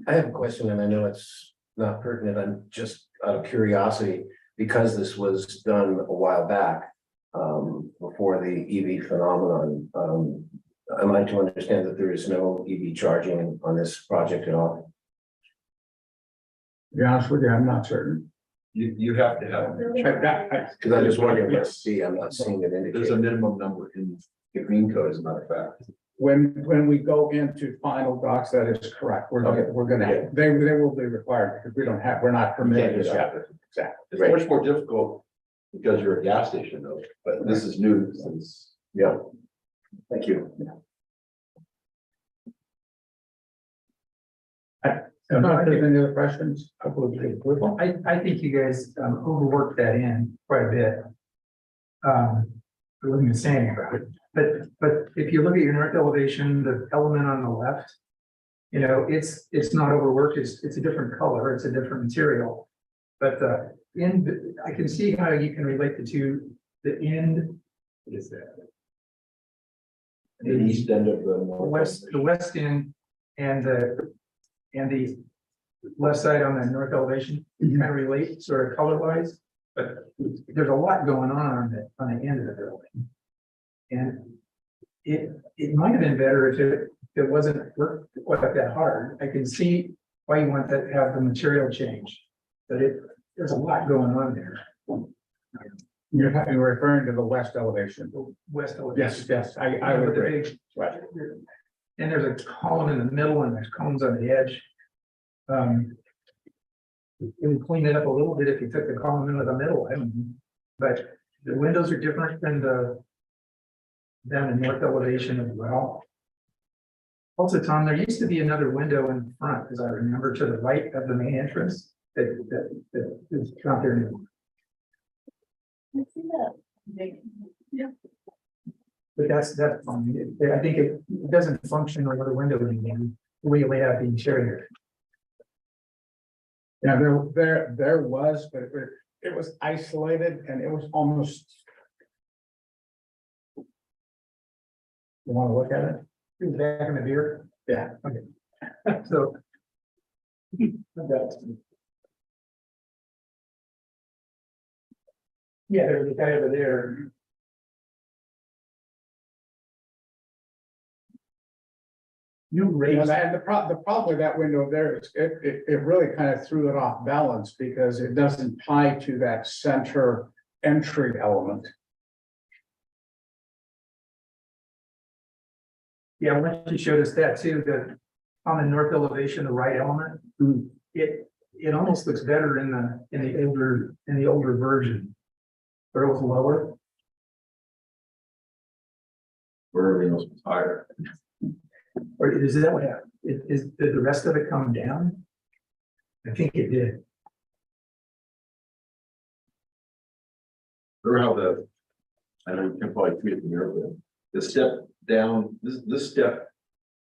I have a question, and I know it's not pertinent. I'm just out of curiosity, because this was done a while back, before the EV phenomenon. Am I to understand that there is no EV charging on this project at all? To be honest with you, I'm not certain. You have to have. Because I just wondering, let's see, I'm not seeing it indicated. There's a minimum number in the green code, as a matter of fact. When we go into final docs, that is correct. We're gonna, they will be required, because we're not permitted. Exactly. It's much more difficult because you're a gas station though, but this is new since. Yeah. Thank you. If not, there's any other questions? I think you guys overworked that in quite a bit. I wasn't even saying about it, but if you look at your north elevation, the element on the left, you know, it's not overworked, it's a different color, it's a different material. But I can see how you can relate the two. The end, what is that? The east end of the west end and the left side on the north elevation kind of relate sort of color wise, but there's a lot going on the end of the building. And it might have been better if it wasn't worked quite that hard. I can see why you want to have the material change, but there's a lot going on there. You're referring to the west elevation. West elevation. Yes, I would agree. Right. And there's a column in the middle and there's cones on the edge. It would clean it up a little bit if you took the column into the middle, I don't know. But the windows are different than down in north elevation as well. Also, Tom, there used to be another window in front, as I remember, to the right of the main entrance that is not there anymore. I see that. Yeah. But that's fine. I think it doesn't function like a window anymore, the way you lay out the interior. Yeah, there was, but it was isolated and it was almost. You want to look at it? Back in the beer? Yeah. Okay. So. Yeah, there's a guy over there. And the problem with that window there is it really kind of threw it off balance because it doesn't tie to that center entry element. Yeah, once you showed us that too, that on the north elevation, the right element, it almost looks better in the older version. Where it was lower. Where everything else was higher. Or is that what happened? Did the rest of it come down? I think it did. Remember how I know you can probably see it from your end. The step down, this step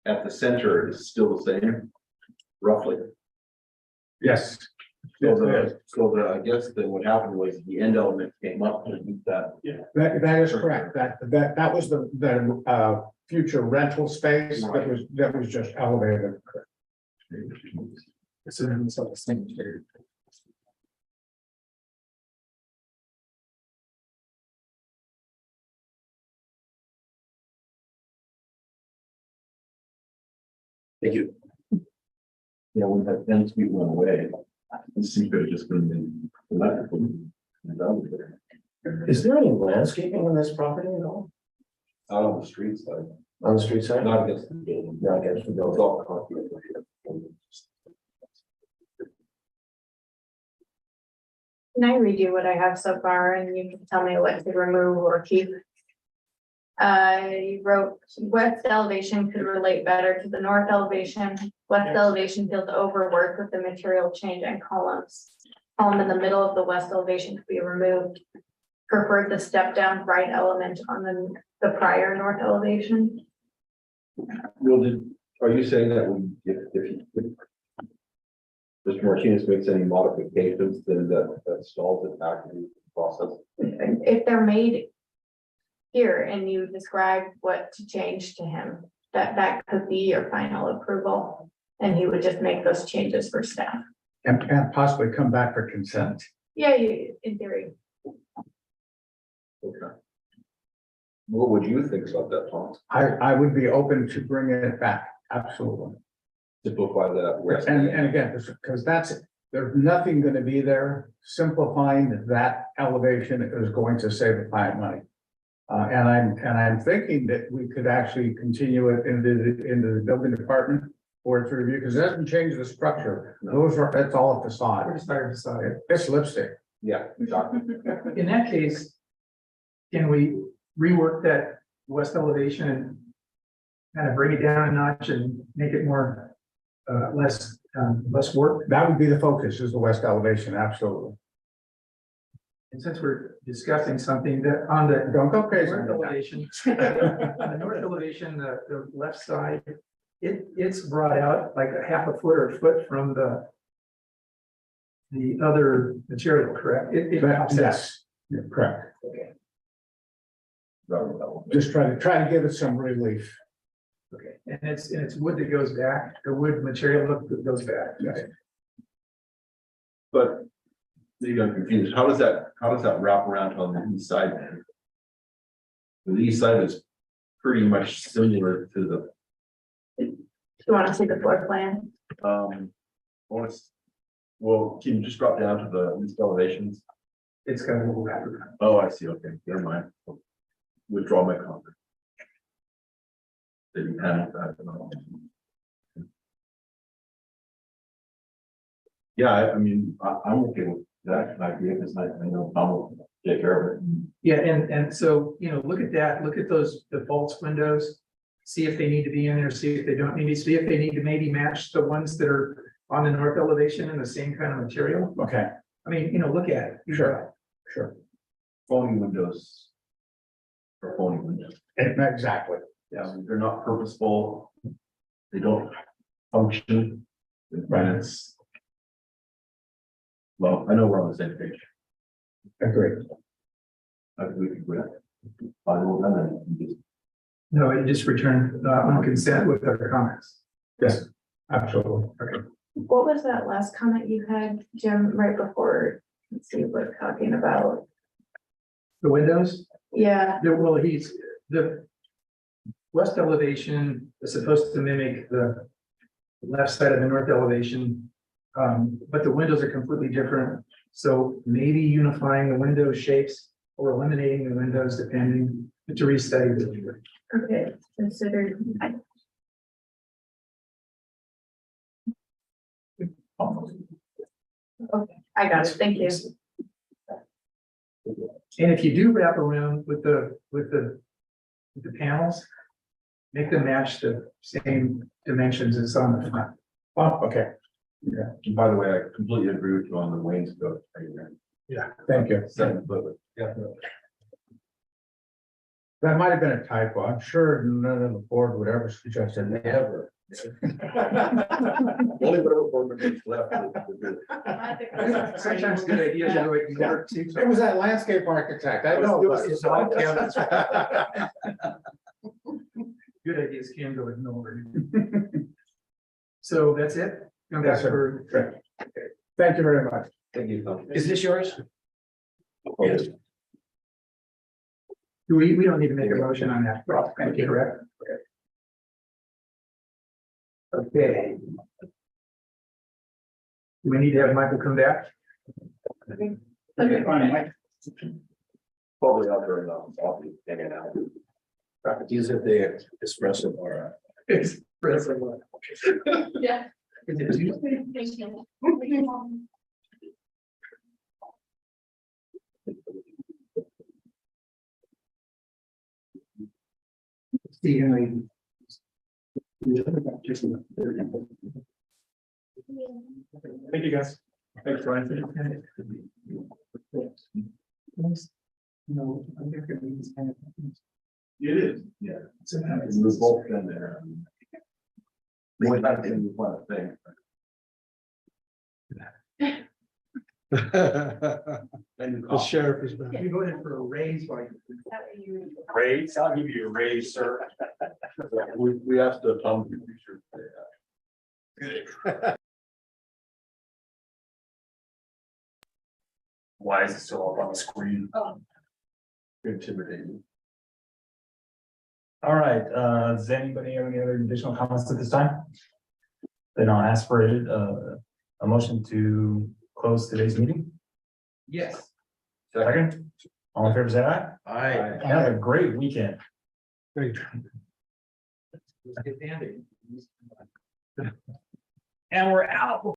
at the center is still the same, roughly. Yes. I guess that what happened was the end element came up to meet that. That is correct. That was the future rental space that was just elevated. Thank you. Yeah, when that then speed went away, the secret just been electrical. And that was there. Is there any landscaping on this property at all? Out on the street side, On the street side? not against the building. Not against the It's building. all concrete. Can I read you what I have so far and you can tell me what to remove or keep? You wrote west elevation could relate better to the north elevation. West elevation feels overworked with the material change and columns. Column in the middle of the west elevation could be removed. Preferred the step down right element on the prior north elevation. Well, are you saying that if Mr. Martinez makes any modifications, then that stalls it back in the process? If they're made here and you describe what to change to him, that could be your final approval. And he would just make those changes for staff. And possibly come back for consent. Yeah, in theory. Okay. What would you think about that, Tom? I would be open to bringing it back, absolutely. Simplify that. And again, because there's nothing gonna be there. Simplifying that elevation is going to save the client money. And I'm thinking that we could actually continue it into the building department for its review, because it doesn't change the structure. It's all a facade. We're just starting to decide. It's lipstick. Yeah, exactly. In that case, can we rework that west elevation and kind of bring it down a notch and make it more, less work? That would be the focus, is the west elevation, absolutely. And since we're discussing something that on the Don't go crazy. north elevation, on the north elevation, the left side, it's brought out like a half a foot or a foot from the other material, correct? It pops out. Yes, you're correct. Okay. Just try to give it some relief. Okay, and it's wood that goes back, the wood material that goes back. Okay. But maybe I'm confused. How does that wrap around on the east side? The east side is pretty much similar to the You want to see the floor plan? well, can you just drop down to the east elevations? It's got a little back. Oh, I see. Okay, never mind. Withdraw my comment. Did you panic that? Yeah, I mean, I'm okay with that idea because I know Tom will take care of it. Yeah, and so, look at that, look at those defaults windows. See if they need to be in there, see if they don't need to, see if they need to maybe match the ones that are on the north elevation in the same kind of material. Okay, I mean, look at it. sure. Phony windows. Or phony windows. Exactly. Yeah, they're not purposeful. They don't function. And it's. Well, I know we're on the same page. Agreed. I think we can quit. Final done and just. No, it just returned on consent with our comments. Yes, absolutely. Okay. What was that last comment you had, Jim, right before? Let's see, we're talking about. The windows, Yeah, well, the west elevation is supposed to mimic the left side of the north elevation. But the windows are completely different. So maybe unifying the window shapes or eliminating the windows depending to restudy the. okay, considered. Okay, I got it, thank you. And if you do wrap around with the panels, make them match the same dimensions as on the front. Oh, okay. Yeah, and by the way, I completely agree with you on the wainscot. Yeah, thank you. 7 foot. Yeah. That might have been a typo. I'm sure none of the board would ever suggest it, ever Only whatever board members left. will do it. Sometimes good ideas are ignored too. It was that landscape architect, I know. It's all Kevin's. Good ideas can go ignored. So that's it? Come back Yes, sir. for, Thank you very much. Thank you. is this yours? Yes. We don't need to make a motion on that. Thank you, correct? Okay. Do we need to have Michael come back? Okay, fine, Mike. Probably out there in the office, hanging out. Use it the espresso bar. Yeah. Is it Tuesday? Thank you. Stephen, Thank you, guys. Thanks, Brian. no, I'm just gonna use these kind of things. It is, yeah. Sometimes We've both been there. We're not in one thing. The sheriff is back. you voted for a raise, like. Raise, I'll give you a raise, sir. We asked the Tom. Why is it still up on the screen? Intimidating. All right, does anybody have any other additional comments at this time? Then I'll ask for a motion to close today's meeting. Yes. Second, all in favor, say aye. Aye. Have a great weekend. Great. Let's get Andy. And we're out.